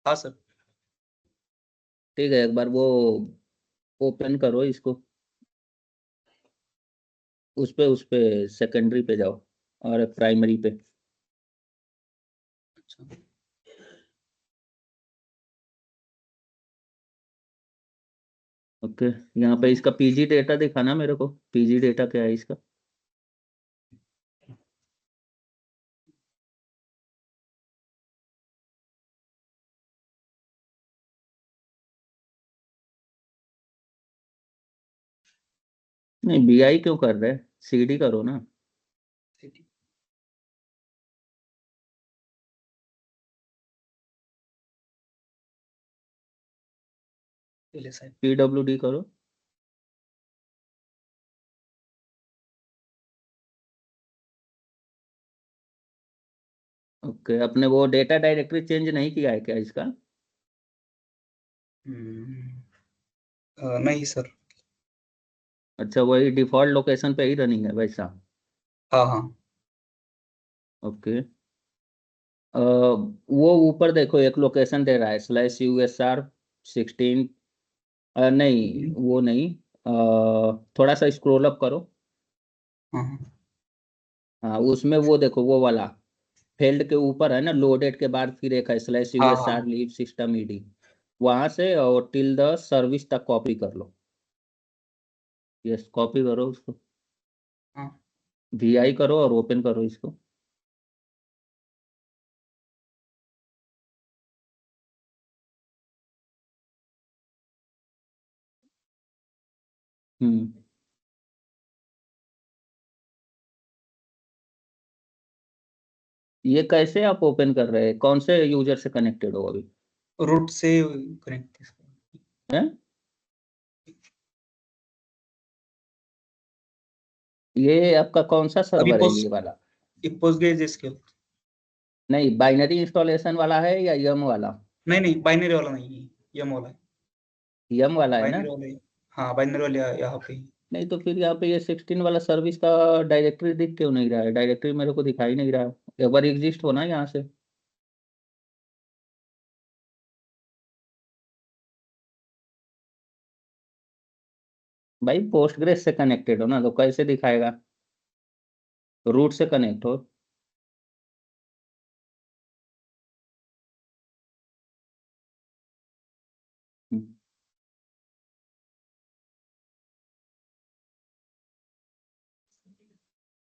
हाँ सर। ठीक है, एक बार वो ओपन करो इसको, उस पे सेकेंडरी पे जाओ और प्राइमरी पे। अच्छा। ओके, यहाँ पे इसका पीजी डेटा दिखाना मेरे को, पीजी डेटा क्या है इसका। नहीं, बीआई क्यों कर रहे हैं, सीडी करो ना। ठीक। पहले साइड। पीडब्ल्यूडी करो। ओके, अपने वो डेटा डायरेक्टरी चेंज नहीं किया है क्या इसका। नहीं सर। अच्छा, वही डिफॉल्ट लोकेशन पे ही रनिंग है वैसा। हाँ हाँ। ओके, वो ऊपर देखो एक लोकेशन दे रहा है /USR 16। नहीं हम्म, वो नहीं, थोड़ा सा स्क्रॉल अप करो। हाँ हाँ हाँ, उसमें वो देखो वो वाला फील्ड के ऊपर है ना, लोडेड के बाद फिर एक है हाँ /USR हाँ लीव सिस्टम ईडी, वहां से और टिल द सर्विस तक कॉपी कर लो। यस, कॉपी करो उसको, हाँ। वीआई करो और ओपन करो इसको। हम्म। ये कैसे आप ओपन कर रहे हैं, कौन से यूजर से कनेक्टेड हो अभी। रूट से कनेक्ट। हैं? ये आपका कौन सा अभी सर्वर है ये पोस्ट वाला। Postgres SQL. नहीं, बाइनरी इंस्टॉलेशन वाला है या यम वाला। नहीं नहीं, बाइनरी वाला नहीं है, यम वाला है। यम वाला है ना। बाइनरी वाला है। हाँ, बाइनरी वाले यहाँ पे ही। नहीं तो फिर यहाँ पे ये 16 वाला सर्विस का डायरेक्टरी दिख क्यों नहीं रहा है, डायरेक्टरी मेरे को दिखाई नहीं रहा है। एक बार एग्जिस्ट होना यहाँ से। भाई पोस्टग्रेस से कनेक्टेड हो ना, तो कैसे दिखाएगा, रूट से कनेक्ट हो।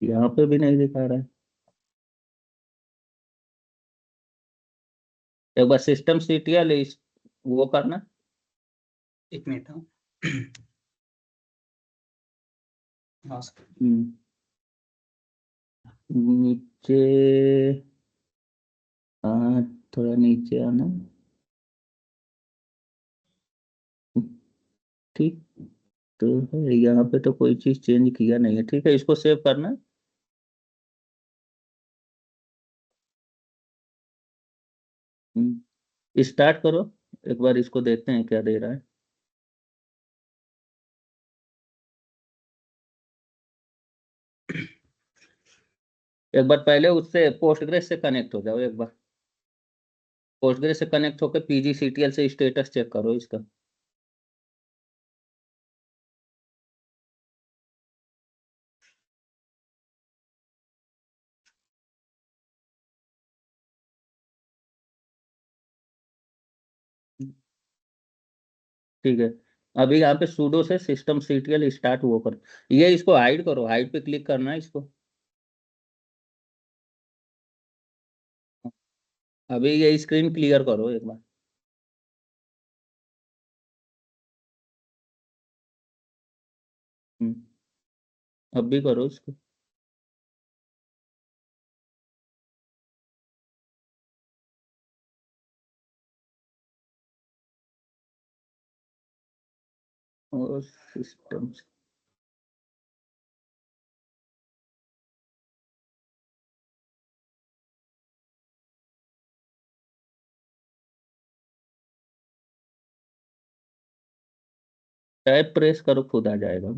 यहाँ पे भी नहीं दिखा रहा है। एक बार सिस्टम सीटीएल वो करना। एक मिनट। हाँ हाँ सर। हम्म, नीचे, हाँ, थोड़ा नीचे आना। ठीक, तो है यहाँ पे तो कोई चीज चेंज किया नहीं है, ठीक है, इसको सेव करना। स्टार्ट करो, एक बार इसको देखते हैं क्या दे रहा है। एक बार पहले उससे पोस्टग्रेस से कनेक्ट हो जाओ एक बार, पोस्टग्रेस से कनेक्ट होकर पीजीसीटीएल से स्टेटस चेक करो इसका। ठीक है, अभी यहाँ पे सूडो से सिस्टम सीटीएल स्टार्ट वो करो, ये इसको हाइड करो, हाइड पे क्लिक करना है इसको। अभी ये स्क्रीन क्लियर करो एक बार। हम्म, अब भी करो इसको। और सिस्टम, टैब प्रेस करो, खुद आ जाएगा।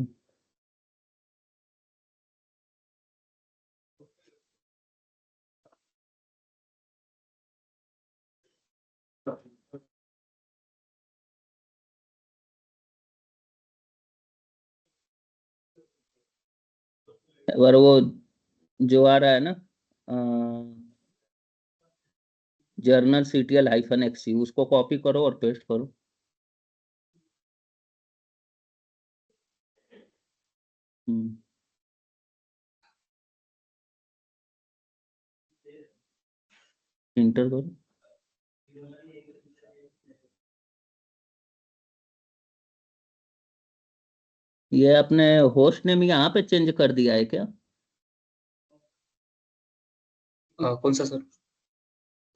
और वो जो आ रहा है ना जर्नल CTL-XC उसको कॉपी करो और पेस्ट करो। इंटर करो। ये अपने होस्ट नेम यहाँ पे चेंज कर दिया है क्या? कौन सा सर?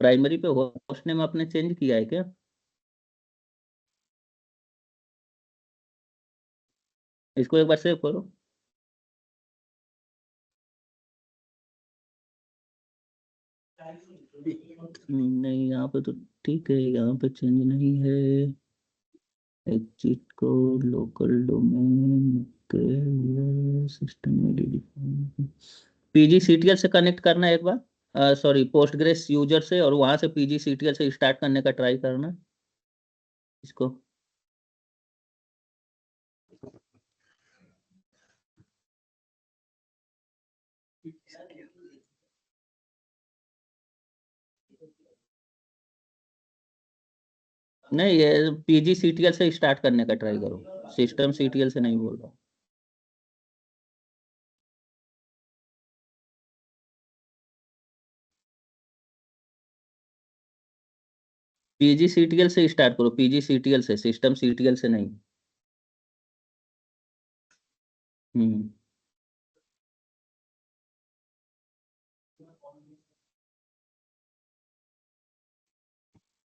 प्राइमरी पे होस्ट नेम आपने चेंज किया है क्या? इसको एक बार सेव करो। नहीं यहाँ पे तो ठीक है, यहाँ पे चेंज नहीं है। एग्जिट को लोकल डोमेन के सिस्टम में PGCTL से कनेक्ट करना है एक बार, सॉरी पोस्टग्रेस यूजर से, और वहां से PGCTL से स्टार्ट करने का ट्राई करना इसको। नहीं ये PGCTL से स्टार्ट करने का ट्राई करो, सिस्टम CTL से नहीं बोल रहा। PGCTL से स्टार्ट करो, PGCTL से, सिस्टम CTL से नहीं। हम्म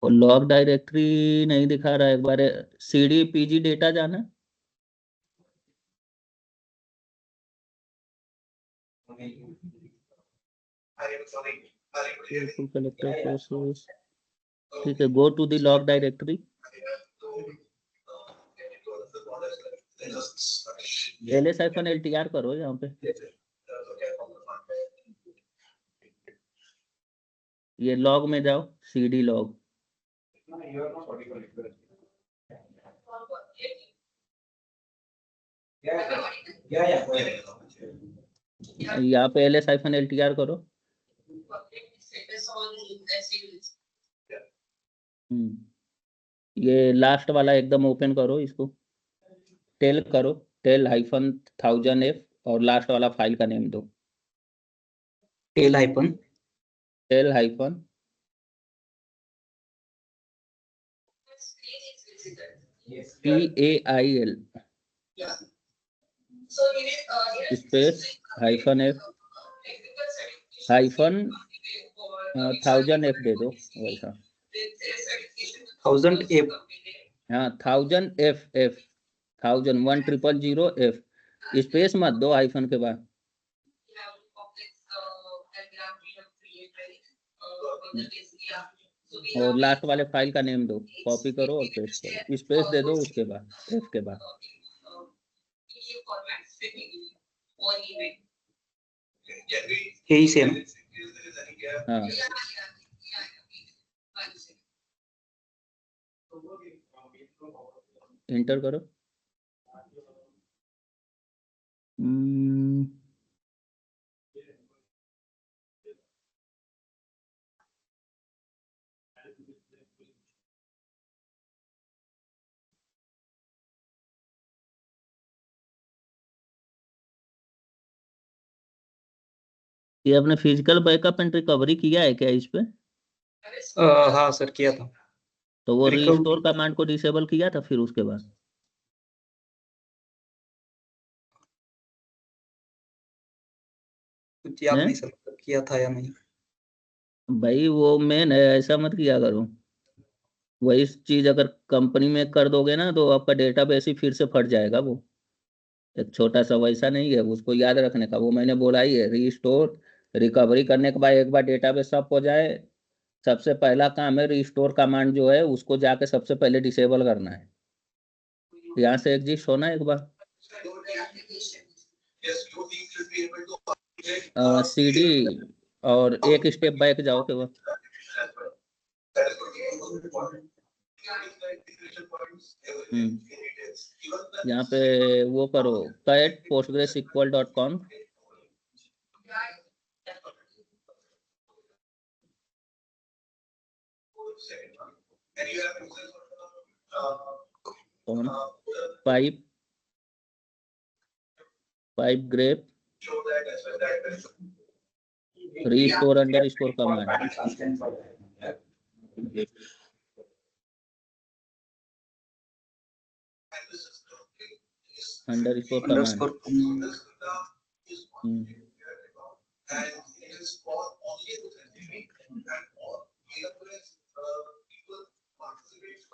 और लॉग डायरेक्टरी नहीं दिखा रहा है, एक बार CD PG डेटा जाना। Full collector process, ठीक है, go to the log directory. LS-LTR करो यहाँ पे, ये लॉग में जाओ, CD लॉग। यहाँ पे LS-LTR करो। ये लास्ट वाला एकदम ओपन करो इसको, टेल करो, टेल-1000F और लास्ट वाला फाइल का नेम दो, tail hyphen tail-, PAIL space -F -1000F दे दो वैसा। 1000F हाँ 1000F 1000 स्पेस मत दो हाइफन के बाद। और लास्ट वाले फाइल का नेम दो, कॉपी करो और पेस्ट करो, स्पेस दे दो उसके बाद, F के बाद। यही से ना? हाँ इंटर करो। ये आपने फिजिकल बैकअप एंड रिकवरी किया है क्या इस पे? हाँ सर किया था। तो वो रिकवर रीस्टोर कमांड को डिसेबल किया था फिर उसके बाद? कुछ याद हैं? नहीं सर, किया था या नहीं। भाई वो मेन है, ऐसा मत किया करो। वही चीज अगर कंपनी में कर दोगे ना तो आपका डेटाबेस ही फिर से फट जाएगा। वो एक छोटा सा वैसा नहीं है, उसको याद रखने का, वो मैंने बोला ही है। रीस्टोर रिकवरी करने के बाद एक बार डेटाबेस सब हो जाए, सबसे पहला काम है रिस्टोर कमांड जो है उसको जाके सबसे पहले डिसेबल करना है, यहाँ से एग्जिस्ट होना एक बार। CD और एक स्टेप बैक जाओ के बाद यहाँ पे वो करो, cat postgresql.com कौन pipe grep restore underscore command underscore command underscore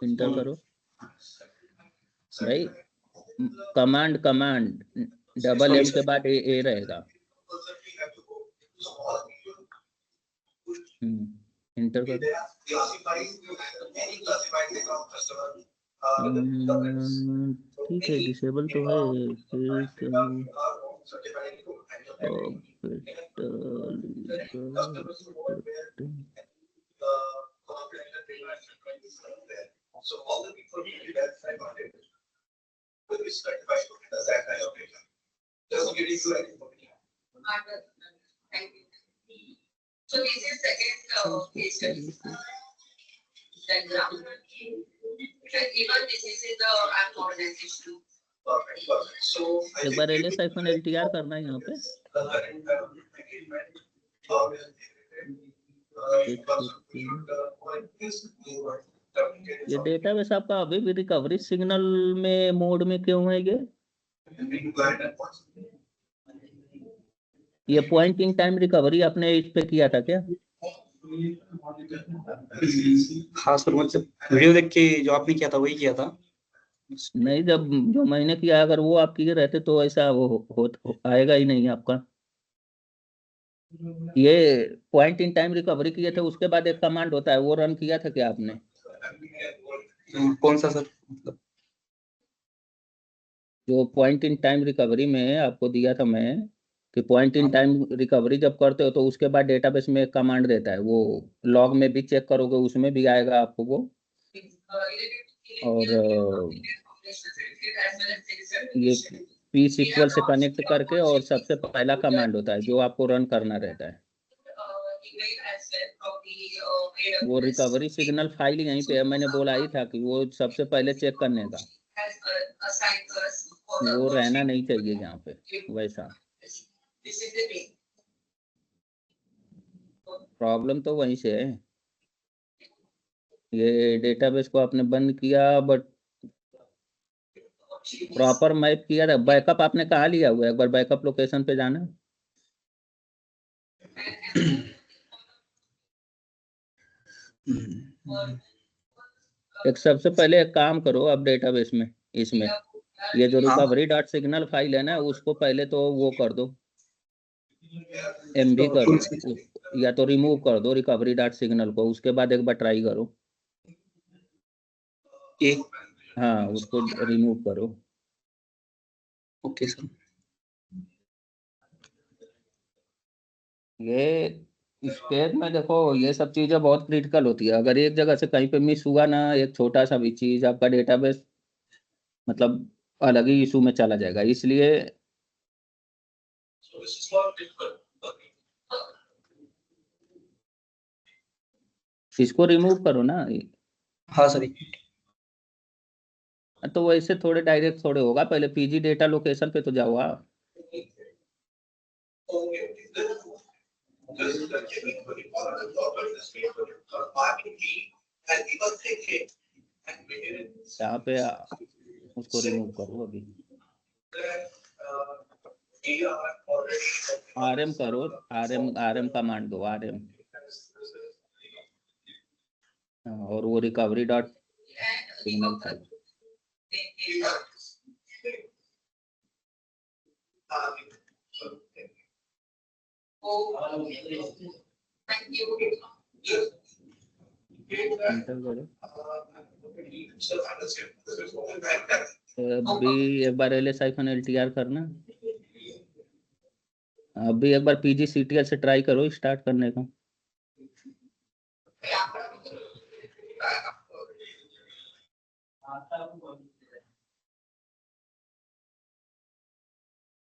enter करो भाई। कमांड डबल एम के बाद ए रहेगा। इंटर करो। ठीक है, डिसेबल तो है। So this is second case study. Diagram. Even this is the organization. एक बार एलएस आइफन एलटीआर करना है यहाँ पे। ये डेटाबेस आपका अभी भी रिकवरी सिग्नल में मोड में क्यों है ये पॉइंट इन टाइम रिकवरी आपने इस पे किया था क्या? हाँ सर, मतलब वीडियो देख के जो आपने किया था वही किया था। नहीं, जब जो मैंने किया अगर वो आप किए रहते तो ऐसा वो आएगा ही नहीं आपका। ये पॉइंट इन टाइम रिकवरी किए थे, उसके बाद एक कमांड होता है, वो रन किया था क्या आपने? कौन सा सर? मतलब जो पॉइंट इन टाइम रिकवरी में आपको दिया था मैं कि पॉइंट इन टाइम रिकवरी जब करते हो तो उसके बाद डेटाबेस में एक कमांड देता है, वो लॉग में भी चेक करोगे उसमें भी आएगा आपको वो। और ये पी सीक्वल से कनेक्ट करके और सबसे पहला कमांड होता है जो आपको रन करना रहता है। वो रिकवरी सिग्नल फाइल यहीं पे है, मैंने बोला ही था कि वो सबसे पहले चेक करने का, वो रहना नहीं चाहिए यहाँ पे वैसा। प्रॉब्लम तो वहीं से है। ये डेटाबेस को आपने बंद किया बट प्रॉपर मैप किया था। बैकअप आपने कहाँ लिया हुआ है? एक बार बैकअप लोकेशन पे जाना। एक सबसे पहले एक काम करो, अब डेटाबेस में इसमें ये जो रिकवरी डॉट सिग्नल फाइल है ना, उसको पहले तो वो कर दो, एमवी कर दो, या तो रिमूव कर दो रिकवरी डॉट सिग्नल को। उसके बाद एक बार ट्राई करो। हाँ, उसको रिमूव करो। Okay sir. ये स्पेस में देखो, ये सब चीजें बहुत क्रिटिकल होती है। अगर एक जगह से कहीं पे मिस हुआ ना, एक छोटा सा भी चीज, आपका डेटाबेस मतलब अलग ही इशू में चला जाएगा। इसलिए इसको रिमूव करो ना। हाँ सर। तो वैसे थोड़े डायरेक्ट थोड़े होगा, पहले पीजी डेटा लोकेशन पे तो जाओ आप। यहाँ पे उसको रिमूव करो अभी। आरएम करो, आरएम कमांड दो, आरएम, और वो रिकवरी डॉट सिग्नल फाइल। अभी एक बार एलएस आइफन एलटीआर करना। अभी एक बार पीजी सीटीएल से ट्राई करो स्टार्ट करने का।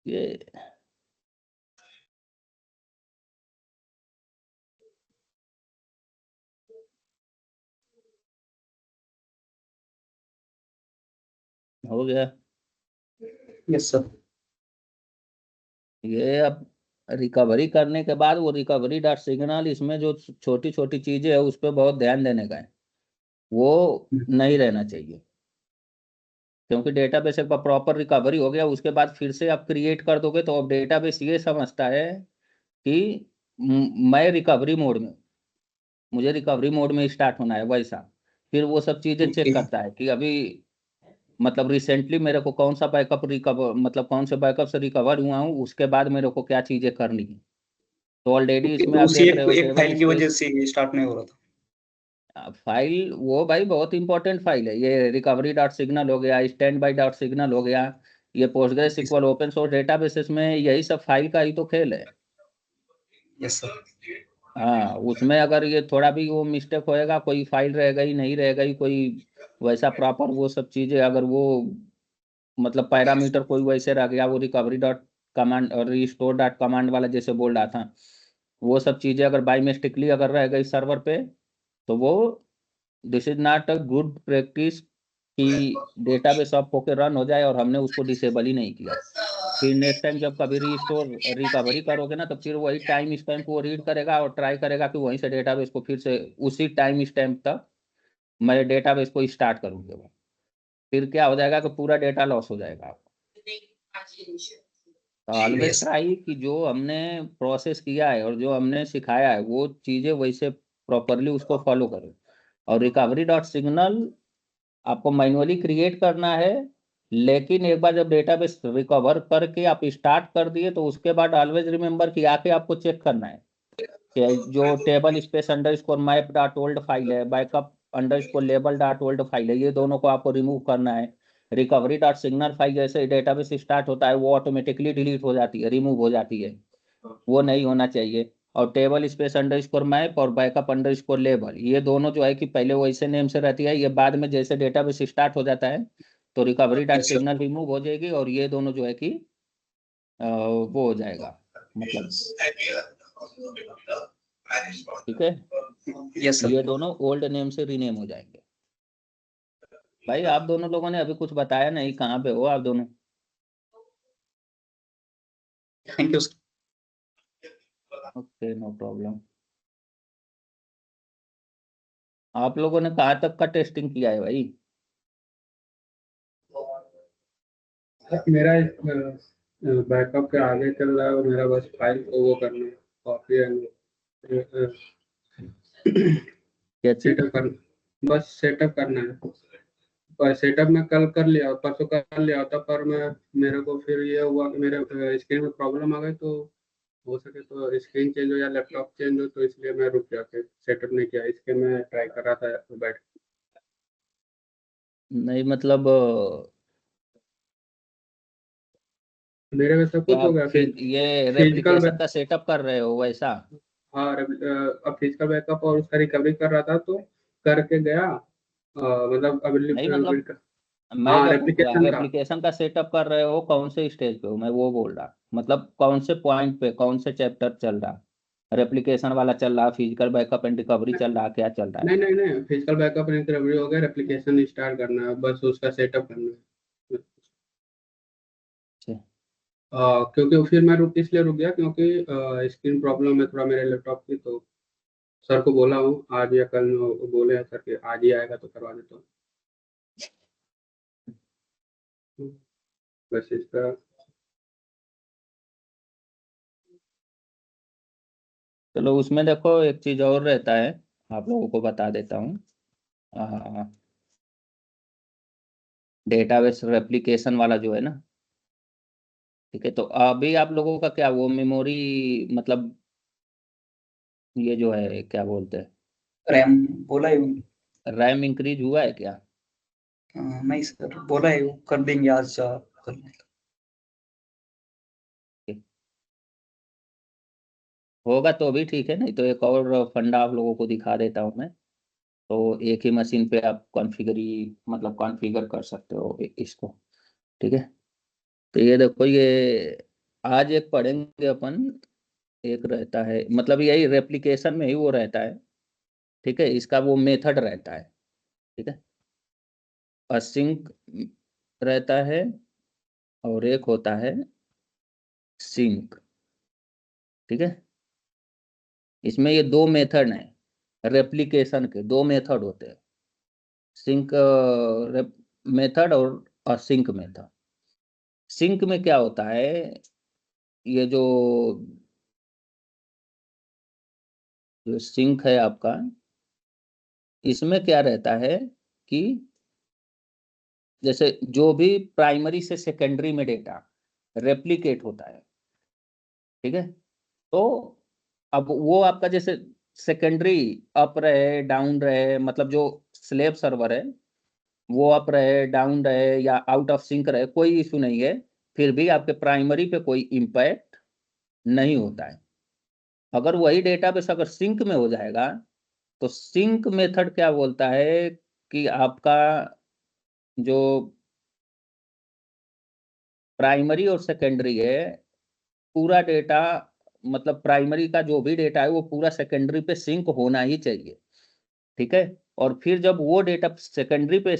ये हो गया। Yes sir. ये अब रिकवरी करने के बाद वो रिकवरी डॉट सिग्नल, इसमें जो छोटी छोटी चीजें है उस पर बहुत ध्यान देने का है, वो नहीं रहना चाहिए। क्योंकि डेटाबेस एक बार प्रॉपर रिकवरी हो गया उसके बाद फिर से आप क्रिएट कर दोगे तो अब डेटाबेस ये समझता है कि मैं रिकवरी मोड में, मुझे रिकवरी मोड में स्टार्ट होना है वैसा। फिर वो सब चीजें ओके। चेक करता है कि अभी मतलब रिसेंटली मेरे को कौन सा बैकअप रिकवर, मतलब कौन से बैकअप से रिकवर हुआ हूँ, उसके बाद मेरे को क्या चीजें करनी है। तो ऑलरेडी ओके, इसमें तो आप उसी देख रहे हो एक टेबल फाइल की वजह स्पेस से स्टार्ट नहीं हो रहा था। फाइल, वो भाई बहुत इंपॉर्टेंट फाइल है ये। रिकवरी डॉट सिग्नल हो गया, स्टैंड बाई डॉट सिग्नल हो गया, ये Postgres okay SQL open source databases में यही सब फाइल का ही तो खेल है। Yes sir. हाँ, उसमें अगर ये थोड़ा भी वो मिस्टेक होएगा, कोई फाइल रह गई नहीं रह गई, कोई वैसा प्रॉपर वो सब चीजें अगर वो मतलब पैरामीटर कोई वैसे रह गया, वो रिकवरी डॉट कमांड और रिस्टोर डॉट कमांड वाला जैसे बोल रहा था, वो सब चीजें अगर बाई मिस्टेकली अगर रह गई सर्वर पे, तो वो this is not a good practice कि डेटाबेस ऑफ होके रन हो जाए और हमने उसको डिसेबल ही नहीं किया। फिर नेक्स्ट टाइम जब कभी रिस्टोर रिकवरी करोगे ना, तो फिर वही टाइम स्टैम्प वो रीड करेगा और ट्राई करेगा कि वहीं से डेटाबेस को फिर से उसी टाइम स्टैम्प तक मैं डेटाबेस को स्टार्ट करूंगा। वो फिर क्या हो जाएगा कि पूरा डेटा लॉस हो जाएगा। तो ऑलवेज यस। ट्राई कि जो हमने प्रोसेस किया है और जो हमने सिखाया है वो चीजें वैसे प्रॉपरली उसको फॉलो करो। और रिकवरी डॉट सिग्नल आपको मैन्युअली क्रिएट करना है, लेकिन एक बार जब डेटाबेस रिकवर करके आप स्टार्ट कर दिए तो उसके बाद ऑलवेज रिमेंबर कि आके आपको चेक करना है कि जो table space underscore map dot old file है, backup underscore label dot old file है, ये दोनों को आपको रिमूव करना है। रिकवरी डॉट सिग्नल फाइल जैसे ही डेटाबेस स्टार्ट होता है वो ऑटोमेटिकली डिलीट हो जाती है, रिमूव हो जाती है, वो नहीं होना चाहिए। और table space underscore map और बैकअप अंडर स्कोर लेबल, ये दोनों जो है कि पहले वैसे नेम से रहती है, ये बाद में जैसे डेटाबेस स्टार्ट हो जाता है तो recovery dot yes sir. Signal remove हो जाएगी और ये दोनों जो है कि वो हो जाएगा, मतलब ठीक है, यस सर। ये दोनों ओल्ड नेम से रीनेम हो जाएंगे। भाई आप दोनों लोगों ने अभी कुछ बताया नहीं, कहाँ पे हो आप दोनों? Thank you sir. Okay, no problem. आप लोगों ने कहाँ तक का टेस्टिंग किया है भाई? मेरा बैकअप के आगे चल रहा है और मेरा बस फाइल को वो करना है, कॉपी एंड क्या चीज? सेटअप करना, बस सेटअप करना है। पर सेटअप मैं कल कर लिया, परसों कर लिया होता, पर मेरे को फिर ये हुआ कि मेरे स्क्रीन में प्रॉब्लम आ गई, तो हो सके तो स्क्रीन चेंज हो या लैपटॉप चेंज हो, तो इसलिए मैं रुक गया, फिर सेटअप नहीं किया। इसके मैं ट्राई कर रहा था बैठ नहीं मतलब मेरे में सब तो कुछ हो आप गया। फिर ये फिजिकल, रेप्लिकेशन का सेटअप कर रहे हो वैसा? हाँ अब फिजिकल बैकअप और उसका रिकवरी कर रहा था, तो करके गया, मतलब अब नहीं मतलब मैं हाँ क्या पूछ रहा, रेप्लिकेशन का। रेप्लिकेशन का सेटअप कर रहे हो कौन से स्टेज पे हो, मैं वो बोल रहा, मतलब कौन से पॉइंट पे, कौन से चैप्टर चल रहा, रेप्लिकेशन वाला चल रहा, फिजिकल बैकअप एंड रिकवरी चल रहा, क्या चल रहा है? नहीं नहीं नहीं, फिजिकल बैकअप रिकवरी हो गया, रेप्लिकेशन स्टार्ट करना है, बस उसका सेटअप करना है। अच्छा। क्योंकि फिर मैं इसलिए रुक गया क्योंकि स्क्रीन प्रॉब्लम है थोड़ा मेरे लैपटॉप की, तो सर को बोला हूँ आज या कल में, वो बोले हैं सर कि आज ही आएगा तो करवा देता हूँ। बस इसका चलो उसमें देखो एक चीज और रहता है, आप लोगों को बता देता हूँ। डेटाबेस रेप्लिकेशन वाला जो है ना, ठीक है, तो अभी आप लोगों का क्या वो मेमोरी, मतलब ये जो है क्या बोलते हैं, रैम बोला है रैम इंक्रीज हुआ है क्या? नहीं सर, बोला है वो कर देंगे आज कल। होगा तो भी ठीक है, नहीं तो एक और फंडा आप लोगों को दिखा देता हूँ मैं। तो एक ही मशीन पे आप कॉन्फ़िगरी मतलब कॉन्फ़िगर कर सकते हो इसको, ठीक है। तो ये देखो, ये आज एक पढ़ेंगे अपन, एक रहता है मतलब यही रेप्लिकेशन में ही वो रहता है, ठीक है, इसका वो मेथड रहता है, ठीक है। असिंक रहता है और एक होता है सिंक। ठीक है, इसमें ये दो मेथड हैं रेप्लिकेशन के, दो मेथड होते हैं, सिंक मेथड और असिंक मेथड। सिंक में क्या होता है, ये जो सिंक है आपका, इसमें क्या रहता है कि जैसे जो भी प्राइमरी से सेकेंडरी में डेटा रेप्लिकेट होता है, ठीक है, तो अब वो आपका जैसे सेकेंडरी अप रहे डाउन रहे, मतलब जो स्लेव सर्वर है वो अप रहे डाउन रहे या आउट ऑफ सिंक रहे, कोई इशू नहीं है, फिर भी आपके प्राइमरी पे कोई इम्पैक्ट नहीं होता है। अगर वही डेटाबेस अगर सिंक में हो जाएगा तो सिंक मेथड क्या बोलता है कि आपका जो प्राइमरी और सेकेंडरी है पूरा डेटा, मतलब प्राइमरी का जो भी डेटा है वो पूरा सेकेंडरी पे सिंक होना ही चाहिए। ठीक है, और फिर जब वो डेटा सेकेंडरी पे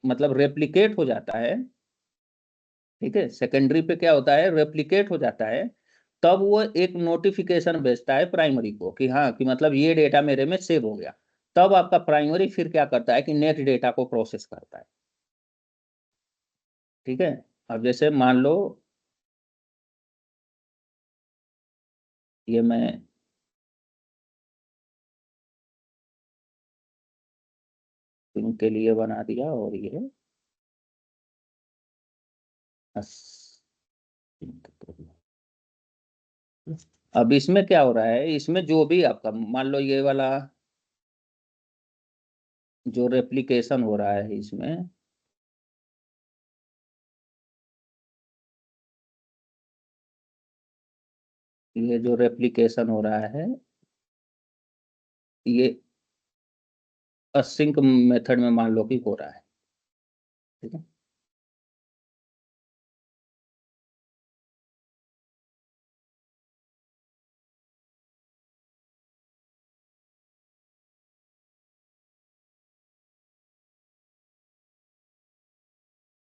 मतलब रेप्लिकेट हो जाता है, ठीक है, सेकेंडरी पे क्या होता है रेप्लिकेट हो जाता है, तब वो एक नोटिफिकेशन भेजता है प्राइमरी को कि हाँ कि मतलब ये डेटा मेरे में सेव हो गया। तब आपका प्राइमरी फिर क्या करता है कि नेक्स्ट डेटा को प्रोसेस करता है। ठीक है, अब जैसे मान लो ये मैं इनके लिए बना दिया और ये अब इसमें क्या हो रहा है, इसमें जो भी आपका मान लो ये वाला जो रेप्लिकेशन हो रहा है इसमें, ये जो रेप्लिकेशन हो रहा है ये असिंक मेथड में मान लो कि हो रहा है। ठीक है,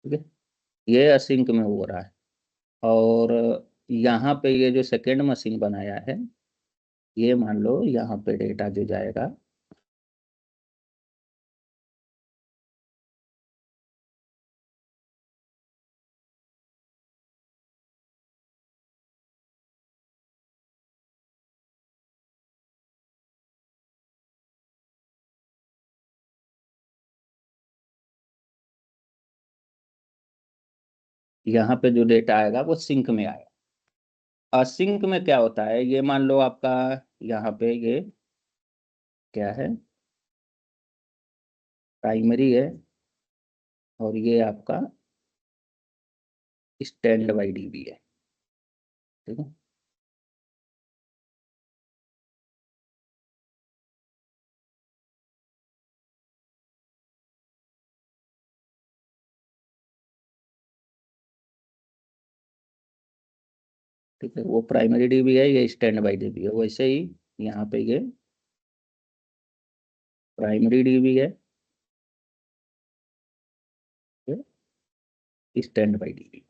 ठीक है, ये असिंक में हो रहा है। और यहाँ पे ये जो सेकेंड मशीन बनाया है ये मान लो यहाँ पे डेटा जो जाएगा यहाँ पे जो डेटा आएगा वो सिंक में आएगा। असिंक में क्या होता है, ये मान लो आपका यहाँ पे ये क्या है प्राइमरी है और ये आपका स्टैंड बाई डीबी है। ठीक है, ठीक है, वो प्राइमरी डीबी है, ये स्टैंड बाई डीबी है। वैसे ही यहाँ पे ये प्राइमरी डीबी है, स्टैंड बाई डीबी।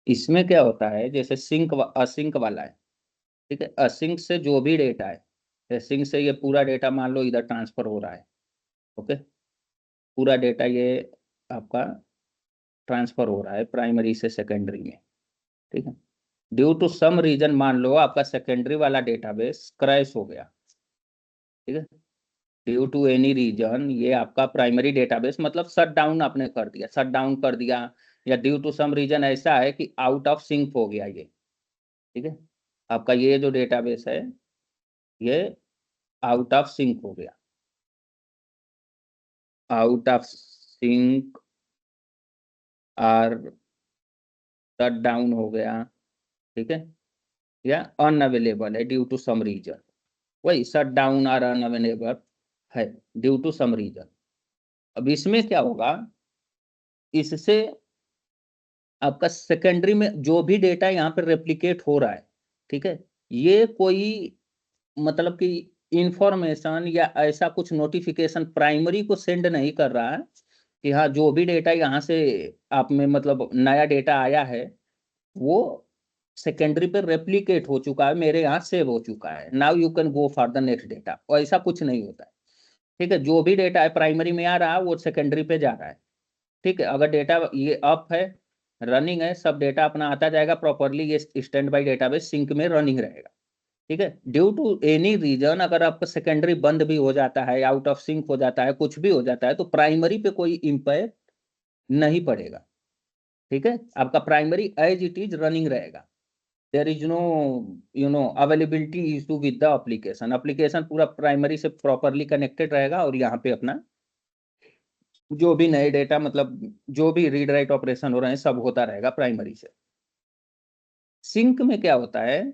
इसमें क्या होता है जैसे सिंक असिंक वाला है, ठीक है, असिंक से जो भी डेटा है, सिंक से ये पूरा डेटा मान लो इधर ट्रांसफर हो रहा है। ओके, पूरा डेटा ये आपका ट्रांसफर हो रहा है प्राइमरी से सेकेंडरी में। ठीक है, ड्यू टू सम रीजन मान लो आपका सेकेंडरी वाला डेटाबेस क्रैश हो गया। ठीक है, ड्यू टू एनी रीजन ये आपका प्राइमरी डेटाबेस मतलब शट डाउन आपने कर दिया, शट डाउन कर दिया, या ड्यू टू सम रीजन ऐसा है कि आउट ऑफ सिंक हो गया ये। ठीक है, आपका ये जो डेटाबेस है ये आउट ऑफ सिंक हो गया, आउट ऑफ सिंक और शट डाउन हो गया। ठीक है, या अनअवेलेबल है ड्यू टू सम रीजन, वही शट डाउन और अनअवेलेबल है ड्यू टू सम रीजन। अब इसमें क्या होगा, इससे आपका सेकेंडरी में जो भी डेटा यहाँ पे रेप्लिकेट हो रहा है, ठीक है, ये कोई मतलब कि इंफॉर्मेशन या ऐसा कुछ नोटिफिकेशन प्राइमरी को सेंड नहीं कर रहा है कि हाँ जो भी डेटा यहाँ से आप में मतलब नया डेटा आया है वो सेकेंडरी पे रेप्लिकेट हो चुका है, मेरे यहाँ सेव हो चुका है, now you can go for the next data. और ऐसा कुछ नहीं होता है, ठीक है। जो भी डेटा है प्राइमरी में आ रहा है वो सेकेंडरी पे जा रहा है, ठीक है। अगर डेटा ये अप है, रनिंग है, सब डेटा अपना आता जाएगा प्रॉपरली, ये स्टैंड बाई डेटाबेस सिंक में रनिंग रहेगा, ठीक है। ड्यू टू एनी रीजन अगर आपका सेकेंडरी बंद भी हो जाता है, आउट ऑफ सिंक हो जाता है, कुछ भी हो जाता है, तो प्राइमरी पे कोई इम्पैक्ट नहीं पड़ेगा, ठीक है। आपका primary as it is running रहेगा। There is no availability issue with the application. Application पूरा प्राइमरी से प्रॉपरली कनेक्टेड रहेगा और यहाँ पे अपना जो भी नए डेटा मतलब जो भी रीड राइट ऑपरेशन हो रहे हैं सब होता रहेगा प्राइमरी से। सिंक में क्या होता है,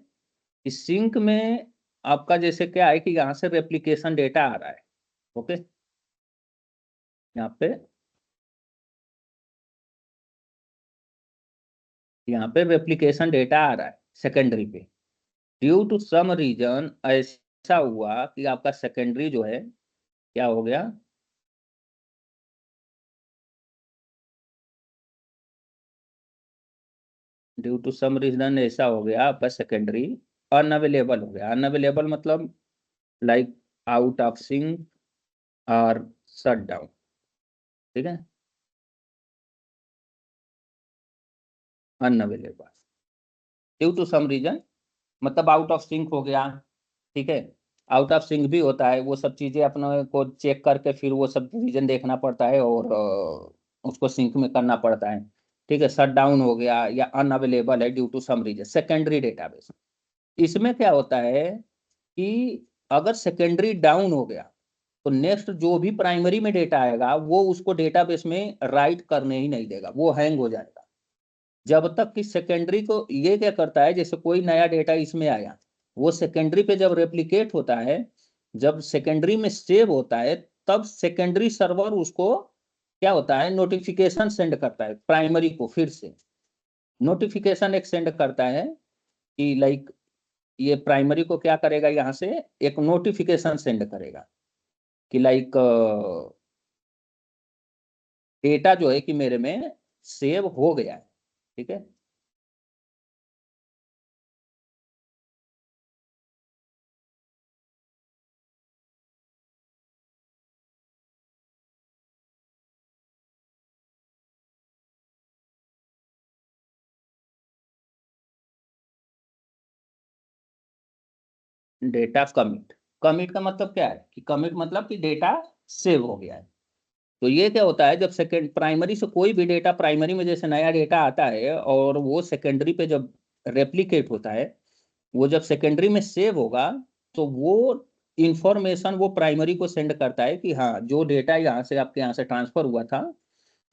इस सिंक में आपका जैसे क्या है कि यहाँ से रेप्लिकेशन डेटा आ रहा है, ओके। यहाँ पे रेप्लिकेशन डेटा आ रहा है सेकेंडरी पे। ड्यू टू सम रीजन ऐसा हुआ कि आपका सेकेंडरी जो है क्या हो गया, ड्यू टू सम रीजन ऐसा हो गया आपका सेकेंडरी अनअवेलेबल हो गया। अनअवेलेबल मतलब लाइक आउट ऑफ सिंक और शट डाउन, ठीक है। Unavailable due to some reason मतलब आउट ऑफ सिंक हो गया, ठीक है। आउट ऑफ सिंक भी होता है, वो सब चीजें अपने को चेक करके फिर वो सब रीजन देखना पड़ता है और उसको सिंक में करना पड़ता है, ठीक है। शट डाउन हो गया या अनअवेलेबल है due to some reason, secondary database. इसमें क्या होता है कि अगर सेकेंडरी डाउन हो गया तो नेक्स्ट जो भी प्राइमरी में डेटा आएगा वो उसको डेटाबेस में राइट करने ही नहीं देगा, वो हैंग हो जाएगा। जब तक कि सेकेंडरी को ये क्या करता है, जैसे कोई नया डेटा इसमें आया, वो सेकेंडरी पे जब रेप्लिकेट होता है, जब सेकेंडरी में सेव होता है, तब सेकेंडरी सर्वर उसको क्या होता है नोटिफिकेशन सेंड करता है प्राइमरी को। फिर से नोटिफिकेशन एक सेंड करता है कि लाइक ये प्राइमरी को क्या करेगा, यहाँ से एक नोटिफिकेशन सेंड करेगा कि लाइक डेटा जो है कि मेरे में सेव हो गया है, ठीक है। डेटा कमिट, कमिट का मतलब क्या है कि कमिट मतलब कि डेटा सेव हो गया है। तो ये क्या होता है, जब सेकेंड प्राइमरी से कोई भी डेटा प्राइमरी में जैसे नया डेटा आता है और वो सेकेंडरी पे जब रेप्लिकेट होता है, वो जब सेकेंडरी में सेव होगा तो वो इंफॉर्मेशन वो प्राइमरी को सेंड करता है कि हाँ जो डेटा यहाँ से आपके यहाँ से ट्रांसफर हुआ था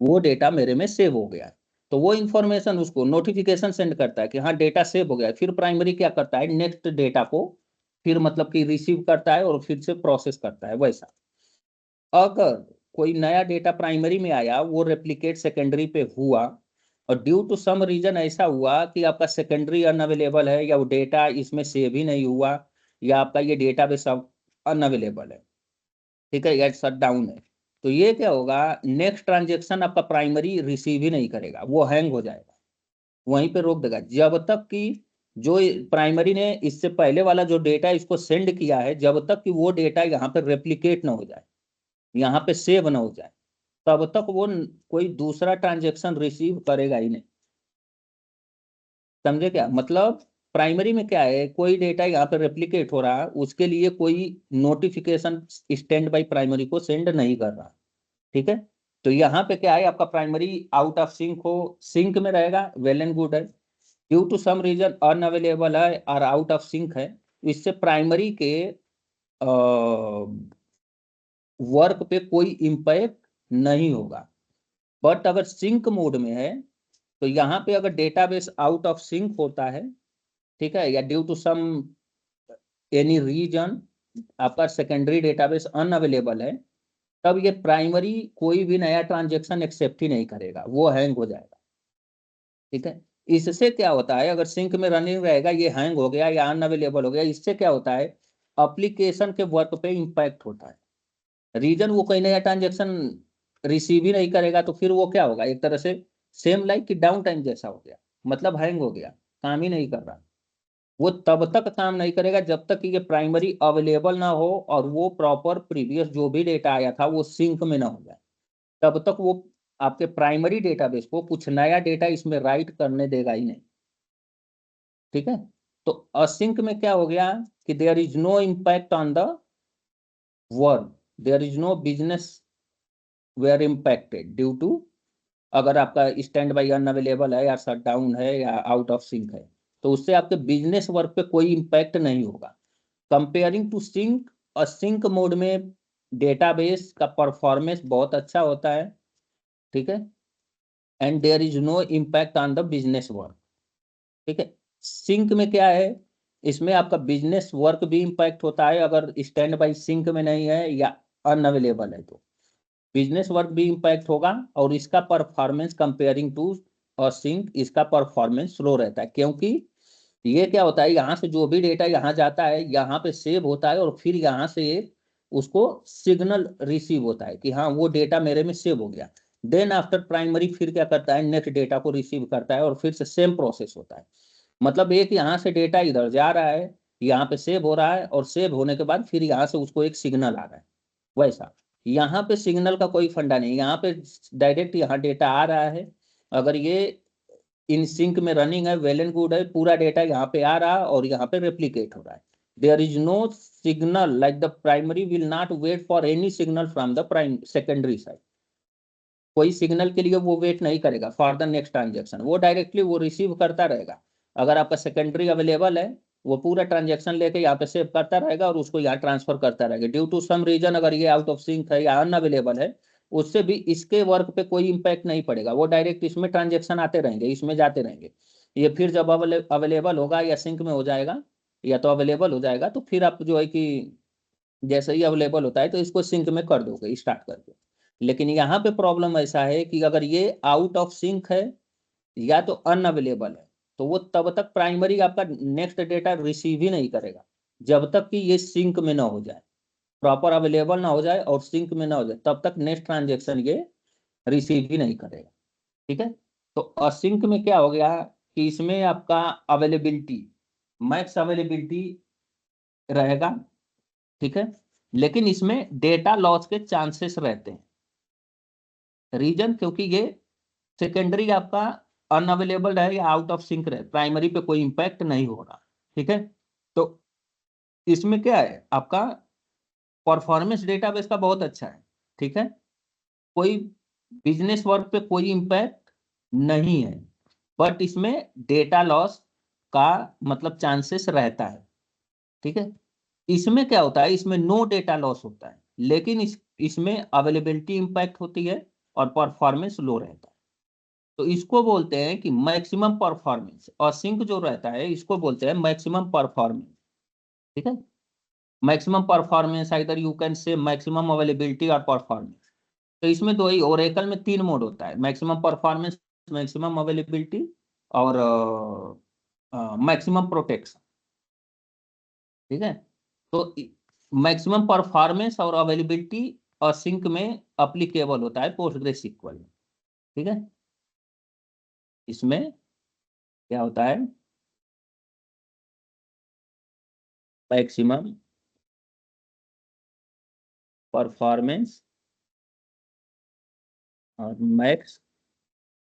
वो डेटा मेरे में सेव हो गया है। तो वो इंफॉर्मेशन उसको नोटिफिकेशन सेंड करता है कि हाँ डेटा सेव हो गया है। फिर प्राइमरी क्या करता है, नेक्स्ट डेटा को फिर मतलब कि रिसीव करता है और फिर से प्रोसेस करता है। वैसा अगर कोई नया डेटा प्राइमरी में आया, वो रेप्लिकेट सेकेंडरी पे हुआ और ड्यू टू सम रीजन ऐसा हुआ कि आपका सेकेंडरी अनअवेलेबल है या वो डेटा इसमें सेव ही नहीं हुआ या आपका ये डेटा बेस अनअवेलेबल है, ठीक है, या शट डाउन है, तो ये क्या होगा, नेक्स्ट ट्रांजेक्शन आपका प्राइमरी रिसीव ही नहीं करेगा, वो हैंग हो जाएगा, वहीं पे रोक देगा जब तक कि जो प्राइमरी ने इससे पहले वाला जो डेटा इसको सेंड किया है, जब तक कि वो डेटा यहाँ पे रेप्लिकेट ना हो जाए, यहाँ पे सेव ना हो जाए, तब तक वो कोई दूसरा ट्रांजेक्शन रिसीव करेगा ही नहीं। समझे क्या मतलब, प्राइमरी में क्या है, कोई डेटा यहाँ पे रेप्लिकेट हो रहा है, उसके लिए कोई नोटिफिकेशन स्टैंड बाई प्राइमरी को सेंड नहीं कर रहा, ठीक है। तो यहाँ पे क्या है, आपका प्राइमरी आउट ऑफ सिंक हो, सिंक में रहेगा, वेल एंड गुड है। Due to some reason unavailable है और आउट ऑफ सिंक है, इससे प्राइमरी के वर्क पे कोई इम्पैक्ट नहीं होगा। बट अगर सिंक मोड में है तो यहाँ पे अगर डेटाबेस आउट ऑफ सिंक होता है, ठीक है, या due to some any reason आपका सेकेंडरी डेटाबेस अनअवेलेबल है, तब ये प्राइमरी कोई भी नया ट्रांजेक्शन एक्सेप्ट ही नहीं करेगा, वो हैंग हो जाएगा, ठीक है। इससे क्या होता है, अगर सिंक में रनिंग रहेगा, ये हैंग हो गया या अनअवेलेबल हो गया, इससे क्या होता है एप्लीकेशन के वर्क पे इम्पैक्ट होता है। रीजन वो कोई नया ट्रांजेक्शन रिसीव ही नहीं करेगा तो फिर वो क्या होगा, एक तरह से सेम लाइक कि डाउन टाइम जैसा हो गया, मतलब हैंग हो गया, काम ही नहीं कर रहा। वो तब तक काम नहीं करेगा जब तक कि ये प्राइमरी अवेलेबल ना हो और वो प्रॉपर प्रीवियस जो भी डेटा आया था वो सिंक में ना हो जाए, तब तक वो आपके प्राइमरी डेटाबेस को कुछ नया डेटा इसमें राइट करने देगा ही नहीं। ठीक है, तो असिंक में क्या हो गया कि there is no impact on the work, there is no business where impacted due to, अगर आपका स्टैंड बाई अनअवेलेबल है या शट डाउन है या आउट ऑफ सिंक है तो उससे आपके बिजनेस वर्क पे कोई इम्पैक्ट नहीं होगा। Comparing to sync, async mode में डेटाबेस का परफॉर्मेंस बहुत अच्छा होता है। ठीक है, and there is no impact on the business work. ठीक है, सिंक में क्या है, इसमें आपका बिजनेस वर्क भी इम्पैक्ट होता है अगर स्टैंड बाई सिंक में नहीं है या अनअवेलेबल है तो बिजनेस वर्क भी इम्पैक्ट होगा और इसका परफॉर्मेंस कंपेयरिंग टू सिंक, इसका परफॉर्मेंस स्लो रहता है। क्योंकि ये क्या होता है, यहाँ से जो भी डेटा यहाँ जाता है यहाँ पे सेव होता है और फिर यहाँ से उसको सिग्नल रिसीव होता है कि हाँ वो डेटा मेरे में सेव हो गया। देन आफ्टर प्राइमरी फिर क्या करता है, नेक्स्ट डेटा को रिसीव करता है और फिर से सेम प्रोसेस होता है। मतलब एक यहाँ से डेटा इधर जा रहा है, यहाँ पे सेव हो रहा है और सेव होने के बाद फिर यहाँ से उसको एक सिग्नल आ रहा है। वैसा यहाँ पे सिग्नल का कोई फंडा नहीं, यहाँ पे डायरेक्ट यहाँ डेटा आ रहा है, अगर ये इन सिंक में रनिंग है वेल एंड गुड है, पूरा डेटा यहाँ पे आ रहा है और यहाँ पे रेप्लिकेट हो रहा है। There is no signal like the primary will not wait for any signal from the secondary side, कोई सिग्नल के लिए वो वेट नहीं करेगा फॉर द नेक्स्ट ट्रांजेक्शन, वो डायरेक्टली वो रिसीव करता रहेगा। अगर आपका सेकेंडरी अवेलेबल है वो पूरा ट्रांजेक्शन लेके यहाँ पे सेव करता रहेगा और उसको यहाँ ट्रांसफर करता रहेगा। ड्यू टू सम रीजन अगर ये आउट ऑफ सिंक है या अनअवेलेबल है उससे भी इसके वर्क पे कोई इम्पैक्ट नहीं पड़ेगा, वो डायरेक्ट इसमें ट्रांजेक्शन आते रहेंगे, इसमें जाते रहेंगे। ये फिर जब अवेलेबल होगा या सिंक में हो जाएगा या तो अवेलेबल हो जाएगा तो फिर आप जो है कि जैसे ही अवेलेबल होता है तो इसको सिंक में कर दोगे स्टार्ट करके। लेकिन यहाँ पे प्रॉब्लम ऐसा है कि अगर ये आउट ऑफ सिंक है या तो अनअवेलेबल है तो वो तब तक प्राइमरी आपका नेक्स्ट डेटा रिसीव ही नहीं करेगा जब तक कि ये सिंक में ना हो जाए, प्रॉपर अवेलेबल ना हो जाए और सिंक में ना हो जाए तब तक नेक्स्ट ट्रांजेक्शन ये रिसीव ही नहीं करेगा। ठीक है, तो असिंक में क्या हो गया कि इसमें आपका अवेलेबिलिटी मैक्स अवेलेबिलिटी रहेगा। ठीक है, लेकिन इसमें डेटा लॉस के चांसेस रहते हैं। रीजन क्योंकि ये सेकेंडरी आपका अनअवेलेबल है या आउट ऑफ सिंक रहे, प्राइमरी पे कोई इंपैक्ट नहीं हो रहा। ठीक है, तो इसमें क्या है आपका परफॉर्मेंस डेटाबेस का बहुत अच्छा है। ठीक है, कोई बिजनेस वर्क पे कोई इंपैक्ट नहीं है, बट इसमें डेटा लॉस का मतलब चांसेस रहता है। ठीक है, इसमें क्या होता है, इसमें नो डेटा लॉस होता है लेकिन इसमें अवेलेबिलिटी इंपैक्ट होती है और परफॉर्मेंस लो रहता है। तो इसको बोलते हैं कि मैक्सिमम परफॉर्मेंस, और सिंक जो रहता है इसको बोलते हैं मैक्सिमम परफॉर्मेंस। ठीक है, maximum performance either you can say maximum availability और परफॉर्मेंस। तो इसमें दो ही, ओरेकल में 3 मोड होता है, मैक्सिमम परफॉर्मेंस, मैक्सिमम अवेलेबिलिटी और मैक्सिमम प्रोटेक्शन। ठीक है, तो मैक्सिमम परफॉर्मेंस और अवेलेबिलिटी और सिंक में अप्लीकेबल होता है पोस्टग्रेसक्यूएल में। ठीक है, इसमें क्या होता है मैक्सिमम परफॉर्मेंस और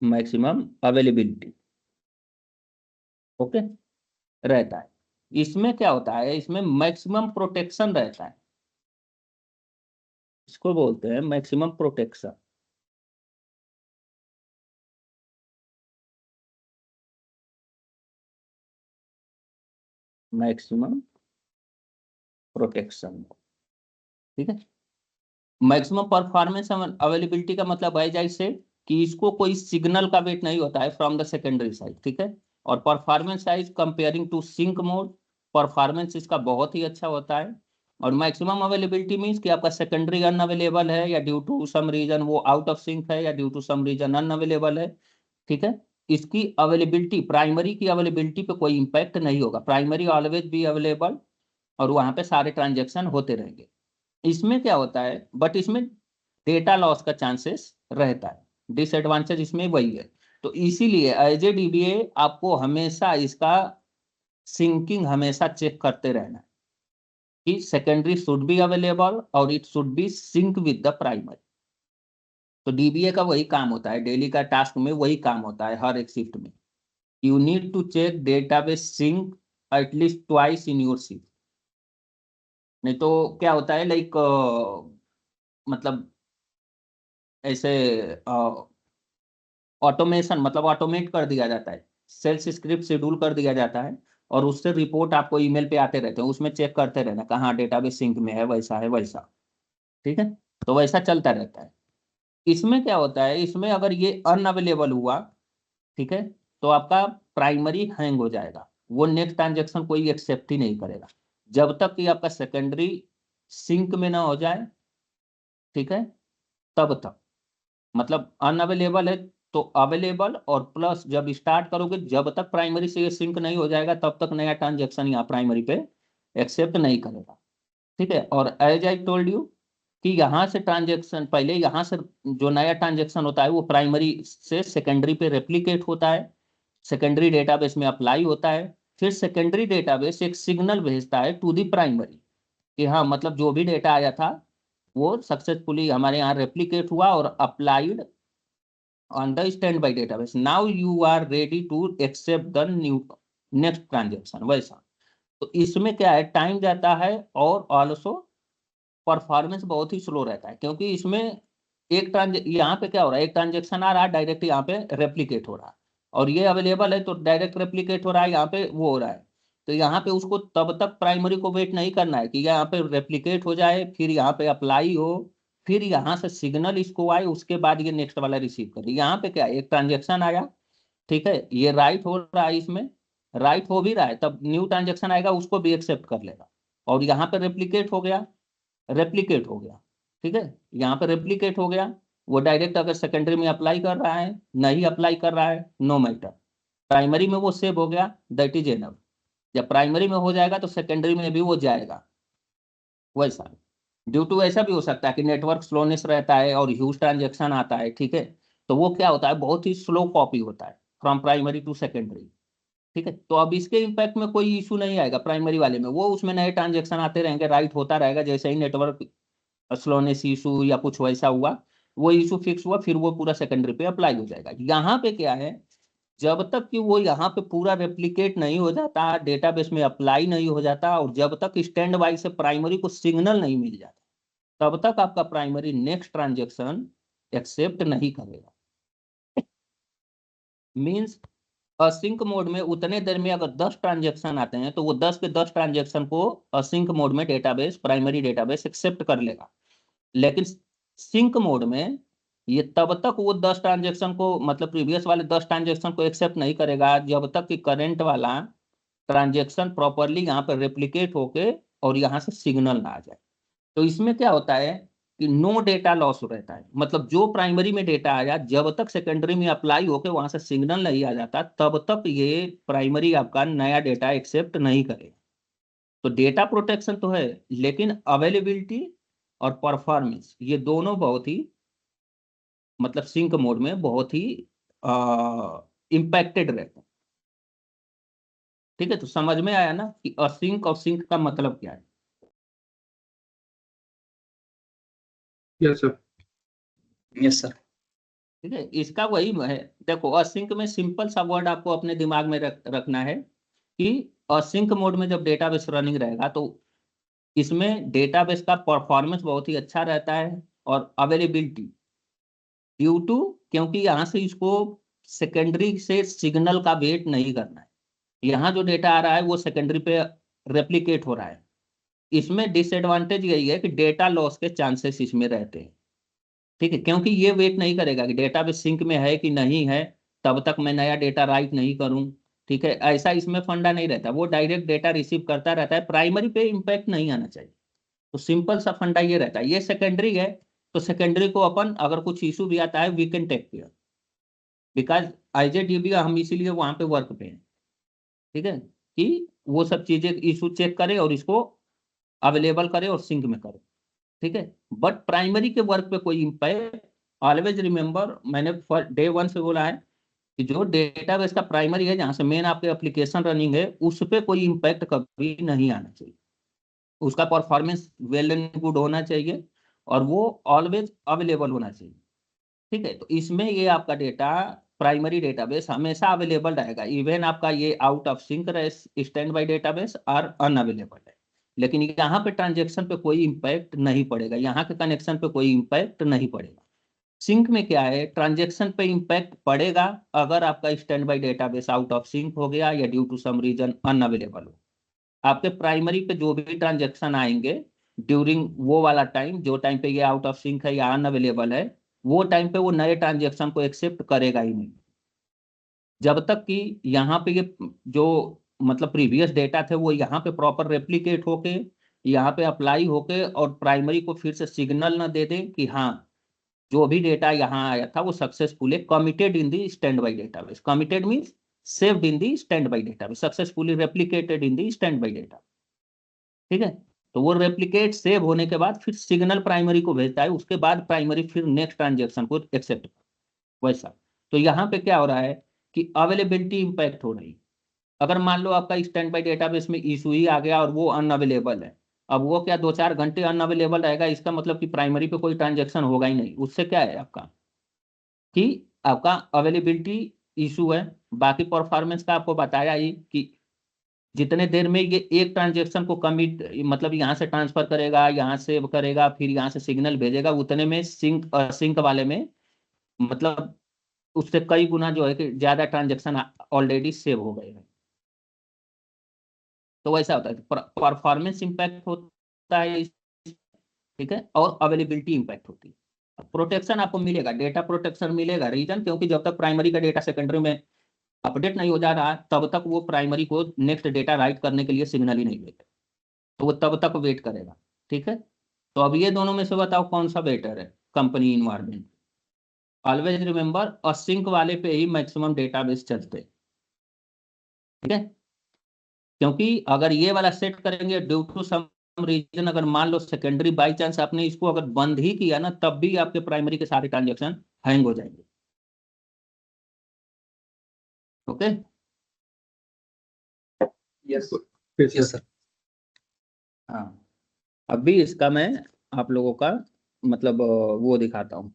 मैक्सिमम अवेलेबिलिटी ओके रहता है। इसमें क्या होता है, इसमें मैक्सिमम प्रोटेक्शन रहता है, इसको बोलते हैं मैक्सिमम प्रोटेक्शन। Maximum protection. ठीक है, मैक्सिमम परफॉर्मेंस अवेलेबिलिटी का मतलब है जैसे कि इसको कोई सिग्नल का वेट नहीं होता है फ्रॉम द सेकेंडरी साइड। ठीक है, और performance size comparing to sync mode, performance इसका बहुत ही अच्छा होता है। और मैक्सिमम अवेलेबिलिटी मीन्स कि आपका सेकेंडरी अनअवेलेबल है या ड्यू टू सम रीजन वो आउट ऑफ सिंक है या due to some reason unavailable है। ठीक है, इसकी अवेलेबिलिटी, प्राइमरी की अवेलेबिलिटी पे कोई इंपैक्ट नहीं होगा, प्राइमरी ऑलवेज बी अवेलेबल और वहां पे सारे ट्रांजेक्शन होते रहेंगे। इसमें क्या होता है, बट इसमें डेटा लॉस का चांसेस रहता है, डिसएडवांटेज इसमें वही है। तो इसीलिए एज ए डीबीए आपको हमेशा इसका सिंकिंग हमेशा चेक करते रहना है कि सेकेंडरी शुड बी अवेलेबल और it should be sync with the primary. तो डीबीए का वही काम होता है, डेली का टास्क में वही काम होता है हर एक शिफ्ट में। You need to check database sync at least twice in your shift. नहीं तो क्या होता है, लाइक मतलब ऐसे ऑटोमेशन, मतलब ऑटोमेट कर दिया जाता है, सेल्स स्क्रिप्ट शेड्यूल कर दिया जाता है और उससे रिपोर्ट आपको ईमेल पे आते रहते हैं, उसमें चेक करते रहना कहाँ डेटाबेस सिंक में है, वैसा है वैसा। ठीक है, तो वैसा चलता रहता है। इसमें क्या होता है, इसमें अगर ये अनअवेलेबल हुआ, ठीक है, तो आपका प्राइमरी हैंग हो जाएगा, वो नेक्स्ट ट्रांजेक्शन कोई एक्सेप्ट ही नहीं करेगा जब तक कि आपका सेकेंडरी सिंक में ना हो जाए। ठीक है, तब तक मतलब अनअवेलेबल है तो अवेलेबल, और प्लस जब स्टार्ट करोगे जब तक प्राइमरी से ये सिंक नहीं हो जाएगा तब तक नया ट्रांजेक्शन यहाँ प्राइमरी पे एक्सेप्ट नहीं करेगा। ठीक है, और एज आई टोल्ड यू कि यहाँ से ट्रांजेक्शन पहले, यहाँ से जो नया ट्रांजेक्शन होता है वो प्राइमरी से सेकेंडरी पे रेप्लिकेट होता है, सेकेंडरी डेटाबेस में अप्लाई होता है, फिर सेकेंडरी डेटाबेस एक सिग्नल भेजता है टू दी प्राइमरी कि हाँ मतलब जो भी डेटा आया था वो सक्सेसफुली हमारे यहाँ रेप्लिकेट हुआ और applied on the standby database. Now you are ready to accept the new next transaction। वैसा तो इसमें क्या है, टाइम जाता है और ऑल्सो परफॉर्मेंस बहुत ही स्लो रहता है, क्योंकि इसमें यहाँ पे क्या हो रहा है, एक ट्रांजेक्शन आ रहा है डायरेक्ट यहाँ पे रेप्लिकेट हो रहा है, और ये अवेलेबल है तो डायरेक्ट रेप्लिकेट हो रहा है, यहाँ पे वो हो रहा है। तो यहाँ पे उसको तब तक प्राइमरी को वेट नहीं करना है कि यहाँ पे रेप्लिकेट हो जाए, फिर यहाँ पे अप्लाई हो, फिर यहाँ से सिग्नल इसको आए, उसके बाद ये नेक्स्ट वाला रिसीव करे। यहाँ पे क्या है, एक ट्रांजेक्शन आया, ठीक है, ये राइट हो रहा है, इसमें राइट हो भी रहा है, तब न्यू ट्रांजेक्शन आएगा उसको भी एक्सेप्ट कर लेगा, और यहाँ पे रेप्लिकेट हो गया, रेप्लिकेट हो गया। ठीक है, यहाँ पे रेप्लिकेट हो गया, वो डायरेक्ट अगर सेकेंडरी में अप्लाई कर रहा है, नहीं अप्लाई कर रहा है, नो मैटर, प्राइमरी में वो सेव हो गया, दैट इज एनफ। जब प्राइमरी में हो जाएगा तो सेकेंडरी में भी वो जाएगा। वैसा ड्यू टू ऐसा भी हो सकता है कि नेटवर्क स्लोनेस रहता है और ह्यूज ट्रांजेक्शन आता है, ठीक है, तो वो क्या होता है, बहुत ही स्लो कॉपी होता है फ्रॉम प्राइमरी टू सेकेंडरी। ठीक है, तो अब इसके इम्पैक्ट में कोई इशू नहीं आएगा प्राइमरी वाले में, वो उसमें नए ट्रांजेक्शन आते रहेंगे, राइट होता रहेगा, जैसे ही नेटवर्क स्लोनेस इशू या कुछ वैसा हुआ, वो इशू फिक्स हुआ, फिर वो पूरा सेकेंडरी पे अप्लाई हो जाएगा। यहाँ पे क्या है, जब तक कि वो यहाँ पे पूरा रेप्लिकेट नहीं हो जाता, डेटाबेस में अप्लाई नहीं हो जाता, और जब तक स्टैंड बाई से प्राइमरी को सिग्नल नहीं मिल जाता, तब तक आपका प्राइमरी नेक्स्ट ट्रांजेक्शन एक्सेप्ट नहीं करेगा। मींस असिंक मोड में उतने देर में अगर 10 ट्रांजेक्शन आते हैं तो वो 10 के 10 ट्रांजेक्शन को असिंक मोड में डेटाबेस, प्राइमरी डेटाबेस एक्सेप्ट कर लेगा। लेकिन सिंक मोड में ये तब तक वो 10 ट्रांजेक्शन को, मतलब प्रीवियस वाले 10 ट्रांजेक्शन को एक्सेप्ट नहीं करेगा जब तक कि करंट वाला ट्रांजेक्शन प्रॉपरली यहाँ पर रेप्लिकेट होके और यहाँ से सिग्नल ना आ जाए। तो इसमें क्या होता है कि नो डेटा लॉस रहता है, मतलब जो प्राइमरी में डेटा आया जब तक सेकेंडरी में अप्लाई होके वहां से सिग्नल नहीं आ जाता तब तक ये प्राइमरी आपका नया डेटा एक्सेप्ट नहीं करेगा। तो डेटा प्रोटेक्शन तो है, लेकिन अवेलेबिलिटी और परफॉर्मेंस ये दोनों बहुत ही, मतलब सिंक मोड में बहुत ही इम्पैक्टेड रहते हैं। ठीक है, तो समझ में आया ना कि असिंक और सिंक का मतलब क्या है। Yes sir. Yes sir. ठीक है, इसका वही है, देखो असिंक में सिंपल सा वर्ड आपको अपने दिमाग में रखना है कि असिंक मोड में जब डेटाबेस रनिंग रहेगा तो इसमें डेटाबेस का परफॉर्मेंस बहुत ही अच्छा रहता है, और अवेलेबिलिटी ड्यू टू, क्योंकि यहाँ से इसको सेकेंडरी से सिग्नल का वेट नहीं करना है, यहाँ जो डेटा आ रहा है वो सेकेंडरी पे रेप्लिकेट हो रहा है। इसमें डिसएडवांटेज यही है कि डेटा लॉस के चांसेस इसमें रहते हैं। ठीक है, क्योंकि ये वेट नहीं करेगा कि डेटाबेस सिंक में है कि नहीं है, तब तक मैं नया डेटा राइट नहीं करूं। ठीक है, ऐसा इसमें फंडा नहीं रहता, वो डायरेक्ट डेटा रिसीव करता रहता है, प्राइमरी पे इम्पैक्ट नहीं आना चाहिए। तो सिंपल सा फंडा ये रहता है, ये सेकेंडरी है तो सेकेंडरी को अपन अगर कुछ इशू भी आता है we can take care, because as a DB हम इसीलिए वहां पे वर्क पे हैं। ठीक है, कि वो सब चीजें इशू चेक करें और इसको अवेलेबल करे और सिंक में करे, ठीक है। बट प्राइमरी के वर्क पे कोई इम्पैक्ट, ऑलवेज रिमेंबर, मैंने डे वन से बोला है कि जो डेटाबेस का प्राइमरी है, जहां से मेन आपके एप्लीकेशन रनिंग है, उस पे कोई इम्पैक्ट कभी नहीं आना चाहिए। उसका परफॉर्मेंस वेल एंड गुड होना चाहिए और वो ऑलवेज अवेलेबल होना चाहिए, ठीक है। तो इसमें ये आपका डेटा, प्राइमरी डेटाबेस हमेशा अवेलेबल रहेगा, इवन आपका ये आउट ऑफ सिंक रहे, स्टैंड बाई डेटाबेस और अनअवेलेबल है, लेकिन यहाँ पे ट्रांजेक्शन पे कोई इम्पैक्ट नहीं पड़ेगा, यहाँ के कनेक्शन पे कोई इम्पैक्ट नहीं पड़ेगा। सिंक में क्या है, ट्रांजेक्शन पे इम्पैक्ट पड़ेगा अगर आपका standby database out of sync हो गया या due to some reason unavailable हो। आपके प्राइमरी पे जो भी ट्रांजेक्शन आएंगे ड्यूरिंग वो वाला टाइम, जो टाइम पे ये आउट ऑफ सिंक है या अनअवेलेबल है, वो टाइम पे वो नए ट्रांजेक्शन को एक्सेप्ट करेगा ही नहीं, जब तक कि यहाँ पे ये जो मतलब प्रीवियस डेटा थे वो यहाँ पे प्रॉपर रेप्लिकेट होके, यहाँ पे अप्लाई होके और प्राइमरी को फिर से सिग्नल ना दे दे कि हाँ जो भी डेटा यहाँ आया था वो successfully committed in the stand by database. Committed means saved in the stand by database, successfully replicated in the stand by data, ठीक है। तो वो रेप्लिकेट सेव होने के बाद फिर सिग्नल प्राइमरी को भेजता है, उसके बाद प्राइमरी फिर नेक्स्ट ट्रांजेक्शन को एक्सेप्ट, वैसा। तो यहाँ पे क्या हो रहा है कि अवेलेबिलिटी इंपैक्ट हो रही है। अगर मान लो आपका स्टैंड बाई डेटाबेस में इशू ही आ गया और वो अनअवेलेबल है, अब वो क्या 2-4 घंटे अनअवेलेबल रहेगा, इसका मतलब कि प्राइमरी पे कोई ट्रांजेक्शन होगा ही नहीं, उससे क्या है आपका कि आपका अवेलेबिलिटी इशू है। बाकी परफॉर्मेंस का आपको बताया ही कि जितने देर में ये एक ट्रांजेक्शन को कमिट मतलब यहाँ से ट्रांसफर करेगा, यहाँ सेव करेगा, फिर यहाँ से सिग्नल भेजेगा, उतने में सिंक वाले में मतलब उससे कई गुना जो है कि ज्यादा ट्रांजेक्शन ऑलरेडी सेव हो गए हैं। तो वैसा होता है, परफॉर्मेंस इंपैक्ट होता है, ठीक है, और अवेलेबिलिटी इंपैक्ट होती है। प्रोटेक्शन आपको मिलेगा, डेटा प्रोटेक्शन मिलेगा, रीजन क्योंकि जब तक प्राइमरी का डेटा सेकेंडरी में अपडेट नहीं हो जा रहा तब तक वो प्राइमरी को नेक्स्ट डेटा राइट करने के लिए सिग्नल ही नहीं देगा, तो वो तब तक वेट करेगा, ठीक है। तो अब ये दोनों में से बताओ कौन सा बेटर है company environment. Always remember async वाले पे ही मैक्सिमम डेटाबेस चलते हैं, ठीक है। क्योंकि अगर ये वाला सेट करेंगे ड्यू टू सम रीजन, अगर मान लो सेकेंडरी बाई चांस आपने इसको अगर बंद ही किया ना, तब भी आपके प्राइमरी के सारे ट्रांजेक्शन हैंग हो जाएंगे, ओके। यस फिर यस सर। सर। हाँ, अभी इसका मैं आप लोगों का मतलब वो दिखाता हूँ।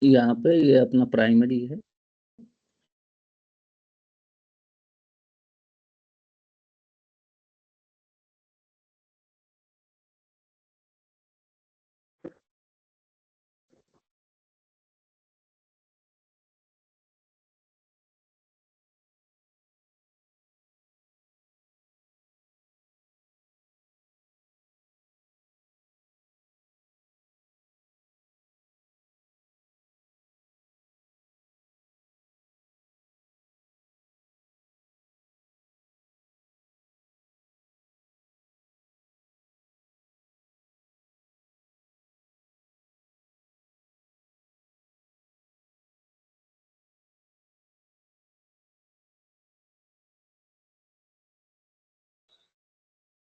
यहाँ पे ये अपना प्राइमरी है,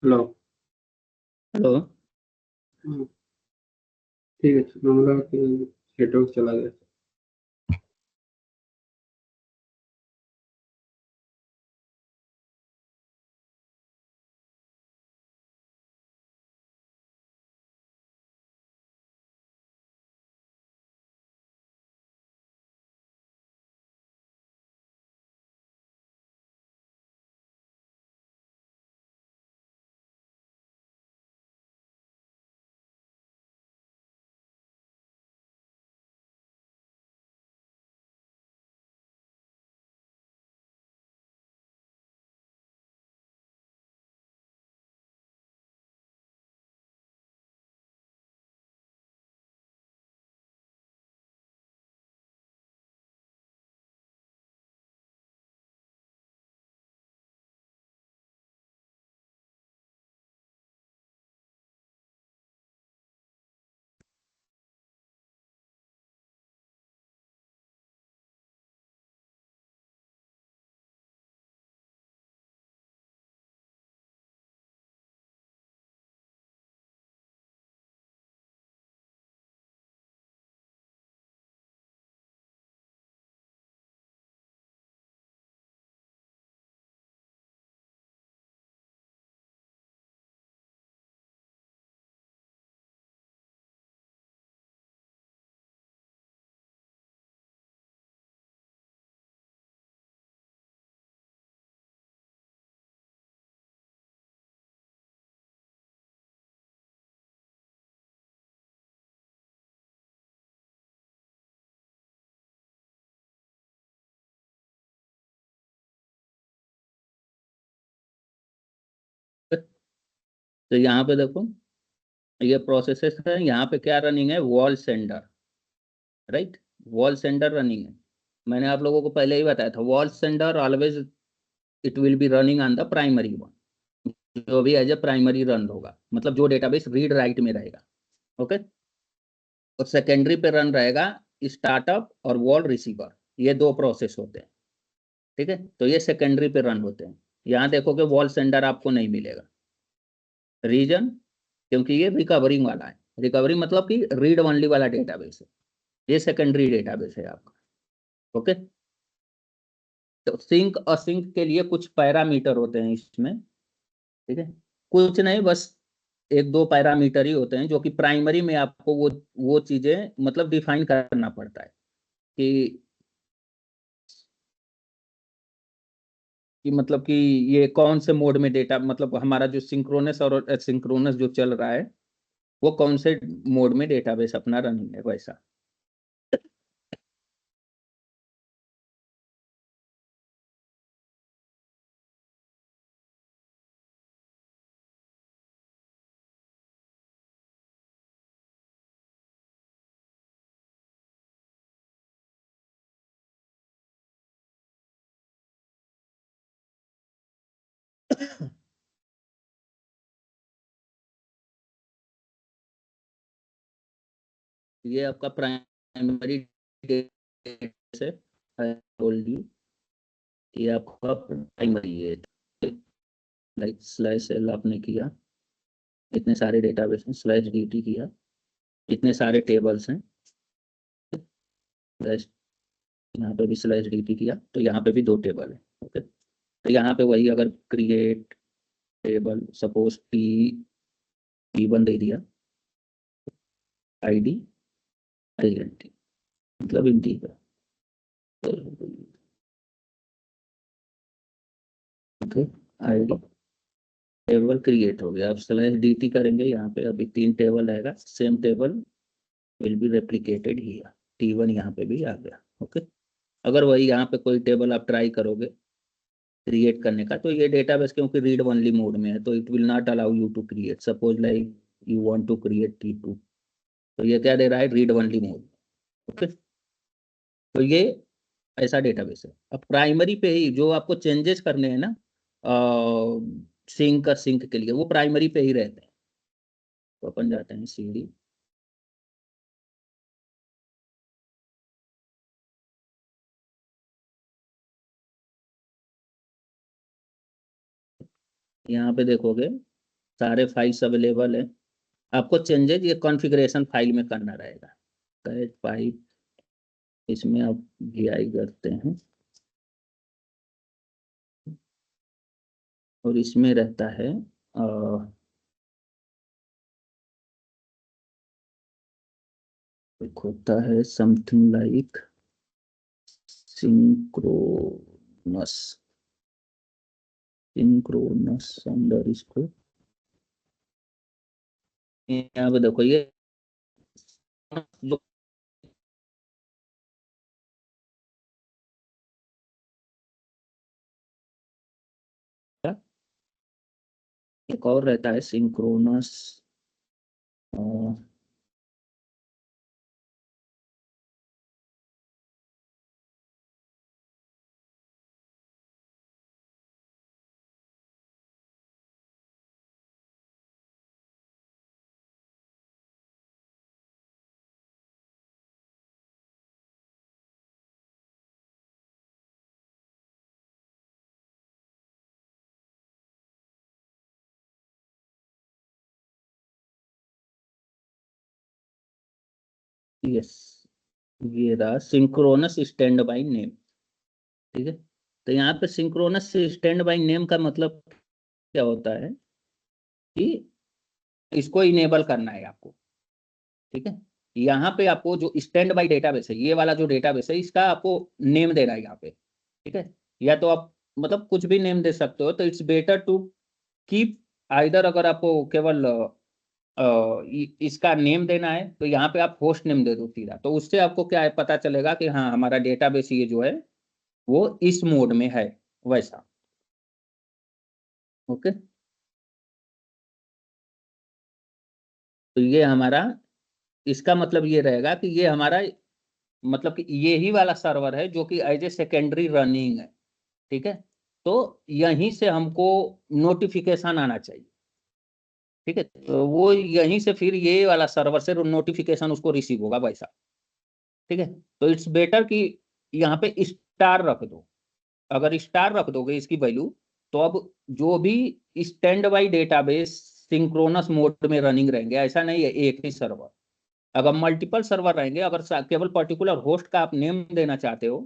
हेलो। हेलो। हाँ, ठीक है, मामला नेटवर्क चला गया। तो यहाँ पे देखो ये प्रोसेसेस है, यहाँ पे क्या रनिंग है, wall sender, right, wall sender running है। मैंने आप लोगों को पहले ही बताया था, wall sender always it will be running on the primary one, जो भी एज ए प्राइमरी रन होगा, मतलब जो डेटाबेस रीड राइट में रहेगा, ओके। और सेकेंडरी पे रन रहेगा स्टार्टअप और वॉल रिसीवर, ये दो प्रोसेस होते हैं, ठीक है। तो ये सेकेंडरी पे रन होते हैं। यहाँ देखोगे वॉल सेंडर आपको नहीं मिलेगा, रीजन क्योंकि ये रिकवरिंग वाला है, रिकवरी मतलब कि रीड ओनली वाला डेटाबेस है, ये सेकेंडरी डेटाबेस है आपका, ओके। तो सिंक असिंक के लिए कुछ पैरामीटर होते हैं इसमें, ठीक है, कुछ नहीं, बस एक दो पैरामीटर ही होते हैं जो कि प्राइमरी में आपको वो चीजें मतलब डिफाइन करना पड़ता है कि मतलब कि ये कौन से मोड में डेटा, मतलब हमारा जो सिंक्रोनस और एसिंक्रोनस जो चल रहा है वो कौन से मोड में डेटाबेस अपना रनिंग है, वैसा। ये आपका प्राइमरी डेटाबेस है, I told you, ये आपका प्राइमरी है, लाइक स्लैश एल आपने किया, इतने सारे डेटाबेस हैं, स्लैश dt किया, इतने सारे टेबल्स हैं, स्लैश यहाँ पे भी स्लैश dt किया, तो यहाँ पे भी दो टेबल है, ओके। तो यहाँ पे वही अगर क्रिएट टेबल सपोज p1 दे दिया, id int मतलब integer, okay, id table create हो गया। अब स्लैश dt करेंगे, यहाँ पे अभी 3 टेबल आएगा, same table will be replicated here, t1 यहाँ पे भी आ गया, ओके। अगर वही यहाँ पे कोई टेबल आप ट्राई करोगे क्रिएट करने का, तो ये डेटाबेस क्योंकि रीड ओनली मोड में है तो it will not allow you to create, suppose like you want to create t2, तो ये क्या दे रहा है, रीड ओनली मोड, ओके। तो ये ऐसा डेटाबेस है। अब प्राइमरी पे ही जो आपको चेंजेस करने हैं ना सिंक के लिए, वो प्राइमरी पे ही रहते हैं। तो अपन जाते हैं cd, यहाँ पे देखोगे सारे फाइल्स अवेलेबल है, आपको चेंजेस ये कॉन्फ़िगरेशन फाइल में करना रहेगा। कैट पाइप इसमें आप vi करते हैं और इसमें रहता है एक होता है समथिंग लाइक सिंक्रोनस, अंडर इसको यहाँ पे देखो ये जो एक और रहता है सिंक्रोनस, यस, ये रहा सिंक्रोनस स्टैंड बाई नेम, ठीक है। तो यहाँ पे सिंक्रोनस स्टैंड बाई नेम का मतलब क्या होता है कि इसको इनेबल करना है आपको, ठीक है। यहाँ पे आपको जो स्टैंड बाई डेटाबेस है, ये वाला जो डेटाबेस है, इसका आपको नेम देना है यहाँ पे, ठीक है। या तो आप मतलब कुछ भी नेम दे सकते हो, तो it's better to keep either, अगर आपको केवल इसका नेम देना है तो यहाँ पे आप होस्ट नेम दे दो सीधा, तो उससे आपको क्या है पता चलेगा कि हाँ हमारा डेटाबेस ये जो है वो इस मोड में है, वैसा, ओके। तो ये हमारा, इसका मतलब ये रहेगा कि ये हमारा मतलब कि ये ही वाला सर्वर है जो कि एज ए सेकेंडरी रनिंग है। ठीक है, तो यहीं से हमको नोटिफिकेशन आना चाहिए। ठीक है, तो वो यहीं से फिर ये वाला सर्वर से नोटिफिकेशन उसको रिसीव होगा वैसा। ठीक है, तो इट्स बेटर कि यहाँ पे स्टार रख दो। अगर स्टार रख दोगे इसकी वैल्यू, तो अब जो भी stand by database synchronous mode में रनिंग रहेंगे, ऐसा नहीं है एक ही सर्वर। अगर मल्टीपल सर्वर रहेंगे, अगर केवल पर्टिकुलर होस्ट का आप नेम देना चाहते हो,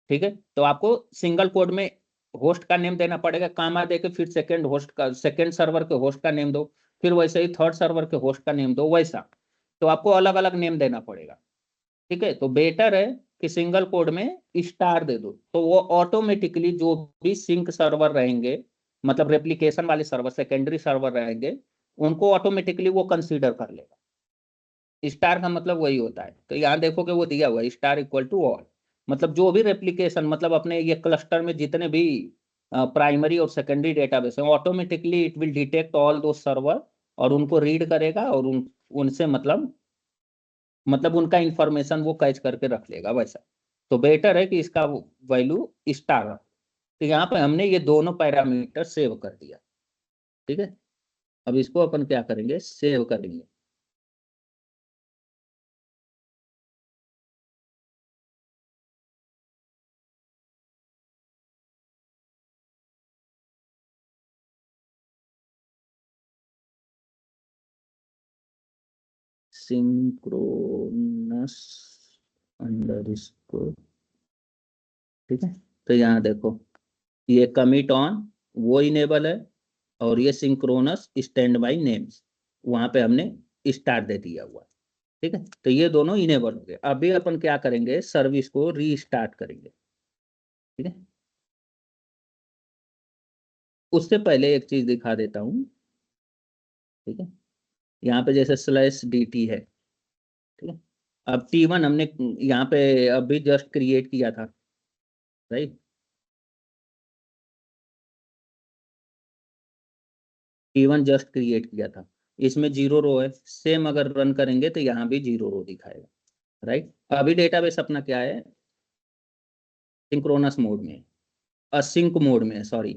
ठीक है, तो आपको सिंगल कोड में होस्ट का नेम देना पड़ेगा, कामा देके फिर सेकंड होस्ट का, सेकंड सर्वर के होस्ट का नेम दो, फिर वैसे ही थर्ड सर्वर के होस्ट का नेम दो, वैसा। तो आपको अलग अलग नेम देना पड़ेगा। ठीक है, तो बेटर है कि सिंगल कोड में स्टार दे दो, तो वो ऑटोमेटिकली जो भी सिंक सर्वर रहेंगे, मतलब रेप्लिकेशन वाले सर्वर, सेकेंडरी सर्वर रहेंगे, उनको ऑटोमेटिकली वो कंसीडर कर लेगा। स्टार का मतलब वही होता है। तो यहाँ देखो कि वो दिया हुआ है स्टार इक्वल टू ऑल, मतलब जो भी रेप्लिकेशन, मतलब अपने ये क्लस्टर में जितने भी प्राइमरी और सेकेंडरी डेटाबेस है, automatically it will detect all दो सर्वर और उनको रीड करेगा और उनसे मतलब उनका इंफॉर्मेशन वो कैच करके रख लेगा वैसा। तो बेटर है कि इसका वैल्यू स्टार रख। तो यहाँ पे हमने ये दोनों पैरामीटर सेव कर दिया। ठीक है, अब इसको अपन क्या करेंगे, सेव करेंगे। Synchronous underscore. ठीक है, तो यहाँ देखो ये कमिट ऑन वो इनेबल है, और ये सिंक्रोनस स्टैंड बाई नेम्स वहां पे हमने स्टार्ट दे दिया हुआ है। ठीक है, तो ये दोनों इनेबल हो गए। अभी अपन क्या करेंगे, सर्विस को रीस्टार्ट करेंगे। ठीक है, उससे पहले एक चीज दिखा देता हूँ। ठीक है, यहाँ पे जैसे स्लैश dt है। ठीक है, अब T1 हमने यहाँ पे अभी जस्ट क्रिएट किया था, राइट। T1 जस्ट क्रिएट किया था, इसमें 0 रो है। सेम अगर रन करेंगे तो यहाँ भी 0 रो दिखाएगा, राइट। अभी डेटाबेस अपना क्या है, सिंक्रोनस मोड में, असिंक मोड में, सॉरी।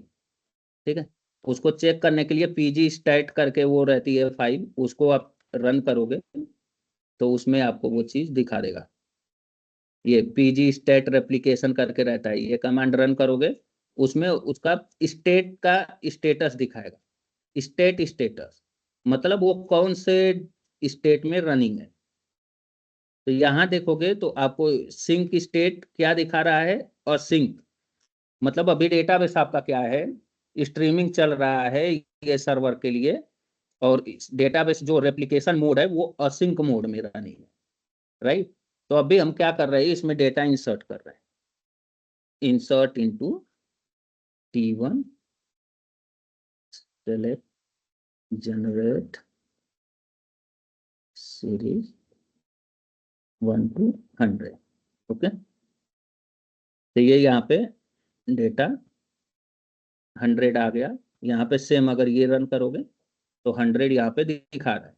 ठीक है, उसको चेक करने के लिए पीजी स्टैट करके वो रहती है फाइल, उसको आप रन करोगे तो उसमें आपको वो चीज दिखा देगा। ये पीजी स्टैट रेप्लिकेशन करके रहता है, ये कमांड रन करोगे उसमें उसका स्टेट का स्टेटस दिखाएगा। स्टेटस मतलब वो कौन से स्टेट में रनिंग है। तो यहाँ देखोगे तो आपको सिंक स्टेट क्या दिखा रहा है, और सिंक मतलब अभी डेटाबेस आपका क्या है, स्ट्रीमिंग चल रहा है ये सर्वर के लिए, और डेटाबेस जो रेप्लिकेशन मोड है वो असिंक मोड में रनिंग है, राइट। तो अभी हम क्या कर रहे हैं, इसमें डेटा इंसर्ट कर रहे हैं। Insert into T1 select generate series 1 to 100। Okay, तो ये यहाँ पे डेटा 100 आ गया। यहाँ पे सेम अगर ये रन करोगे तो 100 यहाँ पे दिखा रहा है।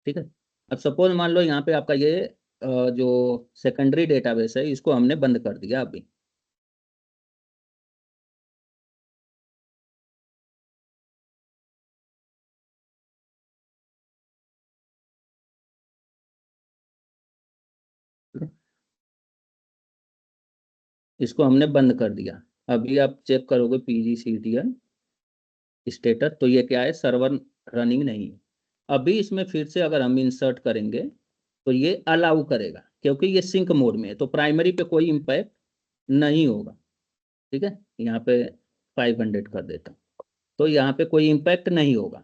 ठीक है, अब सपोज मान लो यहाँ पे आपका ये जो सेकेंडरी डेटाबेस है इसको हमने बंद कर दिया अभी। इसको हमने बंद कर दिया। अभी आप चेक करोगे PGCTL स्टेटस, तो ये क्या है, सर्वर रनिंग नहीं है। अभी इसमें फिर से अगर हम इंसर्ट करेंगे तो ये अलाउ करेगा, क्योंकि ये सिंक मोड में है, तो प्राइमरी पे कोई इम्पैक्ट नहीं होगा। ठीक है, यहाँ पे 500 कर देता हूँ, तो यहाँ पे कोई इम्पैक्ट नहीं होगा।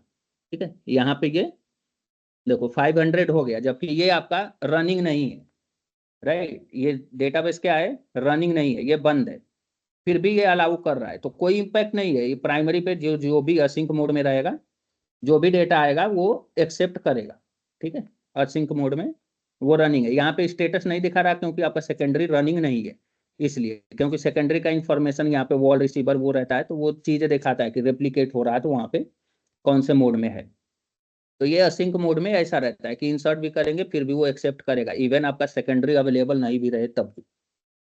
ठीक है, यहाँ पे ये देखो 500 हो गया, जबकि ये आपका रनिंग नहीं है, राइट। ये डेटाबेस क्या है, रनिंग नहीं है, ये बंद है, फिर भी ये अलाउ कर रहा है, तो कोई इम्पैक्ट नहीं है। ये प्राइमरी पे जो जो भी असिंक मोड में रहेगा, जो भी डेटा आएगा वो एक्सेप्ट करेगा। ठीक है, असिंक मोड में वो रनिंग है। यहाँ पे स्टेटस नहीं दिखा रहा क्योंकि आपका सेकेंडरी रनिंग नहीं है, इसलिए, क्योंकि सेकेंडरी का इंफॉर्मेशन यहाँ पे वॉल रिसीवर वो रहता है, तो वो चीजें दिखाता है कि रेप्लिकेट हो रहा है, तो वहाँ पे कौन से मोड में है। तो ये असिंक मोड में ऐसा रहता है कि इंसर्ट भी करेंगे फिर भी वो एक्सेप्ट करेगा, इवन आपका सेकेंडरी अवेलेबल नहीं भी रहे तब भी।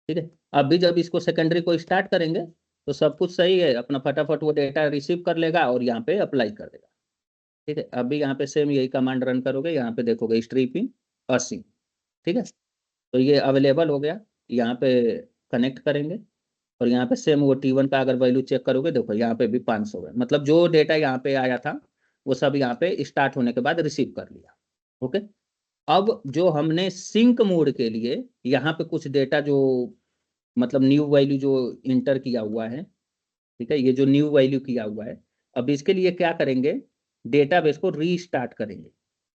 ठीक है, अब भी जब इसको सेकेंडरी को स्टार्ट करेंगे तो सब कुछ सही है, अपना फटाफट वो डेटा रिसीव कर लेगा और यहाँ पे अप्लाई कर देगा। ठीक है, अभी यहाँ पे सेम यही कमांड रन करोगे, यहाँ पे देखोगे स्ट्रिपिंग असिंक। ठीक है, तो ये अवेलेबल हो गया, यहाँ पे कनेक्ट करेंगे और यहाँ पे सेम वो T1 का अगर वैल्यू चेक करोगे, देखो यहाँ पे भी 500 है, मतलब जो डेटा यहाँ पे आया था वो सब यहाँ पे स्टार्ट होने के बाद रिसीव कर लिया। ओके, अब जो हमने सिंक मोड के लिए यहाँ पे कुछ डेटा जो मतलब न्यू वैल्यू जो इंटर किया हुआ है, ठीक है, ये जो न्यू वैल्यू किया हुआ है, अब इसके लिए क्या करेंगे, डेटाबेस को रीस्टार्ट करेंगे।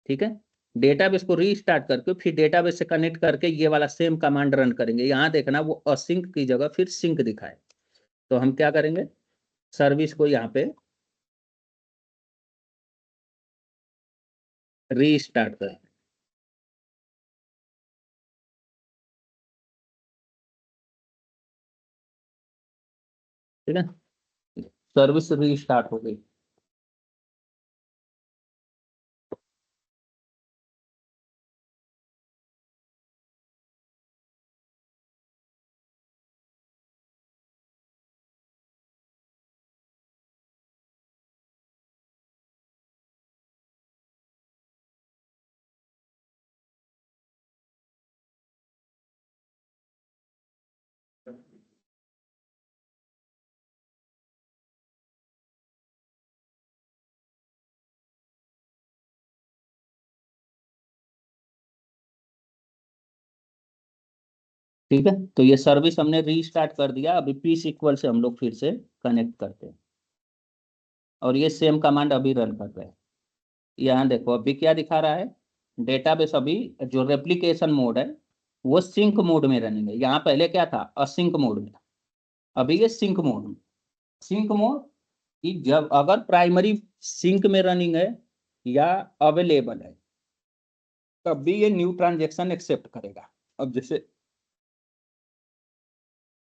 ठीक है, डेटाबेस को रीस्टार्ट करके फिर डेटाबेस से कनेक्ट करके ये वाला सेम कमांड रन करेंगे। यहाँ देखना वो असिंक की जगह फिर सिंक दिखाए, तो हम क्या करेंगे, सर्विस को यहाँ पे रीस्टार्ट करें। ठीक है, सर्विस रीस्टार्ट हो गई। ठीक है, तो ये सर्विस हमने रीस्टार्ट कर दिया। अभी पी सीक्वल से हम लोग फिर से कनेक्ट करते हैं और ये सेम कमांड अभी रन कर रहे हैं। यहाँ देखो अभी क्या दिखा रहा है, डेटाबेस अभी जो रेप्लिकेशन मोड है वो सिंक मोड में रनिंग है। यहाँ पहले क्या था, असिंक मोड में, अभी ये सिंक मोड में। सिंक मोड कि जब अगर प्राइमरी सिंक में रनिंग है या अवेलेबल है तब भी ये न्यू ट्रांजेक्शन एक्सेप्ट करेगा। अब जैसे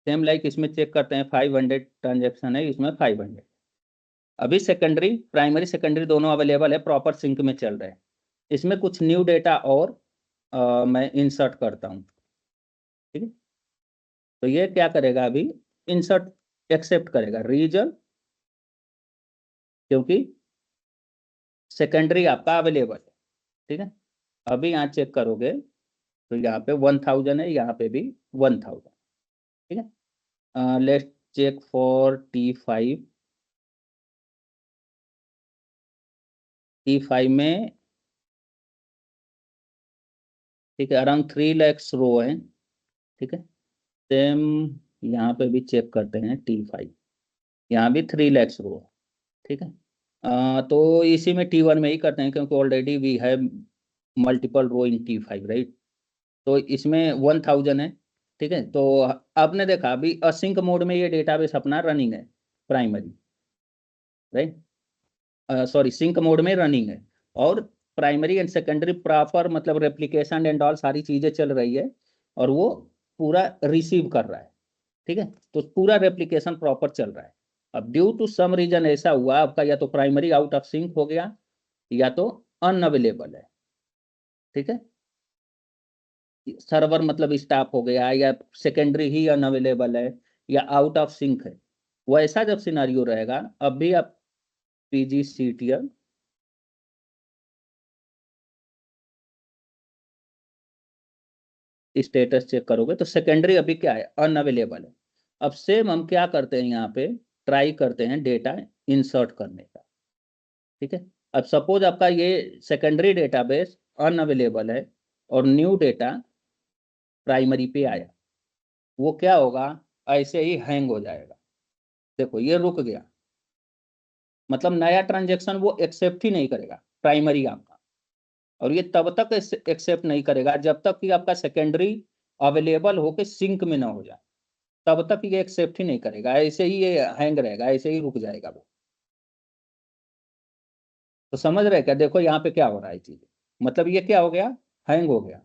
सेम लाइक इसमें चेक करते हैं, 500 ट्रांजेक्शन है, इसमें 500। अभी सेकेंडरी प्राइमरी सेकेंडरी दोनों अवेलेबल है, प्रॉपर सिंक में चल रहे हैं। इसमें कुछ न्यू डेटा और मैं इंसर्ट करता हूँ। ठीक है, तो ये क्या करेगा, अभी इंसर्ट एक्सेप्ट करेगा रीजन, क्योंकि सेकेंडरी आपका अवेलेबल है। ठीक है, अभी यहाँ चेक करोगे तो यहाँ पे 1000 है, यहाँ पे भी 1000। ठीक है, let's check for T5। T5 में ठीक है अराउंड 3 लाख रो है। ठीक है, सेम यहाँ पे भी चेक करते हैं T5, यहाँ भी 3 लाख रो है। ठीक है, तो इसी में T1 में ही करते हैं क्योंकि ऑलरेडी वी है मल्टीपल रो इन T5 राइट। तो इसमें 1000 है। ठीक है, तो आपने देखा अभी असिंक मोड में ये डेटाबेस अपना रनिंग है, primary right, sorry sync mode में रनिंग है, और प्राइमरी एंड सेकेंडरी प्रॉपर मतलब रेप्लिकेशन एंड ऑल सारी चीजें चल रही है और वो पूरा रिसीव कर रहा है। ठीक है, तो पूरा रेप्लिकेशन प्रॉपर चल रहा है। अब ड्यू टू सम रीजन ऐसा हुआ आपका, या तो प्राइमरी आउट ऑफ सिंक हो गया या तो अनअवेलेबल है। ठीक है, सर्वर मतलब स्टॉप हो गया या सेकेंडरी ही अनअवेलेबल है या आउट ऑफ सिंक है, वैसा जब सिनारियो रहेगा अब भी आप PGCTL स्टेटस चेक करोगे तो सेकेंडरी अभी क्या है, अनअवेलेबल है। अब सेम हम क्या करते हैं, यहाँ पे ट्राई करते हैं डेटा इंसर्ट करने का। ठीक है, अब सपोज आपका ये सेकेंडरी डेटाबेस अनअवेलेबल है और न्यू डेटा प्राइमरी पे आया, वो क्या होगा, ऐसे ही हैंग हो जाएगा। देखो ये रुक गया, मतलब नया ट्रांजेक्शन वो एक्सेप्ट ही नहीं करेगा प्राइमरी आपका, और ये तब तक एक्सेप्ट नहीं करेगा जब तक कि आपका सेकेंडरी अवेलेबल होके सिंक में ना हो जाए, तब तक ये एक्सेप्ट ही नहीं करेगा, ऐसे ही ये हैंग रहेगा, ऐसे ही रुक जाएगा वो। तो समझ रहे क्या, देखो यहाँ पे क्या हो रहा है चीज, मतलब ये क्या हो गया, हैंग हो गया,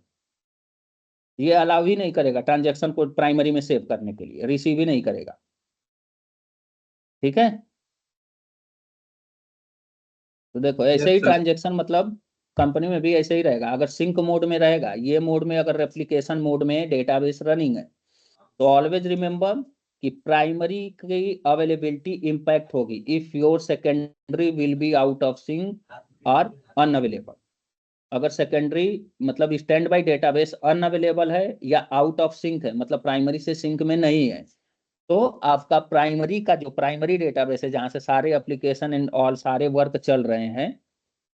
ये अलाउ ही नहीं करेगा ट्रांजेक्शन को प्राइमरी में सेव करने के लिए, रिसीव ही नहीं करेगा। ठीक है, तो देखो ऐसे ही Yes, sir. ट्रांजेक्शन मतलब कंपनी में भी ऐसे ही रहेगा। अगर सिंक मोड में रहेगा, ये मोड में अगर रेप्लिकेशन मोड में डेटाबेस रनिंग है, तो ऑलवेज रिमेंबर कि प्राइमरी की अवेलेबिलिटी इंपैक्ट होगी if your secondary will be out of sync और अनअवेलेबल। अगर सेकेंडरी मतलब स्टैंड बाई डेटाबेस अनअवेलेबल है या आउट ऑफ सिंक है, मतलब प्राइमरी से सिंक में नहीं है, तो आपका प्राइमरी का जो प्राइमरी डेटाबेस है जहां से सारे एप्लीकेशन एंड ऑल सारे वर्क चल रहे हैं,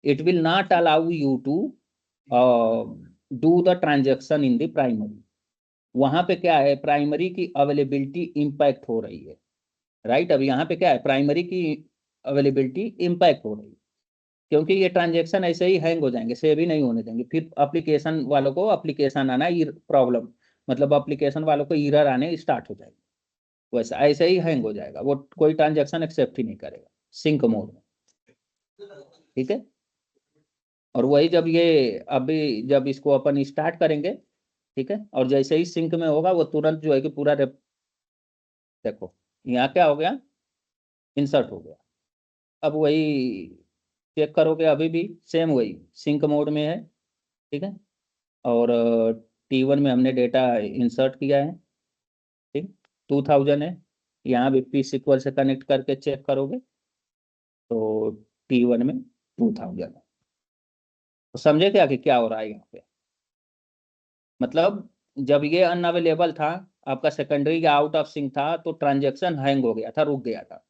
it will not allow you to do the transaction in the primary। वहां पे क्या है, प्राइमरी की अवेलेबिलिटी इंपैक्ट हो रही है, राइट। अब यहाँ पे क्या है, प्राइमरी की अवेलेबिलिटी इंपैक्ट हो रही है, क्योंकि ये ट्रांजेक्शन ऐसे ही हैंग हो जाएंगे, सेव ही नहीं होने देंगे, फिर एप्लीकेशन वालों को एप्लीकेशन आना प्रॉब्लम, मतलब एप्लीकेशन वालों को एरर आने स्टार्ट हो जाएगी, वैसा ऐसे ही हैंग हो जाएगा, वो कोई ट्रांजेक्शन एक्सेप्ट ही नहीं करेगा सिंक मोड में, ठीक है। और वही जब ये अभी जब इसको अपन स्टार्ट करेंगे, ठीक है, और जैसे ही सिंक में होगा वो तुरंत जो है कि पूरा देखो यहाँ क्या हो गया, इंसर्ट हो गया। अब वही चेक करोगे, अभी भी सेम वही सिंक मोड में है, ठीक है। और T1 में हमने डेटा इंसर्ट किया है, ठीक, 2000 है। यहाँ भी पी सिक्वल से कनेक्ट करके चेक करोगे तो T1 में 2000 है। तो समझे क्या कि क्या हो रहा है यहाँ पे, मतलब जब ये अनअवेलेबल था, आपका सेकेंडरी या आउट ऑफ सिंक था, तो ट्रांजेक्शन हैंग हो गया था, रुक गया था।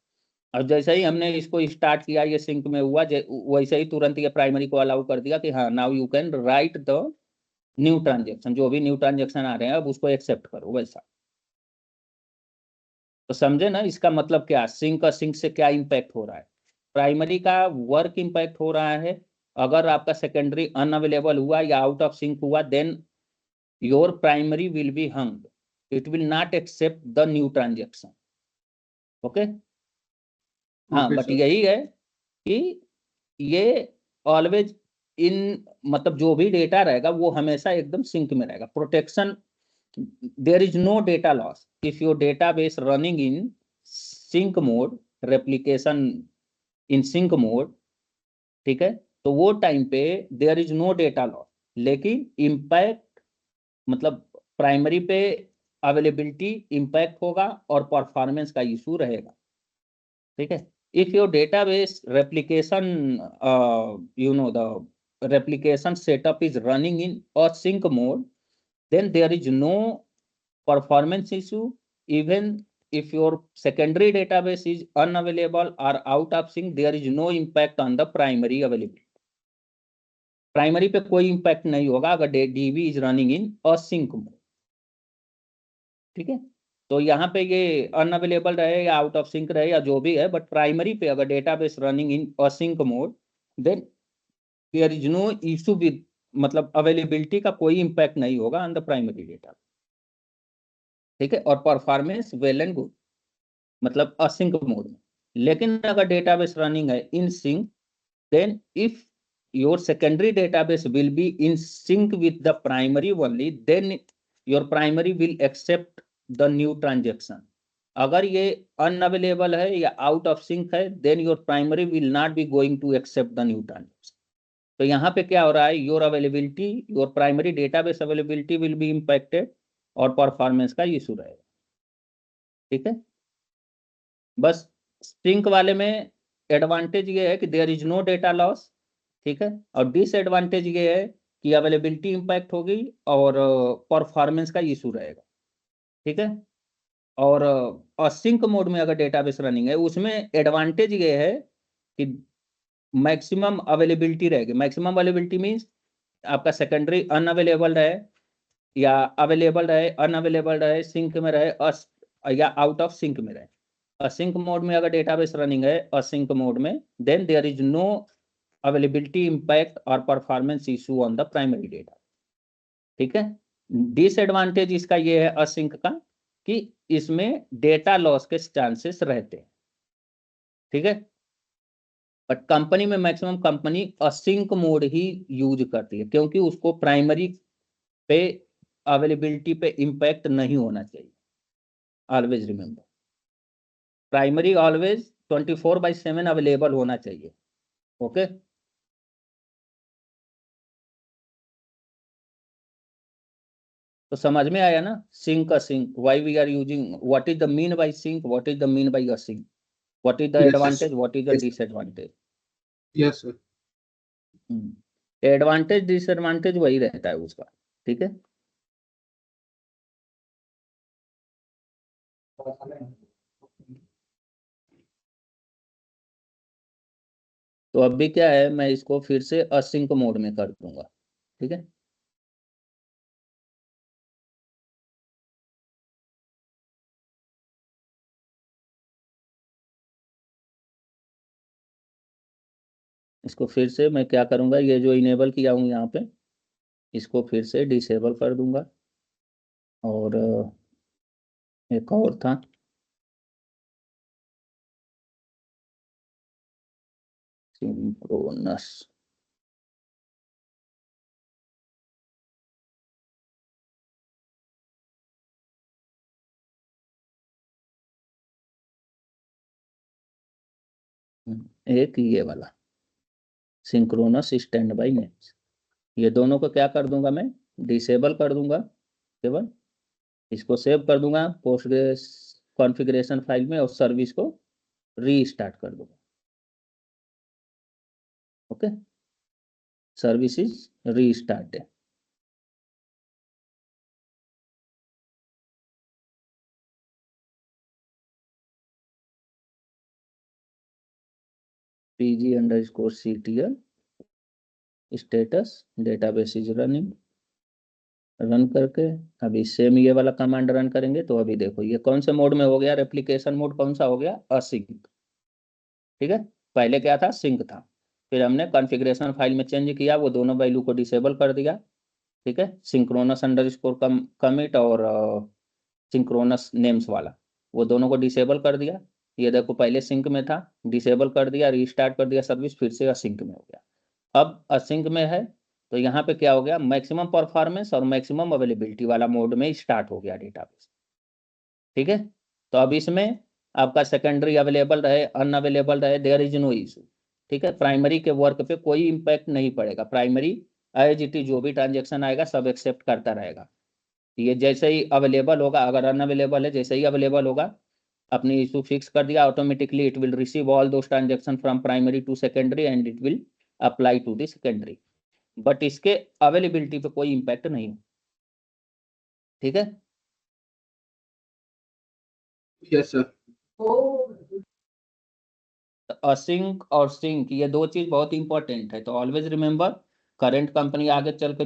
और जैसे ही हमने इसको स्टार्ट किया, ये सिंक में हुआ, वैसे ही तुरंत ये प्राइमरी को अलाउ कर दिया कि हाँ now you can write the new transaction, जो भी न्यू ट्रांजेक्शन आ रहे हैं अब उसको एक्सेप्ट करो वैसा। तो समझे ना इसका मतलब क्या, सिंक और सिंक से क्या इंपैक्ट हो रहा है, प्राइमरी का वर्क इंपैक्ट हो रहा है। अगर आपका सेकेंडरी अनअवेलेबल हुआ या आउट ऑफ सिंक हुआ, then your primary will be hung, it will not accept the new transaction, okay। हाँ Okay, बट sir. यही है कि ये ऑलवेज इन मतलब जो भी डेटा रहेगा वो हमेशा एकदम सिंक में रहेगा, protection, there is no data loss if your database running in sync mode, replication in sync mode, ठीक है। तो वो टाइम पे there is no data loss, लेकिन इम्पैक्ट मतलब प्राइमरी पे अवेलेबिलिटी इंपैक्ट होगा और परफॉर्मेंस का इशू रहेगा, ठीक है। If your database replication you know the replication setup is running in async mode, then there is no performance issue, even if your secondary database is unavailable or out of sync, there is no impact on the primary availability। Primary पे कोई impact नहीं होगा अगर dB is running in async mode, ठीक है। तो यहाँ पे ये अनअवेलेबल रहे या आउट ऑफ सिंक रहे या जो भी है, बट प्राइमरी पे अगर database running in async mode, then there is no issue with मतलब अवेलेबिलिटी का कोई इंपैक्ट नहीं होगा ऑन द प्राइमरी डेटा, ठीक है। और परफॉर्मेंस वेल एंड गुड मतलब असिंक मोड में। लेकिन अगर डेटाबेस रनिंग है in sync, then if your secondary database will be in sync with the primary only, then your primary will accept the new transaction। अगर ये unavailable है या out of sync है, then your primary will not be going to accept the new transaction। तो यहाँ पे क्या हो रहा है, your availability, your primary database availability will be impacted और परफॉर्मेंस का इशू रहेगा, ठीक है। बस सिंक वाले में एडवांटेज ये है कि there is no data loss, ठीक है। और डिसएडवांटेज ये है कि अवेलेबिलिटी इंपैक्ट होगी और परफॉर्मेंस का इशू रहेगा, ठीक है। और असिंक मोड में अगर डेटाबेस रनिंग है, उसमें एडवांटेज ये है कि मैक्सिमम अवेलेबिलिटी रहेगी। मैक्सिमम अवेलेबिलिटी मीन्स आपका सेकेंडरी अनअवेलेबल रहे या अवेलेबल रहे, अनअवेलेबल रहे, सिंक में रहे या आउट ऑफ सिंक में रहे। असिंक मोड में अगर डेटाबेस रनिंग है असिंक मोड में, then there is no availability impact और performance issue on the primary data, ठीक है। डिसएडवांटेज इसका ये है असिंक का कि इसमें डेटा लॉस के चांसेस रहते हैं, ठीक है। बट कंपनी में मैक्सिमम कंपनी असिंक मोड ही यूज करती है, क्योंकि उसको प्राइमरी पे अवेलेबिलिटी पे इंपैक्ट नहीं होना चाहिए। Always remember, primary always 24/7 available होना चाहिए, ओके। तो समझ में आया ना, सिंक का sync, why we are using, what is the mean by sync, what is the mean by sync, what is the Yes. Advantage, what is the Yes. Disadvantage. Yes sir. Advantage disadvantage वही रहता है उसका, ठीक है। तो अब भी क्या है, मैं इसको फिर से असिंक मोड में कर दूंगा, ठीक है। इसको फिर से मैं क्या करूंगा, ये जो इनेबल किया हूं यहाँ पे, इसको फिर से डिसेबल कर दूंगा। और एक और था, सिंक्रोनस, एक ये वाला सिंक्रोनस स्टैंड बाई नेम्स, ये दोनों को क्या कर दूंगा मैं, डिसेबल कर दूंगा केवल। इसको सेव कर दूंगा पोस्टग्रेस कॉन्फ़िगरेशन फाइल में, और सर्विस को रीस्टार्ट कर दूंगा। Okay, service is restarted. pg_ctl status database is running, run करके अभी सेम ये वाला कमांड रन करेंगे। तो अभी देखो ये कौन से मोड में हो गया, रेप्लिकेशन मोड कौन सा हो गया, असिंक, ठीक है। पहले क्या था, सिंक था, फिर हमने कॉन्फ़िगरेशन फाइल में चेंज किया, वो दोनों वैल्यू को डिसेबल कर दिया, ठीक है। सिंक्रोनस अंडरस्कोर कमिट और सिंक्रोनस नेम्स वाला, वो दोनों को डिसेबल कर दिया। ये देखो पहले सिंक में था, डिसेबल कर दिया, रीस्टार्ट कर दिया सर्विस, फिर से असिंक में हो गया। अब असिंक में है तो यहाँ पे क्या हो गया, मैक्सिमम परफॉर्मेंस और मैक्सिमम अवेलेबिलिटी वाला मोड में स्टार्ट हो गया डेटाबेस, ठीक है। तो अब इसमें आपका सेकेंडरी अवेलेबल रहे अनअवेलेबल रहे, देयर इज नो इशू, ठीक है। प्राइमरी के वर्क पे कोई इम्पैक्ट नहीं पड़ेगा, प्राइमरी एज इट इज जो भी ट्रांजेक्शन आएगा सब एक्सेप्ट करता रहेगा। ये जैसे ही अवेलेबल होगा, अगर अनअवेलेबल है, जैसे ही अवेलेबल होगा अपनी इशू फिक्स कर दिया, automatically it will receive all those transaction from primary to secondary and it will apply to the secondary, but इसके अवेलेबिलिटी पे कोई इम्पैक्ट नहीं, ठीक है। Yes sir. असिंक और सिंक ये दो चीज बहुत इंपॉर्टेंट है, तो ऑलवेज रिमेंबर, करंट कंपनी आगे चल के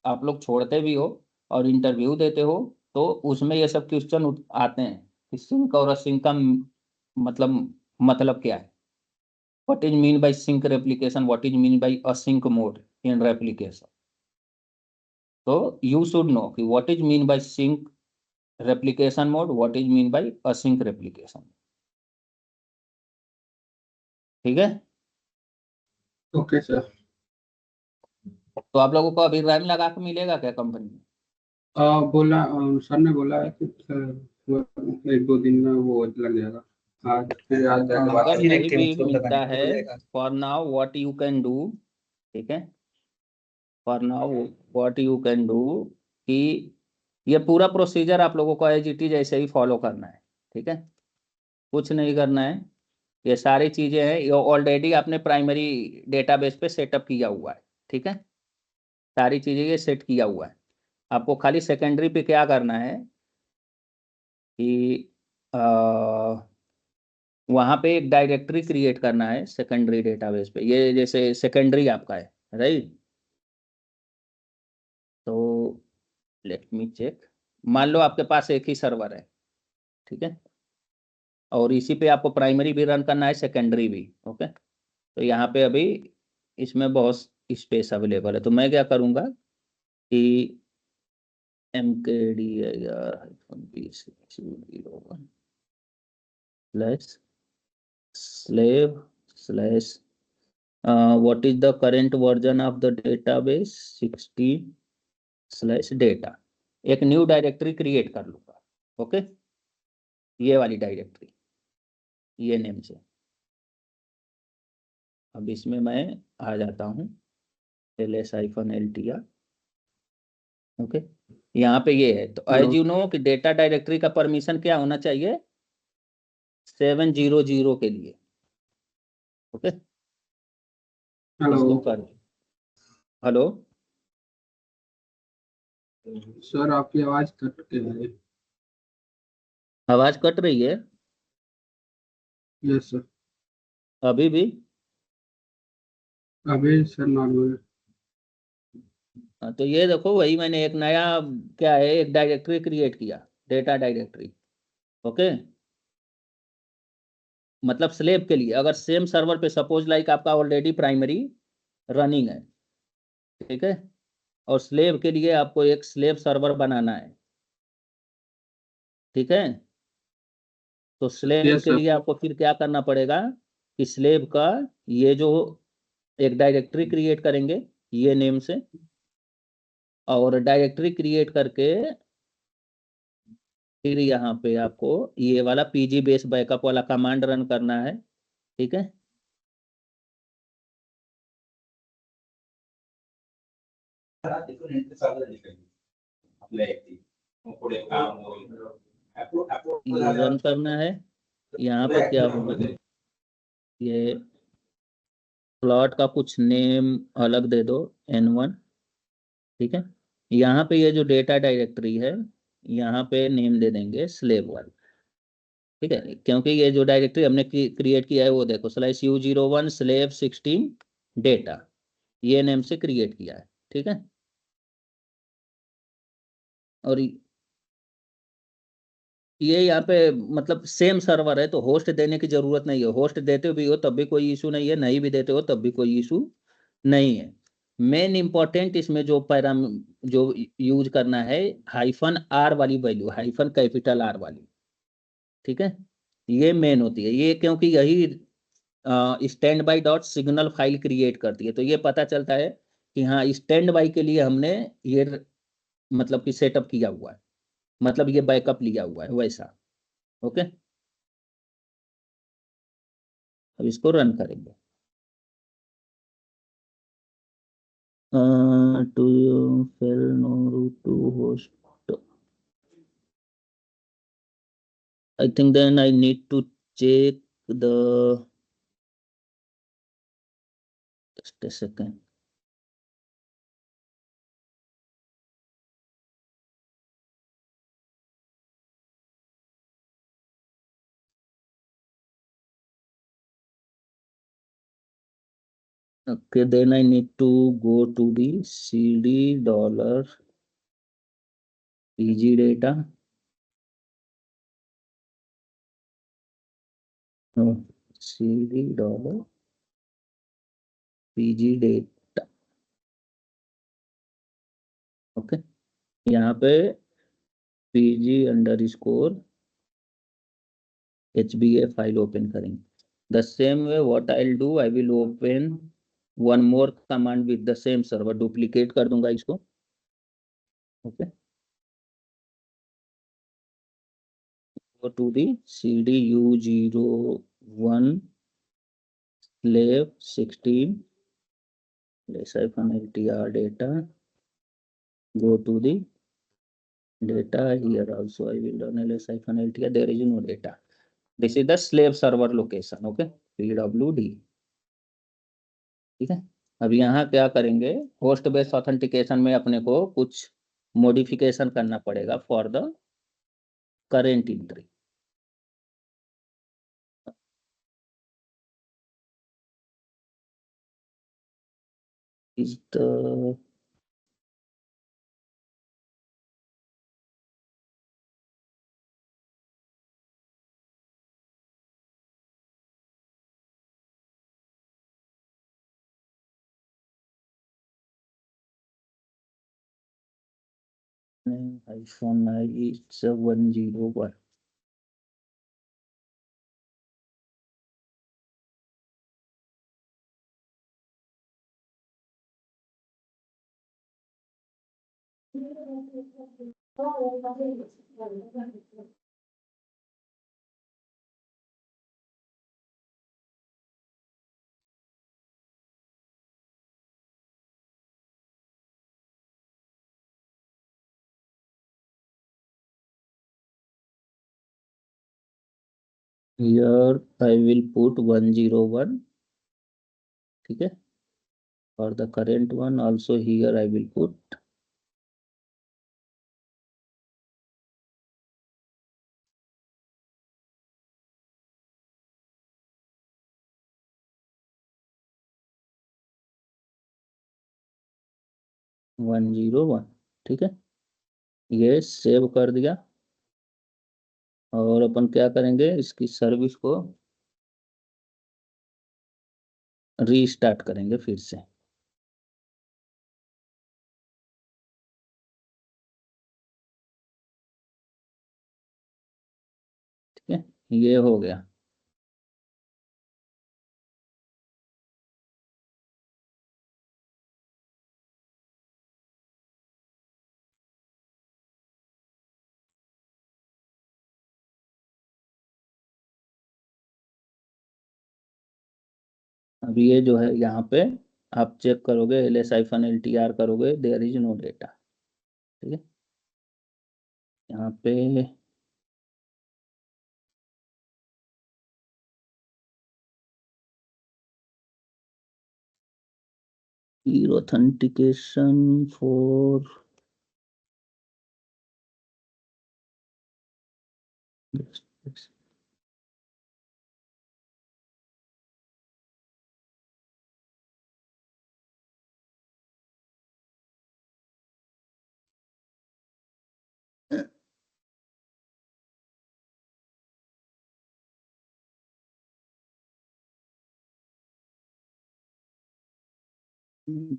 आप लोग छोड़ते भी हो और इंटरव्यू देते हो तो उसमें ये सब क्वेश्चन आते हैं कि सिंक और असिंक का मतलब क्या है, what is mean by sync replication, what is mean by async mode in replication. तो यू शुड नो कि what is mean by sync replication mode, what is mean by async replication, ठीक है। Okay sir. तो आप लोगों को अभी RAM लगा के मिलेगा क्या कंपनी में? बोला सर ने बोला है कि वो 1-2 दिन में वो लग जाएगा। आज फिर आज जाके बात अगर करके नहीं देखते हैं, भी मतलब मिलता लगाने को हो है, जाएगा। For now what you can do, ठीक है, for now what you can do कि ये पूरा प्रोसीजर आप लोगों को एज इट इज ऐसे ही फॉलो करना है, ठीक है, कुछ नहीं करना है। ये सारी चीजें हैं, ये ऑलरेडी आपने प्राइमरी डेटाबेस पे सेटअप किया हुआ है, ठीक है, सारी चीजें ये सेट किया हुआ है। आपको खाली सेकेंडरी पे क्या करना है कि वहाँ पे एक डायरेक्टरी क्रिएट करना है सेकेंडरी डेटाबेस पे, ये जैसे सेकेंडरी आपका है, राइट। तो लेट मी चेक, मान लो आपके पास एक ही सर्वर है, ठीक है, और इसी पे आपको प्राइमरी भी रन करना है, सेकेंडरी भी, ओके। तो यहाँ पे अभी इसमें बहुत स्पेस अवेलेबल है, तो मैं क्या करूँगा कि mkdir-1 slave slash what is the current version of the database 16/data, एक न्यू डायरेक्टरी क्रिएट कर लूंगा, ओके, ये वाली डायरेक्टरी, ये नेम से, अब इसमें मैं आ जाता हूँ ls-ltr। ओके, यहाँ पे ये है। तो एज यू नो कि डेटा डायरेक्टरी का परमिशन क्या होना चाहिए 700 के लिए। ओके, हेलो इसको कर। हेलो सर, आपकी आवाज कट के आ रही है। आवाज कट रही है यस सर, अभी भी? अभी सर नॉर्मल है। हाँ, तो ये देखो वही मैंने एक नया क्या है एक डायरेक्टरी क्रिएट किया, डेटा डायरेक्टरी। ओके, मतलब स्लेब के लिए, अगर सेम सर्वर पे सपोज लाइक आपका ऑलरेडी प्राइमरी रनिंग है, ठीक है, और स्लेब के लिए आपको एक स्लेब सर्वर बनाना है, ठीक है। तो स्लेब यस के सर, लिए आपको फिर क्या करना पड़ेगा कि स्लेब का ये जो एक डायरेक्टरी क्रिएट करेंगे ये नेम से, और डायरेक्टरी क्रिएट करके फिर यहाँ पे आपको ये वाला pg बेस बैकअप वाला कमांड रन करना है, ठीक है। ये रन करना है। यहाँ पे क्या होगा, ये प्लॉट का कुछ नेम अलग दे दो n1, ठीक है। यहाँ पे ये जो डेटा डायरेक्टरी है यहाँ पे नेम दे देंगे स्लेब वाला, ठीक है, क्योंकि ये जो डायरेक्टरी हमने क्रिएट किया है वो देखो /u01 स्लेब 16 डेटा, ये नेम से क्रिएट किया है, ठीक है। और ये यहाँ पे मतलब सेम सर्वर है तो होस्ट देने की जरूरत नहीं है, होस्ट देते भी हो तब भी कोई इशू नहीं है, नहीं भी देते हो तब भी कोई इशू नहीं है। मेन इंपॉर्टेंट इसमें जो पैराम जो यूज करना है -r वाली वैल्यू, -R वाली, ठीक है, ये मेन होती है ये, क्योंकि यही stand by dot signal file create करती है। तो ये पता चलता है कि हाँ स्टैंड बाई के लिए हमने ये मतलब कि सेटअप किया हुआ है, मतलब ये बैकअप लिया हुआ है वैसा। ओके, अब इसको रन करेंगे। To fail no route to host, I think then I need to check the, just a second. Okay, then I need to go to the cd $pg data. No, cd $pg data. Okay, यहाँ पे pg_hba file open करेंगे। The same way what I will do, I will open one more command with the same server, duplicate कर दूंगा इसको। Okay, go to the cd u01 slave 16 -ltr data, go to the data, here also I will run ls-ltr, there is no data, this is the slave server location, okay, pwd, ठीक है। अब यहाँ क्या करेंगे, host based authentication में अपने को कुछ मॉडिफिकेशन करना पड़ेगा for the current entry. is the iPhone it's 101। here I will put 101, ठीक है, और the current one also here I will put 101, ठीक है। ये सेव कर दिया और अपन क्या करेंगे, इसकी सर्विस को रीस्टार्ट करेंगे फिर से, ठीक है। ये हो गया। अब ये जो है यहाँ पे आप चेक करोगे, ls-ltr करोगे, देयर इज नो डेटा, ठीक है। यहाँ पे authentication for this.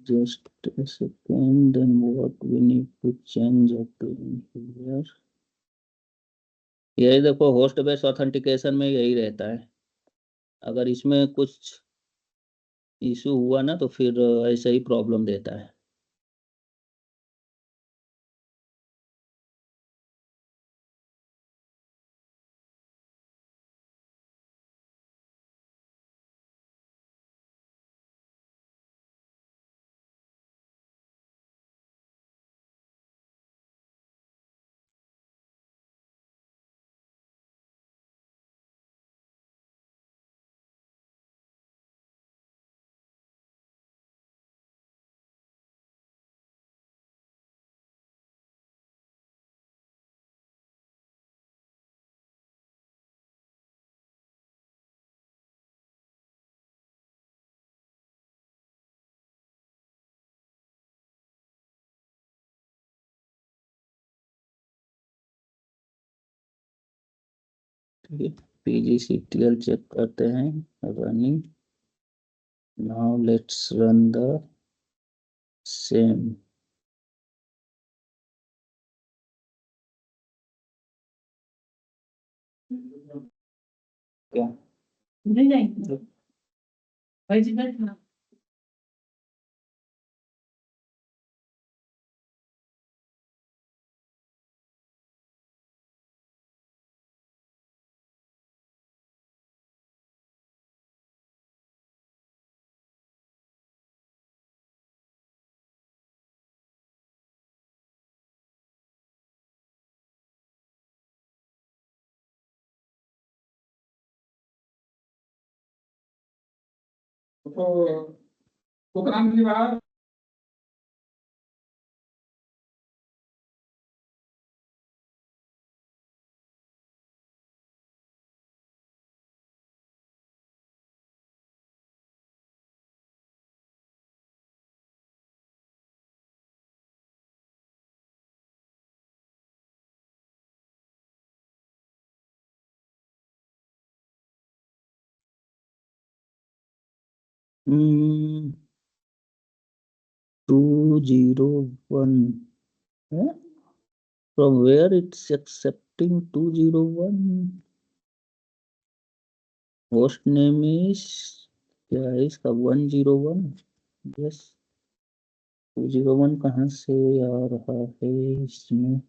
Just a second, then what we need to change again here. यही देखो, होस्ट बेस्ड ऑथेंटिकेशन में यही रहता है। अगर इसमें कुछ इशू हुआ ना तो फिर ऐसे ही प्रॉब्लम देता है। ठीक है, pgctl चेक करते हैं, running. Now let's run the same. क्या नहीं जाएंगे भाई जी, बैठना। तो प्रोग्राम की बात हम्म 201 है, from where it's accepting 201, host name is क्या है इसका 101, यस 201 कहाँ से आ रहा है इसमें।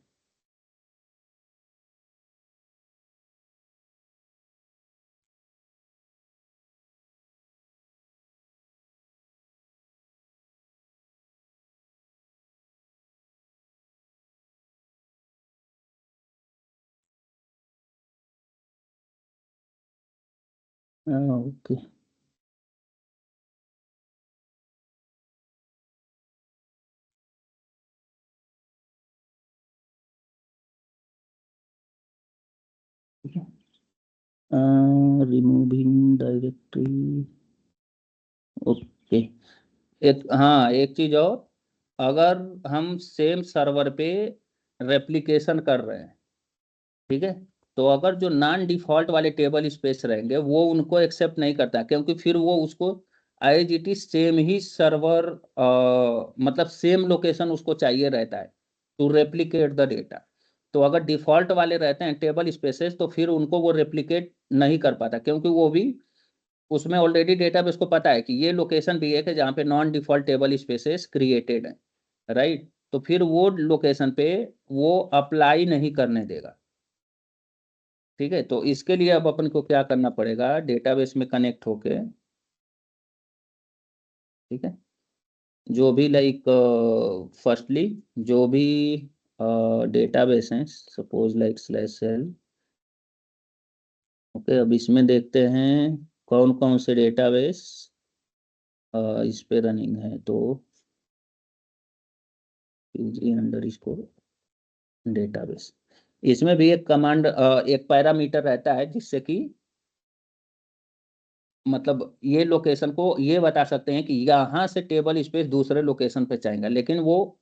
Okay removing directory. ओके एक चीज और, अगर हम सेम सर्वर पे रेप्लिकेशन कर रहे हैं, ठीक है, तो अगर जो नॉन डिफॉल्ट वाले टेबल स्पेस रहेंगे वो उनको एक्सेप्ट नहीं करता, क्योंकि फिर वो उसको एज इट इज सेम ही सर्वर, मतलब सेम लोकेशन उसको चाहिए रहता है टू रेप्लिकेट द डेटा। तो अगर डिफॉल्ट वाले रहते हैं टेबल स्पेसेस तो फिर उनको वो रेप्लिकेट नहीं कर पाता, क्योंकि वो भी उसमें ऑलरेडी डेटाबेस को पता है कि ये लोकेशन भी एक है जहाँ पे non default table spaces created है, राइट। तो फिर वो लोकेशन पे वो अप्लाई नहीं करने देगा, ठीक है। तो इसके लिए अब अपन को क्या करना पड़ेगा, डेटाबेस में कनेक्ट होके, ठीक है, जो भी लाइक फर्स्टली जो भी डेटाबेस हैं, सपोज लाइक /l। ओके, अब इसमें देखते हैं कौन कौन से डेटाबेस इस पे रनिंग है। तो pg_डेटाबेस, इसमें भी एक कमांड, एक पैरामीटर रहता है जिससे कि मतलब ये लोकेशन को ये बता सकते हैं कि यहाँ से टेबल स्पेस दूसरे लोकेशन पे चाहेगा, लेकिन वो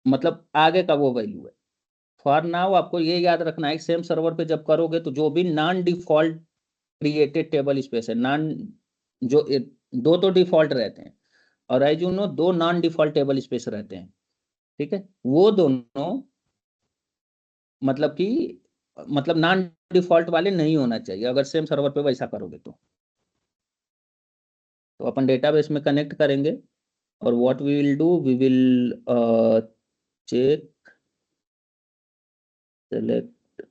मतलब आगे का वो वैल्यू है। फॉर नाउ आपको ये याद रखना है, सेम सर्वर पे जब करोगे तो जो भी non default created table space है, नॉन जो दो तो डिफॉल्ट रहते हैं और एज यू नो दो नॉन डिफॉल्ट टेबल स्पेस रहते हैं, ठीक है, वो दोनों मतलब कि मतलब नॉन डिफॉल्ट वाले नहीं होना चाहिए अगर सेम सर्वर पे वैसा करोगे तो अपन डेटाबेस में कनेक्ट करेंगे और what we will do, we will check select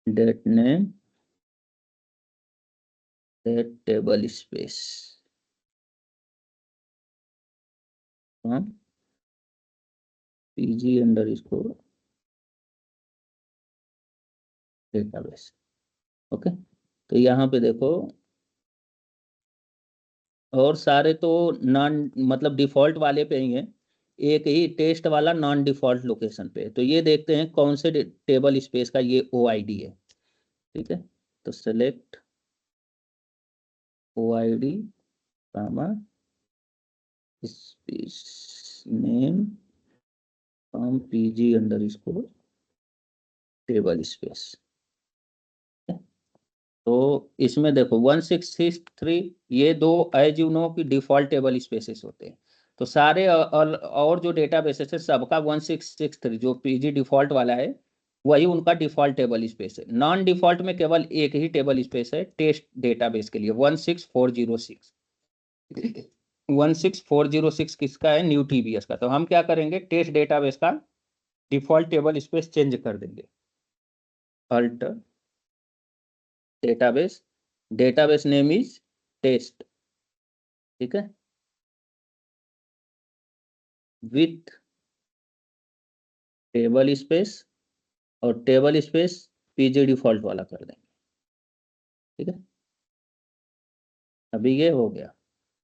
datname dattablespace from pg database. Okay, तो यहाँ पे देखो और सारे तो नॉन मतलब डिफॉल्ट वाले पे ही है, एक ही टेस्ट वाला नॉन डिफॉल्ट लोकेशन पे है। तो ये देखते हैं कौन से टेबल स्पेस का ये OID है, ठीक है। तो select OID comma space name from pg tablespace. तो इसमें देखो 1663 ये दो एज यू नो की डिफॉल्ट टेबल स्पेसेस होते हैं। तो सारे और जो डेटाबेसेस है सबका 1663 जो पीजी डिफॉल्ट वाला है वही उनका डिफॉल्ट टेबल स्पेस है। नॉन डिफॉल्ट में केवल एक ही टेबल स्पेस है टेस्ट डेटाबेस के लिए 16406। 16406 किसका है, न्यू TBS का। तो हम क्या करेंगे, टेस्ट डेटाबेस का डिफॉल्ट टेबल स्पेस चेंज कर देंगे, alt database, database name is test, ठीक है, विथ टेबल स्पेस और टेबल स्पेस पीजी डिफॉल्ट वाला कर देंगे, ठीक है। अभी ये हो गया।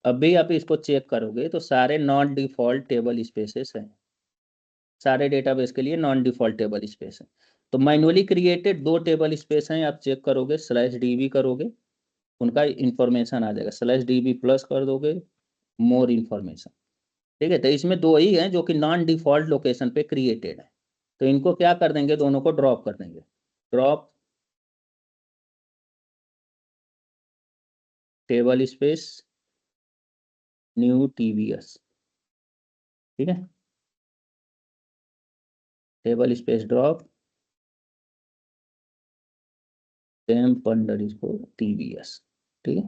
अभी आप इसको चेक करोगे तो सारे नॉन डिफॉल्ट टेबल स्पेसेस हैं, सारे डेटाबेस के लिए नॉन डिफॉल्ट टेबल स्पेस है। तो मैन्युअली क्रिएटेड दो टेबल स्पेस हैं, आप चेक करोगे /db करोगे उनका इंफॉर्मेशन आ जाएगा, /db प्लस कर दोगे मोर इंफॉर्मेशन, ठीक है। तो इसमें दो ही हैं जो कि नॉन डिफॉल्ट लोकेशन पे क्रिएटेड है। तो इनको क्या कर देंगे, दोनों को ड्रॉप कर देंगे, drop table space new TBS, ठीक है, टेबल स्पेस ड्रॉप temp_TBS, ठीक है,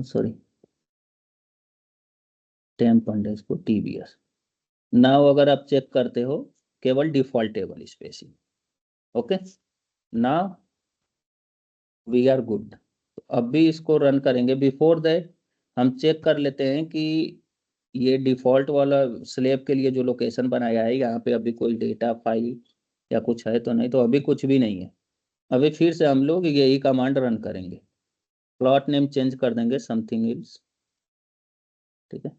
सॉरी temp_TBS। नाउ अगर आप चेक करते हो केवल डिफॉल्ट टेबल स्पेस ही, okay, now we are good. अब भी इसको रन करेंगे, बिफोर दैट हम चेक कर लेते हैं कि ये डिफॉल्ट वाला स्लैब के लिए जो लोकेशन बनाया है यहाँ पे अभी कोई डेटा फाइल या कुछ है तो नहीं, तो अभी कुछ भी नहीं है। अभी फिर से हम लोग यही कमांड रन करेंगे, प्लॉट नेम चेंज कर देंगे समथिंग एल्स। ठीक है,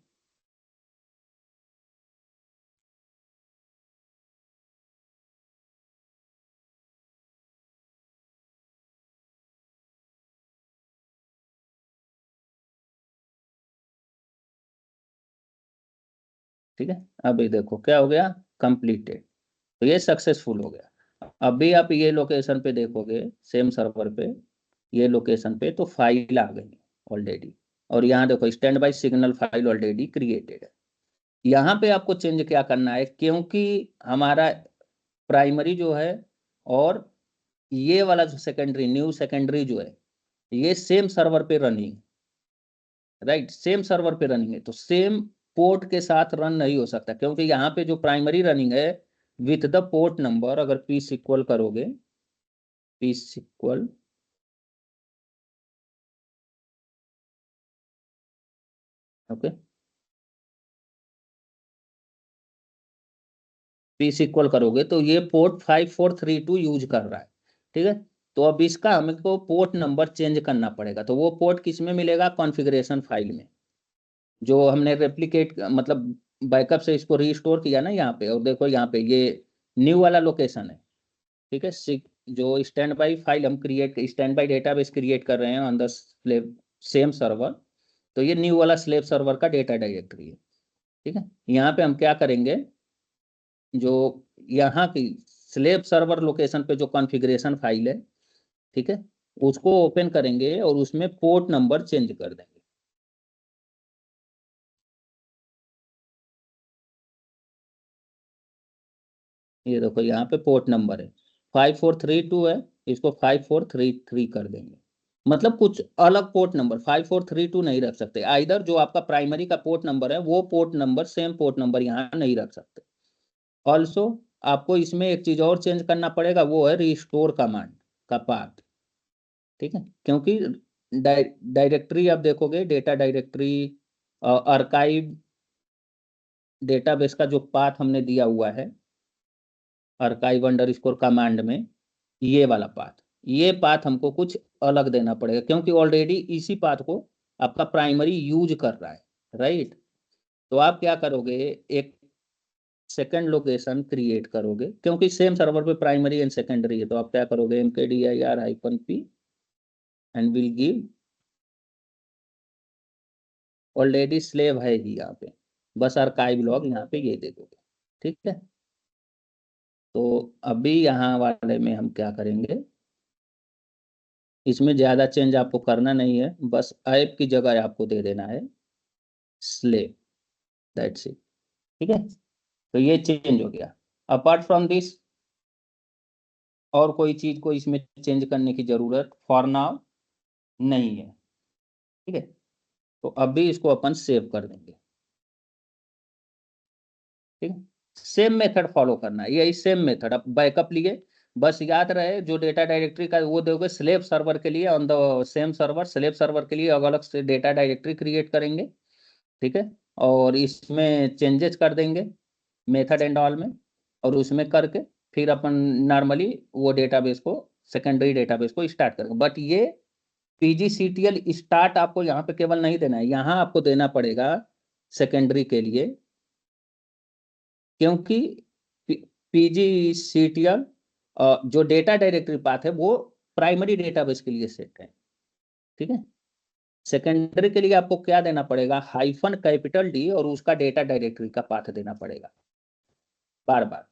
ठीक है। अभी देखो क्या हो गया, कंप्लीटेड, तो ये सक्सेसफुल हो गया। अभी आप ये लोकेशन पे देखोगे, सेम सर्वर पे, ये लोकेशन पे तो फाइल आ गई ऑलरेडी। और यहाँ देखो stand buy signal file already created है। यहाँ पे आपको चेंज क्या करना है, क्योंकि हमारा प्राइमरी जो है और ये वाला जो सेकेंडरी, न्यू सेकेंडरी जो है, ये सेम सर्वर पे रनिंग, राइट, सेम सर्वर पे रनिंग है, तो सेम पोर्ट के साथ रन नहीं हो सकता, क्योंकि यहाँ पे जो प्राइमरी रनिंग है विथ द पोर्ट नंबर, अगर पी इक्वल करोगे, P equal, okay, P equal करोगे तो ये पोर्ट 5432 यूज कर रहा है। ठीक है, तो अब इसका हमको पोर्ट नंबर चेंज करना पड़ेगा, तो वो पोर्ट किस में मिलेगा, कॉन्फ़िगरेशन फाइल में, जो हमने रेप्लिकेट मतलब बैकअप से इसको रीस्टोर किया ना यहाँ पे। और देखो यहाँ पे ये न्यू वाला लोकेशन है। ठीक है, जो स्टैंड बाई फाइल हम create, stand by database create कर रहे हैं on the slave same server, तो ये न्यू वाला स्लेव सर्वर का डेटा डायरेक्टरी है। ठीक है, यहाँ पे हम क्या करेंगे, जो यहाँ की स्लेव सर्वर लोकेशन पे जो कॉन्फ़िगरेशन फाइल है, ठीक है, उसको ओपन करेंगे और उसमें पोर्ट नंबर चेंज कर देंगे। ये देखो यहाँ पे पोर्ट नंबर है 5432 है, इसको 5433 कर देंगे। मतलब कुछ अलग पोर्ट नंबर 5432 नहीं रख सकते, आइदर जो आपका प्राइमरी का पोर्ट नंबर है वो port number, same port number यहाँ नहीं रख सकते। ऑल्सो आपको इसमें एक चीज और चेंज करना पड़ेगा, वो है रिस्टोर कमांड का पाथ। ठीक है, क्योंकि डायरेक्टरी आप देखोगे, डेटा डायरेक्टरी आर्काइव डेटाबेस का जो पाथ हमने दिया हुआ है आर्काइव अंडरस्कोर कमांड में, ये वाला पाथ, ये पाथ हमको कुछ अलग देना पड़ेगा, क्योंकि ऑलरेडी इसी पाथ को आपका प्राइमरी यूज कर रहा है, राइट। तो आप क्या करोगे, एक सेकंड लोकेशन क्रिएट करोगे, क्योंकि सेम सर्वर पे प्राइमरी एंड सेकेंडरी है, तो आप क्या करोगे, mkdir-p and will give, already slave है ही यहाँ पे, बस आर्काइव लॉग यहाँ पे ये दे दोगे। ठीक है, तो अभी यहाँ वाले में हम क्या करेंगे, इसमें ज्यादा चेंज आपको करना नहीं है, बस ऐप की जगह आपको दे देना है स्लेव, दैट्स इट। ठीक है, तो ये चेंज हो गया। अपार्ट फ्रॉम दिस और कोई चीज को इसमें चेंज करने की जरूरत फॉर नाउ नहीं है। ठीक है, तो अभी इसको अपन सेव कर देंगे। ठीक है, सेम मेथड फॉलो करना है, यही सेम मेथड, अब बैकअप लिए, बस याद रहे जो डेटा डायरेक्टरी का वो दोगे स्लेव सर्वर के लिए on the same server, slave server के लिए अलग अलग से डेटा डायरेक्टरी क्रिएट करेंगे। ठीक है, और इसमें चेंजेस कर देंगे मेथड एंड ऑल में, और उसमें करके फिर अपन नॉर्मली वो डेटाबेस को, सेकेंडरी डेटाबेस को स्टार्ट करेंगे। बट ये PGCTL स्टार्ट आपको यहाँ पे केवल नहीं देना है, यहाँ आपको देना पड़ेगा सेकेंडरी के लिए, क्योंकि PGCTL जो डेटा डायरेक्टरी पाथ है वो प्राइमरी डेटाबेस के लिए सेट है। ठीक है, सेकेंडरी के लिए आपको क्या देना पड़ेगा, -D और उसका डेटा डायरेक्टरी का पाथ देना पड़ेगा, बार बार,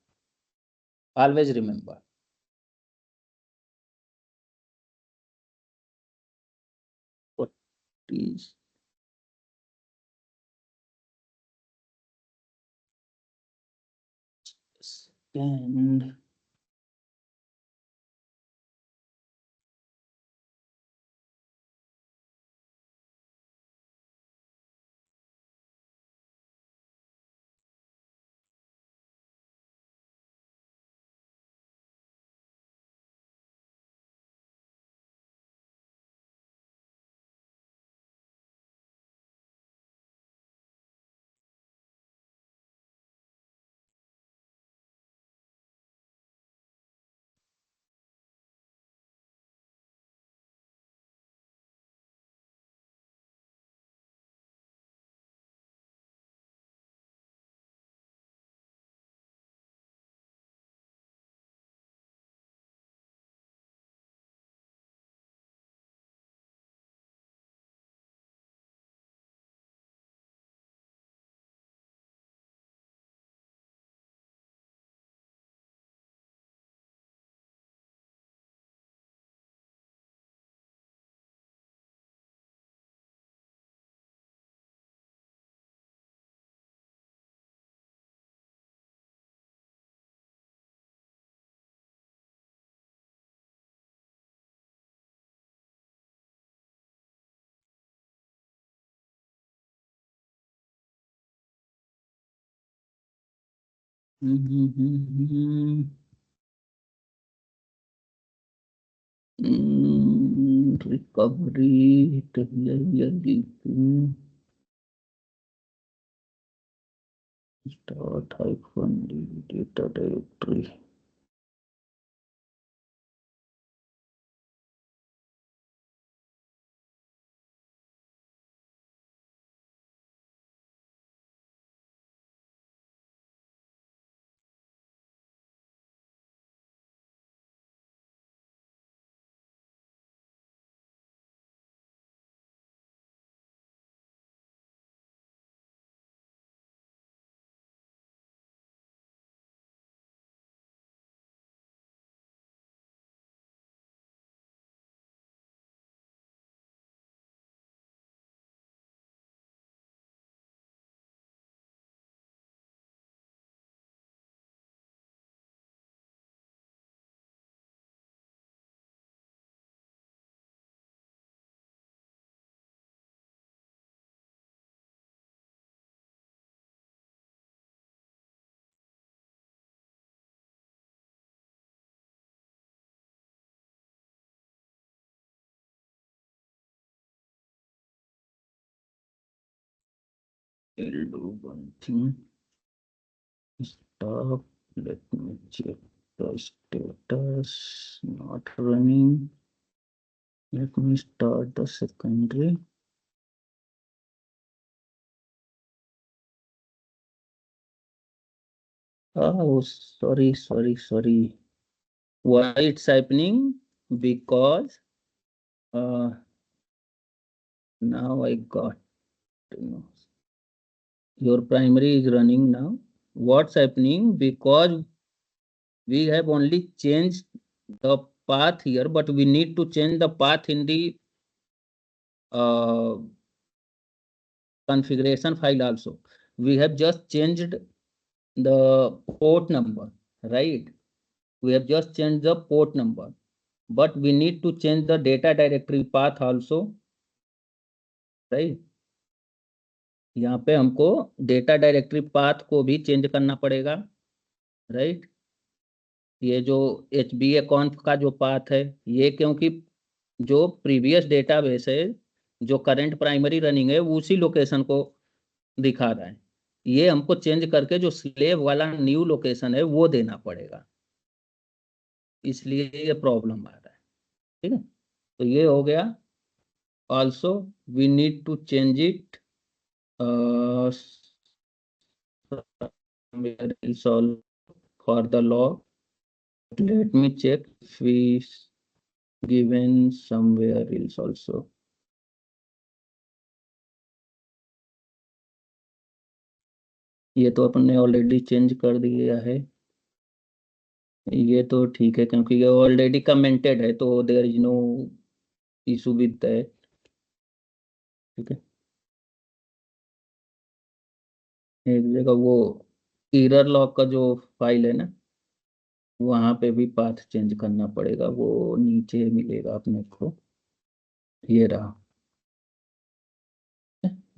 always remember. and Recovery, start hyphen data directory. I'll do one thing. Stop. Let me check the status. Not running. Let me start the secondary. Oh, sorry. Why it's happening? Because now I got to know. Your primary is running now. What's happening? Because we have only changed the path here, but we need to change the path in the configuration file also. We have just changed the port number, right? We have just changed the port number, but we need to change the data directory path also, right? यहाँ पे हमको data directory path को भी change करना पड़ेगा, right? ये जो HBA-conf का जो पाथ है, ये क्योंकि जो प्रीवियस डेटाबेस है, जो करंट प्राइमरी रनिंग है, उसी लोकेशन को दिखा रहा है। ये हमको चेंज करके जो स्लेव वाला न्यू लोकेशन है वो देना पड़ेगा, इसलिए ये प्रॉब्लम आ रहा है। ठीक है, तो ये हो गया। Also we need to change it for the log. Let me check if we given somewhere else also. ये तो अपन ने ऑलरेडी चेंज कर दिया है, ये तो ठीक है क्योंकि ये ऑलरेडी कमेंटेड है, तो there is no issue with that. ठीक है, एक जगह वो एरर लॉग का जो फाइल है ना, वहां पे भी पाथ चेंज करना पड़ेगा, वो नीचे मिलेगा अपने को, ये रहा,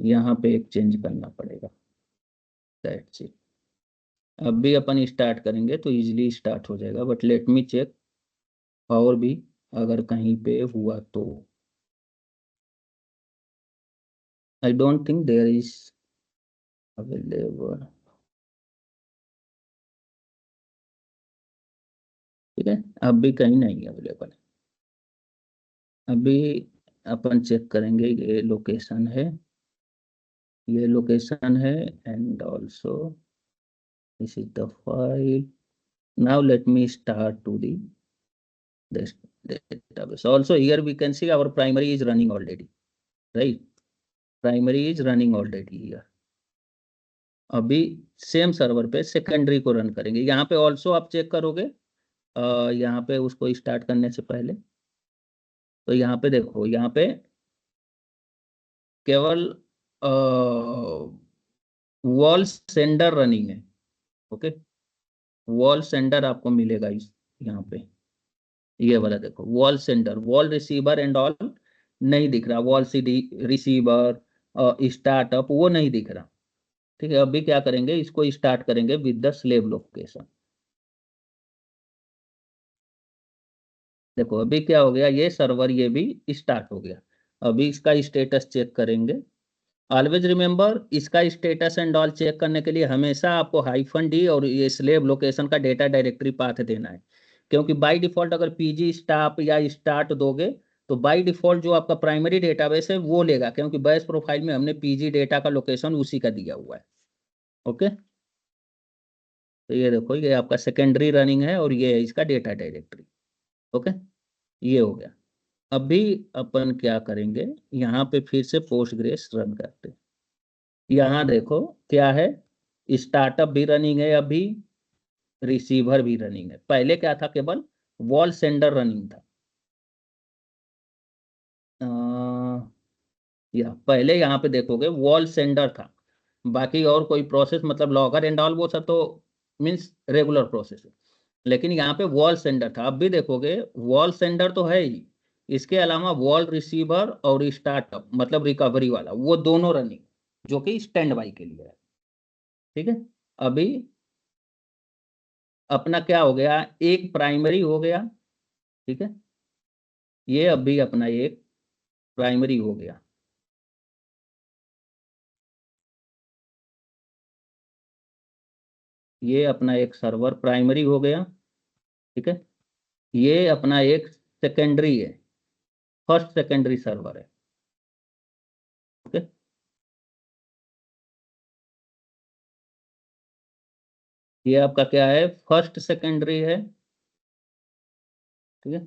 यहाँ पे एक चेंज करना पड़ेगा, दैट्स इट। अब भी अपन स्टार्ट करेंगे तो इजीली स्टार्ट हो जाएगा, बट लेट मी चेक और भी अगर कहीं पे हुआ तो। I don't think there is available. ठीक है, अब भी कहीं नहीं अवेलेबल है। अभी अपन चेक करेंगे, ये लोकेशन है, ये लोकेशन है, and also this is the file. Now let me start to the this database. Also here we can see our primary is running already, right? Primary is running already here. अभी same server पे secondary को run करेंगे। यहाँ पे also आप check करोगे, यहाँ पे उसको स्टार्ट करने से पहले, तो यहाँ पे देखो, यहाँ पे केवल वॉल सेंडर रनिंग है। ओके, वॉल सेंडर आपको मिलेगा इस यहाँ पे, ये वाला देखो, wall sender, wall receiver and all नहीं दिख रहा, वॉल सी रिसीवर स्टार्टअप वो नहीं दिख रहा। ठीक है, अभी क्या करेंगे, इसको स्टार्ट करेंगे विद द स्लेव लोकेशन। देखो अभी क्या हो गया, ये सर्वर ये भी स्टार्ट हो गया। अभी इसका स्टेटस चेक करेंगे। ऑलवेज रिमेंबर, इसका स्टेटस एंड ऑल चेक करने के लिए हमेशा आपको -d और ये स्लेव लोकेशन का डेटा डायरेक्टरी पाथ देना है। क्योंकि बाय डिफॉल्ट अगर पीजी स्टाफ या स्टार्ट दोगे तो बाय डिफॉल्ट जो आपका प्राइमरी डेटाबेस है वो लेगा, क्योंकि बैच प्रोफाइल में हमने पीजी डेटा का लोकेशन उसी का दिया हुआ है। ओके, तो ये देखो ये आपका सेकेंडरी रनिंग है और ये है इसका डेटा डायरेक्टरी। ओके, ये हो गया। अभी अपन क्या करेंगे, यहाँ पे फिर से पोस्टग्रेस रन करते हैं। यहाँ देखो क्या है, स्टार्टअप भी रनिंग है, अभी रिसीवर भी रनिंग है। पहले क्या था, केवल वॉल सेंडर रनिंग था। या पहले यहाँ पे देखोगे वॉल सेंडर था, बाकी और कोई प्रोसेस मतलब लॉगर एंड ऑल वो सब तो मीन्स रेगुलर प्रोसेस है। लेकिन यहाँ पे वॉल सेंडर था, अब भी देखोगे वॉल सेंडर तो है ही, इसके अलावा वॉल रिसीवर और स्टार्टअप मतलब रिकवरी वाला वो दोनों रनिंग, जो कि स्टैंड बाई के लिए है। ठीक है, अभी अपना क्या हो गया, एक प्राइमरी हो गया। ठीक है, ये अभी अपना एक प्राइमरी हो गया। ये अपना एक सर्वर प्राइमरी हो गया। ठीक है, ये अपना एक सेकेंडरी है, फर्स्ट सेकेंडरी सर्वर है। ओके, ये आपका क्या है, फर्स्ट सेकेंडरी है। ठीक है,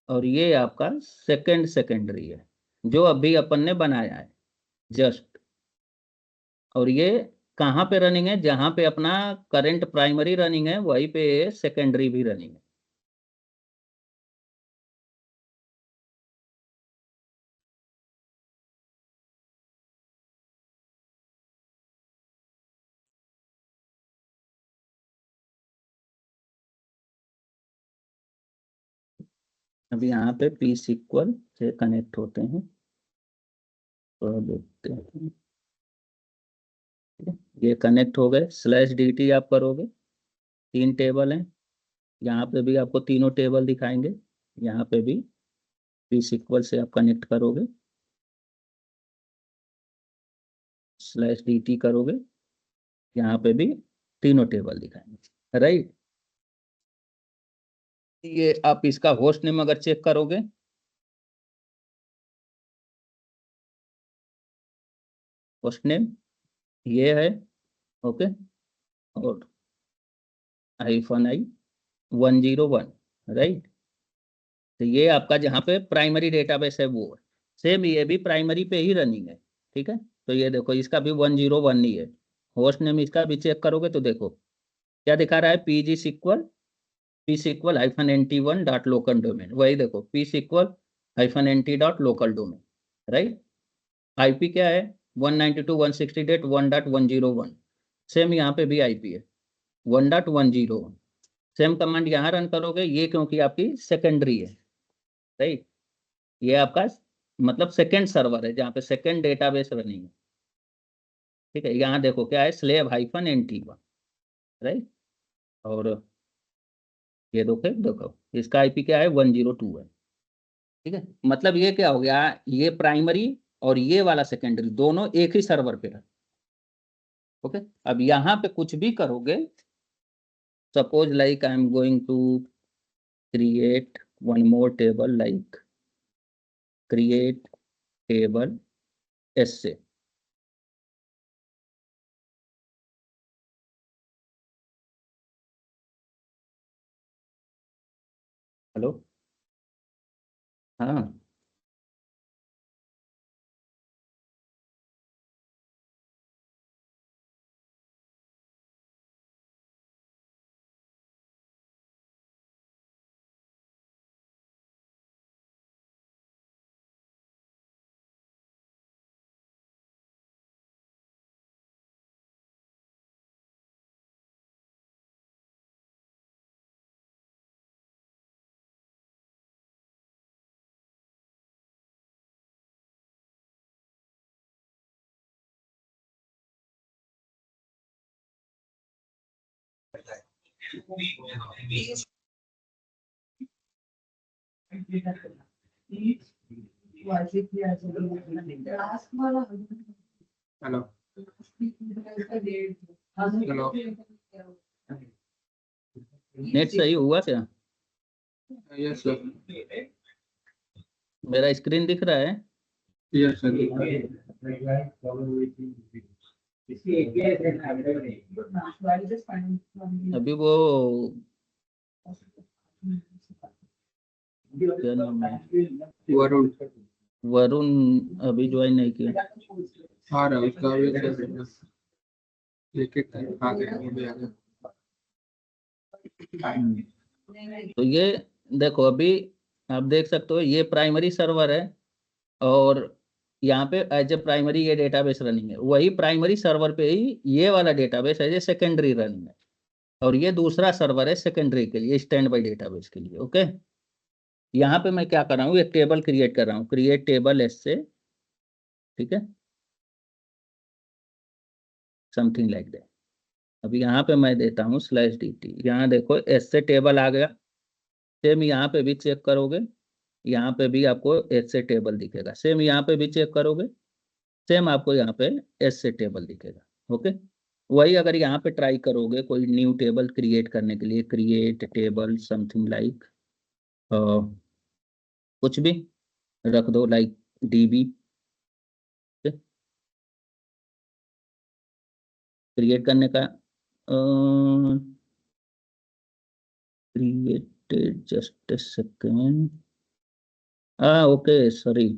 और ये आपका सेकंड सेकेंडरी है जो अभी अपन ने बनाया है जस्ट। और ये कहाँ पे रनिंग है, जहाँ पे अपना करंट प्राइमरी रनिंग है वहीं पे सेकेंडरी भी रनिंग है। अभी यहाँ पे पी सिक्वल से कनेक्ट होते हैं तो देखते हैं। ठीक है, ये कनेक्ट हो गए, /dt आप करोगे, 3 टेबल हैं। यहाँ पे भी आपको तीनों टेबल दिखाएंगे। यहाँ पे भी पी सिक्वल से आप कनेक्ट करोगे, /dt करोगे, यहाँ पे भी तीनों टेबल दिखाएंगे। राइट, ये आप इसका होस्ट नेम अगर चेक करोगे, होस्ट नेम ये है। ओके, और -i 101, राइट। तो ये आपका जहाँ पे प्राइमरी डेटाबेस है वो है। सेम ये भी प्राइमरी पे ही रनिंग है। ठीक है, तो ये देखो इसका भी 101 ही है। होस्ट नेम इसका भी चेक करोगे तो देखो क्या दिखा रहा है, p/SQL-NT1.local domain, वही देखो p/SQL-NT.local domain, राइट। आईपी क्या है, 192.168.1.101। सेम यहाँ पे भी आईपी है 1.101। सेम कमांड यहाँ रन करोगे, ये क्योंकि आपकी सेकेंडरी है, राइट। ये आपका मतलब सेकेंड सर्वर है जहाँ पे सेकेंड डेटाबेस रनिंग है। ठीक है, यहाँ देखो क्या है, /NT1, राइट। और ये देखो देखो इसका आईपी क्या है, 102 है। ठीक है, मतलब ये क्या हो गया, ये प्राइमरी और ये वाला सेकेंडरी दोनों एक ही सर्वर पे है। ओके, अब यहाँ पे कुछ भी करोगे, suppose like I am going to create one more table, like create table ऐसे। हेलो, हाँ। हेलो हेलो नेट सही हुआ क्या? यस सर मेरा स्क्रीन दिख रहा है? यस सर अभी वो क्या नाम है, वरुण वरुण अभी ज्वाइन नहीं किया। आ रहा है उसका भी एक एक आ गया वो भी आ गया। तो ये देखो, अभी आप देख सकते हो ये प्राइमरी सर्वर है और यहाँ पे एज ए प्राइमरी ये डेटाबेस रनिंग है। वही प्राइमरी सर्वर पे ही ये वाला database as a secondary running है और ये दूसरा सर्वर है सेकेंडरी के लिए, स्टैंड बाई डेटाबेस के लिए। ओके, यहाँ पे मैं क्या कर रहा हूँ, एक टेबल क्रिएट कर रहा हूँ, क्रिएट टेबल एस से, ठीक है, समथिंग लाइक दैट। अभी यहाँ पे मैं देता हूँ /dt, यहाँ देखो एस से टेबल आ गया। सेम यहाँ पे भी चेक करोगे, यहाँ पे भी आपको एस से टेबल दिखेगा। सेम यहाँ पे भी चेक करोगे, सेम आपको यहाँ पे एस से टेबल दिखेगा। ओके, वही अगर यहाँ पे ट्राई करोगे कोई न्यू टेबल क्रिएट करने के लिए, क्रिएट टेबल समथिंग लाइक कुछ भी रख दो, लाइक db, क्रिएट करने का created, just a second. Okay sorry,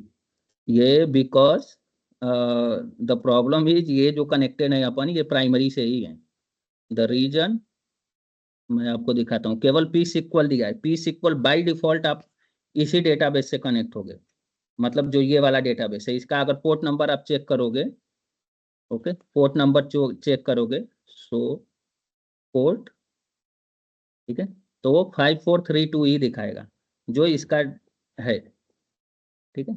ये बिकॉज द प्रॉब्लम इज ये जो कनेक्टेड है अपन, ये प्राइमरी से ही है। द रीजन मैं आपको दिखाता हूँ, केवल पी सिक्वल दिया है। पी सिक्वल बाई डिफॉल्ट आप इसी डेटाबेस से कनेक्ट हो गए, मतलब जो ये वाला डेटाबेस है, इसका अगर पोर्ट नंबर आप चेक करोगे, ओके, पोर्ट नंबर चेक करोगे, सो पोर्ट, ठीक है, तो वो 5432 ही दिखाएगा जो इसका है, ठीक है,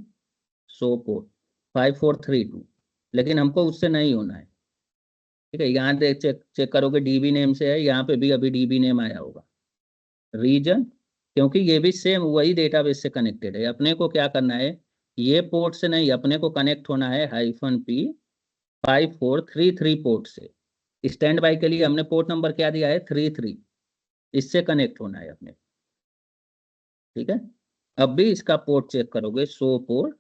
सो पोर्ट 5432, लेकिन हमको उससे नहीं होना है, ठीक है। यहाँ देख चेक करोगे डीबी नेम से है, यहाँ पे भी अभी डीबी नेम आया होगा। रीजन, क्योंकि ये भी सेम वही डेटाबेस से कनेक्टेड है। अपने को क्या करना है, ये पोर्ट से नहीं, अपने को कनेक्ट होना है -p 5433 पोर्ट से। स्टैंड बाई के लिए हमने पोर्ट नंबर क्या दिया है, 33, इससे कनेक्ट होना है अपने, ठीक है। अब भी इसका पोर्ट चेक करोगे, सो पोर्ट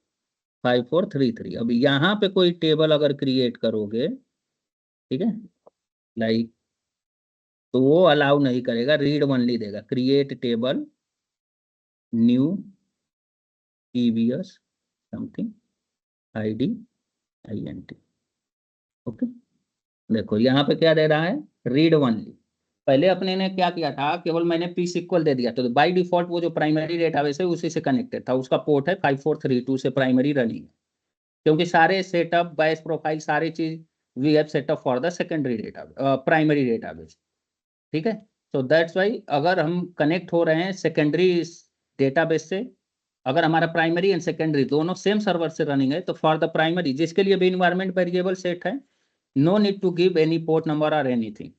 5433। अब यहाँ पे कोई टेबल अगर क्रिएट करोगे, ठीक है, लाइक, तो वो अलाउ नहीं करेगा, रीड ओनली देगा, create table new pbs something id int। Okay, देखो यहाँ पे क्या दे रहा है, रीड ओनली। पहले अपने ने क्या किया था, केवल मैंने पी सिक्वल दे दिया, तो बाय डिफॉल्ट वो जो प्राइमरी डेटाबेस है उसी से कनेक्टेड था, उसका पोर्ट है 5432 से प्राइमरी रनिंग है, क्योंकि सारे सेटअप बैच प्रोफाइल सारी चीज we have setup for the secondary data primary database, ठीक है। तो दैट्स वाई अगर हम कनेक्ट हो रहे हैं सेकेंडरी डेटाबेस से, अगर हमारा प्राइमरी एंड सेकेंडरी दोनों सेम सर्वर से रनिंग है, तो फॉर द प्राइमरी जिसके लिए भी इन्वायरमेंट वेरिएबल सेट है, no need to give any port number और एनीथिंग,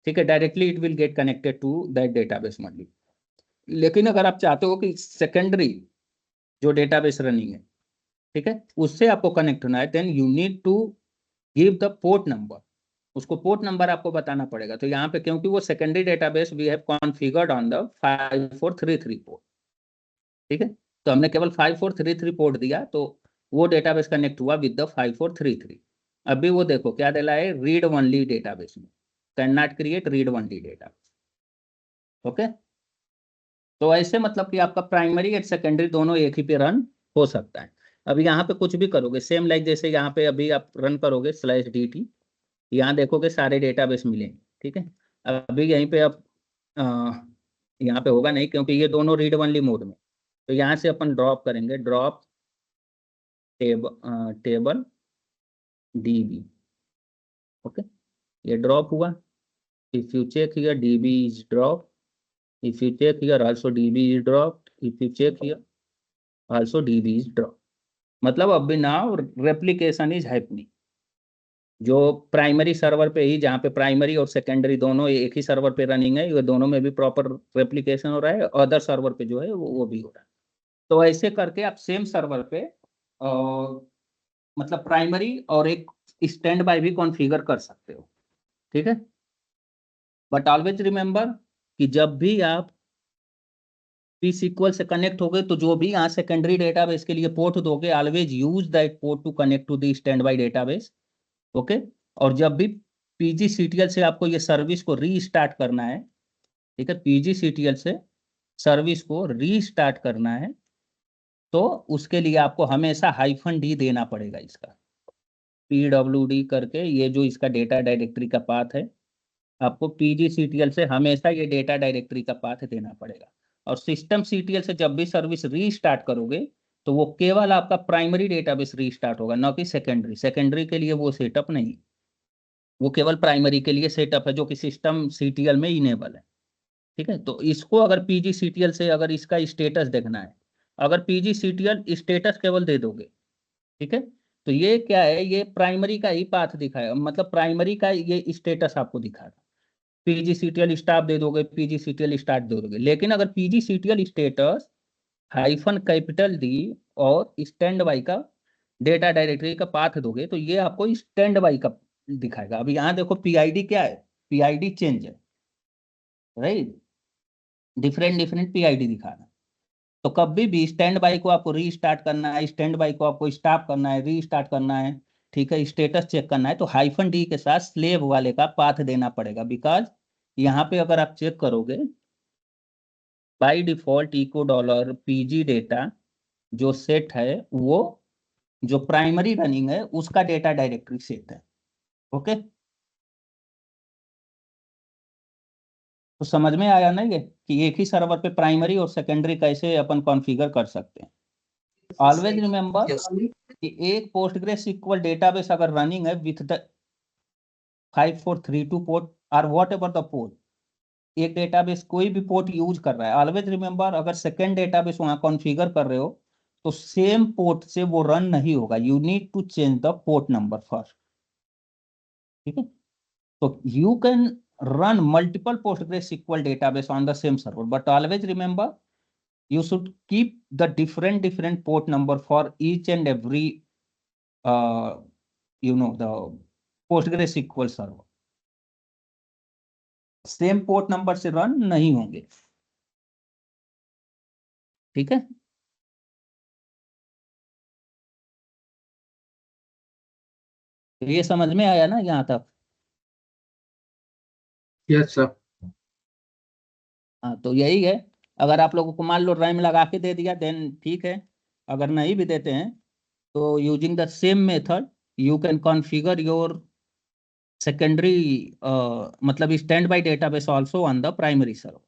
ठीक है, directly it will get connected to that database only. लेकिन अगर आप चाहते हो कि सेकेंडरी जो डेटाबेस रनिंग है, ठीक है, उससे आपको कनेक्ट होना है, then you need to give the port number, उसको पोर्ट नंबर आपको बताना पड़ेगा। तो यहाँ पे क्योंकि वो secondary database we have configured on the 5433 port, ठीक है, तो हमने केवल 5433 पोर्ट दिया, तो वो डेटाबेस कनेक्ट हुआ विद द 5433। अभी वो देखो क्या दे रहा है, रीड ओनली डेटाबेस में, can not create read only data. Okay, तो ऐसे मतलब कि आपका प्राइमरी एंड सेकेंडरी दोनों एक ही पे रन हो सकता है। अब यहाँ पे कुछ भी करोगे सेम लाइक जैसे यहाँ पे अभी आप रन करोगे /dt, यहाँ देखोगे सारे डेटाबेस मिलेंगे, ठीक है। अभी यहीं पे अब यहाँ पे होगा नहीं क्योंकि ये दोनों रीड ओनली मोड में, तो यहाँ से अपन ड्रॉप करेंगे, ड्रॉप टेबल db। ओके, ये ड्रॉप हुआ। If you check here db is drop, if you check here also db is dropped, if you check here also db is dropped, मतलब अभी now replication is happening, जो primary server पे ही, जहाँ पे primary और secondary दोनों एक ही सर्वर पे रनिंग है, ये दोनों में भी प्रॉपर रेप्लिकेशन हो रहा है, अदर सर्वर पे जो है वो भी हो रहा है। तो ऐसे करके आप सेम सर्वर पे मतलब प्राइमरी और एक स्टैंड बाय भी कॉन्फ़िगर कर सकते हो, ठीक है। बट ऑलवेज रिमेंबर कि जब भी आप P-SQL से कनेक्ट हो गए तो जो भी यहाँ सेकेंडरी डेटाबेस के लिए पोर्ट दोगे, always use that port to connect to the standby database, okay. और जब भी PGCTL से आपको ये सर्विस को रीस्टार्ट करना है, ठीक है, PGCTL से सर्विस को रीस्टार्ट करना है, तो उसके लिए आपको हमेशा -D देना पड़ेगा। इसका PWD करके ये जो इसका डेटा डायरेक्टरी का पाथ है, आपको PGCTL से हमेशा ये डेटा डायरेक्टरी का पाथ देना पड़ेगा। और सिस्टम CTL से जब भी सर्विस रीस्टार्ट करोगे तो वो केवल आपका प्राइमरी डेटाबेस रीस्टार्ट होगा, ना कि सेकेंडरी। सेकेंडरी के लिए वो सेटअप नहीं, वो केवल प्राइमरी के लिए सेटअप है जो कि सिस्टम CTL में इनेबल है, ठीक है। तो इसको अगर PGCTL से अगर इसका स्टेटस देखना है, अगर PGCTL स्टेटस केवल दे दोगे, ठीक है, तो ये क्या है, ये प्राइमरी का ही पाथ दिखाएगा, मतलब प्राइमरी का ये स्टेटस आपको दिखाएगा। PGCTL स्टाफ दे दोगे, PGCTL स्टार्ट दे दोगे, लेकिन अगर PGCTL स्टेटस -D और स्टैंड बाई का डेटा डायरेक्टरी का पाथ दोगे तो ये आपको स्टैंड बाई का दिखाएगा। अभी यहाँ देखो PID क्या है, PID चेंज है, राइट, डिफरेंट डिफरेंट PID दिखाना। तो कभी भी स्टैंड बाई को आपको रीस्टार्ट करना है, स्टैंड बाई को आपको स्टॉप करना है, रीस्टार्ट करना है, ठीक है, स्टेटस चेक करना है, तो -D के साथ स्लेव वाले का पाथ देना पड़ेगा। बिकॉज यहाँ पे अगर आप चेक करोगे, by default echo $PG data जो सेट है वो जो प्राइमरी रनिंग है उसका डेटा डायरेक्टरी सेट है, ओके। तो समझ में आया ना ये कि एक ही सर्वर पे प्राइमरी और सेकेंडरी कैसे अपन कॉन्फ़िगर कर सकते हैं। Always remember Yes. कि एक PostgreSQL डेटाबेस अगर रनिंग है विथ द 5432 पोर्ट और वॉट एवर द पोर्ट, एक डेटाबेस कोई भी पोर्ट यूज कर रहा है, ऑलवेज रिमेंबर अगर सेकेंड डेटाबेस वहां कॉन्फ़िगर कर रहे हो तो सेम पोर्ट से वो रन नहीं होगा, you need to change the port number first, ठीक है। तो you can run multiple PostgreSQL database on the same server, but always remember you should keep the different port number for each and every the PostgreSQL server. Same port number से run नहीं होंगे, ठीक है। तो ये समझ में आया ना यहाँ तक? Yes sir. हाँ, तो यही है। अगर आप लोगों को मान लो रैम लगा के दे दिया देन ठीक है, अगर नहीं भी देते हैं तो using the same method you can configure your secondary मतलब standby database also on the primary server.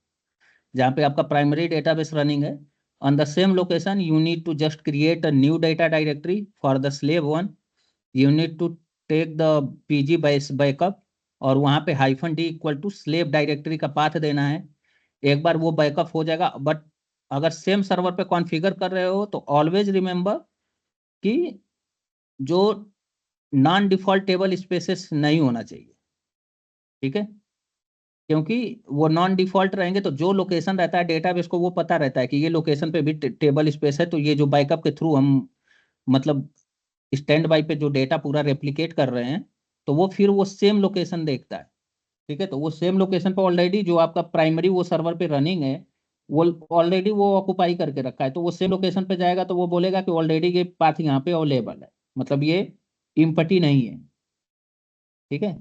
जहाँ पे आपका प्राइमरी डेटाबेस रनिंग है on the same location, you need to just create a new data directory for the slave one, you need to take the PG backup और वहाँ पे -D equal to slave directory का path देना है। एक बार वो backup हो जाएगा, बट अगर सेम सर्वर पे कॉन्फ़िगर कर रहे हो तो ऑलवेज रिमेंबर कि जो नॉन डिफॉल्ट टेबल स्पेसेस नहीं होना चाहिए, ठीक है, क्योंकि वो नॉन डिफॉल्ट रहेंगे तो जो लोकेशन रहता है डेटाबेस को वो पता रहता है कि ये लोकेशन पे भी टेबल स्पेस है, तो ये जो बैकअप के थ्रू हम मतलब स्टैंड बाई पे जो डेटा पूरा रेप्लिकेट कर रहे हैं तो वो फिर वो सेम लोकेशन देखता है, ठीक है। तो वो सेम लोकेशन पे ऑलरेडी जो आपका प्राइमरी वो सर्वर पे रनिंग है वो ऑलरेडी वो ऑक्युपाई करके रखा है, तो वो सेम लोकेशन पे जाएगा तो वो बोलेगा कि ऑलरेडी ये पाथ यहाँ पे अवेलेबल है, मतलब ये इम्पटी नहीं है, ठीक है।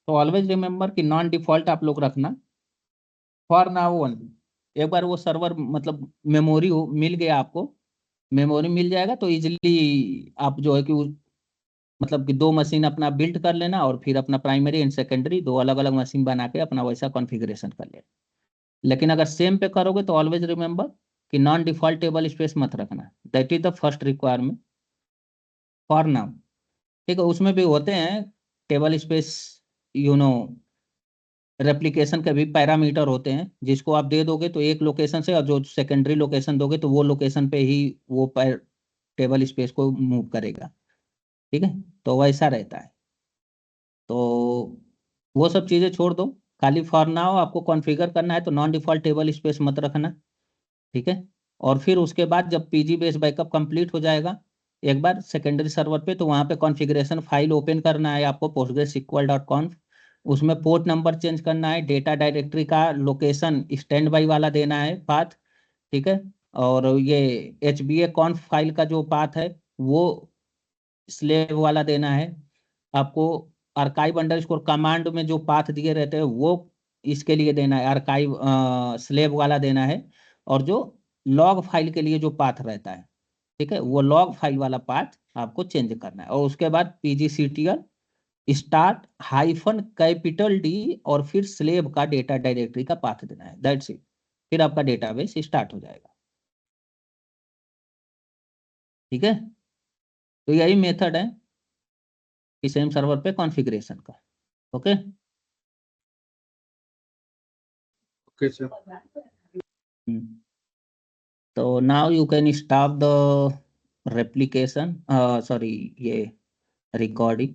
तो ऑलवेज रिमेंबर कि नॉन डिफॉल्ट आप लोग रखना फॉर नाउ ओनली। एक बार वो सर्वर मतलब मेमोरी मिल गया आपको, मेमोरी मिल जाएगा तो इजिली आप जो है कि मतलब कि दो मशीन अपना बिल्ड कर लेना और फिर अपना प्राइमरी एंड सेकेंडरी दो अलग अलग मशीन बना के अपना वैसा कॉन्फ़िगरेशन कर लेना। लेकिन अगर सेम पे करोगे तो ऑलवेज रिमेंबर कि नॉन डिफॉल्ट टेबल स्पेस मत रखना, that is the first requirement for now, ठीक है। उसमें भी होते हैं table space you know replication के भी पैरामीटर होते हैं, जिसको आप दे दोगे तो एक लोकेशन से और जो सेकेंडरी लोकेशन दोगे तो वो लोकेशन पे ही वो टेबल स्पेस को मूव करेगा, ठीक है। तो वैसा रहता है। तो वो सब चीज़ें छोड़ दो, खाली फॉर नाउ आपको कॉन्फ़िगर करना है तो नॉन डिफ़ॉल्ट टेबल स्पेस मत रखना, ठीक है। और फिर उसके बाद जब पीजी बेस बैकअप कंप्लीट हो जाएगा एक बार सेकेंडरी सर्वर पे, तो वहाँ पे कॉन्फ़िगरेशन फाइल ओपन करना है आपको postgresql.conf। उसमें पोर्ट नंबर चेंज करना है, डेटा डायरेक्टरी का लोकेशन स्टैंड बाई वाला देना है पाथ, ठीक है। और ये hba-conf फाइल का जो पाथ है वो स्लेव वाला देना है आपको। आर्काइव अंडरस्कोर कमांड में जो पाथ दिए रहते हैं वो इसके लिए देना है, आर्काइव स्लेव वाला देना है। और जो लॉग फाइल के लिए जो पाथ रहता है, ठीक है, वो लॉग फाइल वाला पाथ आपको चेंज करना है। और उसके बाद pgctl स्टार्ट -D और फिर स्लेव का डेटा डायरेक्टरी का पाथ देना है, दैट्स इट। फिर आपका डेटाबेस स्टार्ट हो जाएगा, ठीक है। तो यही मेथड है सेम सर्वर पे कॉन्फ़िगरेशन का, ओके। Okay sir. तो now you can stop the replication, sorry, ये रिकॉर्डिंग।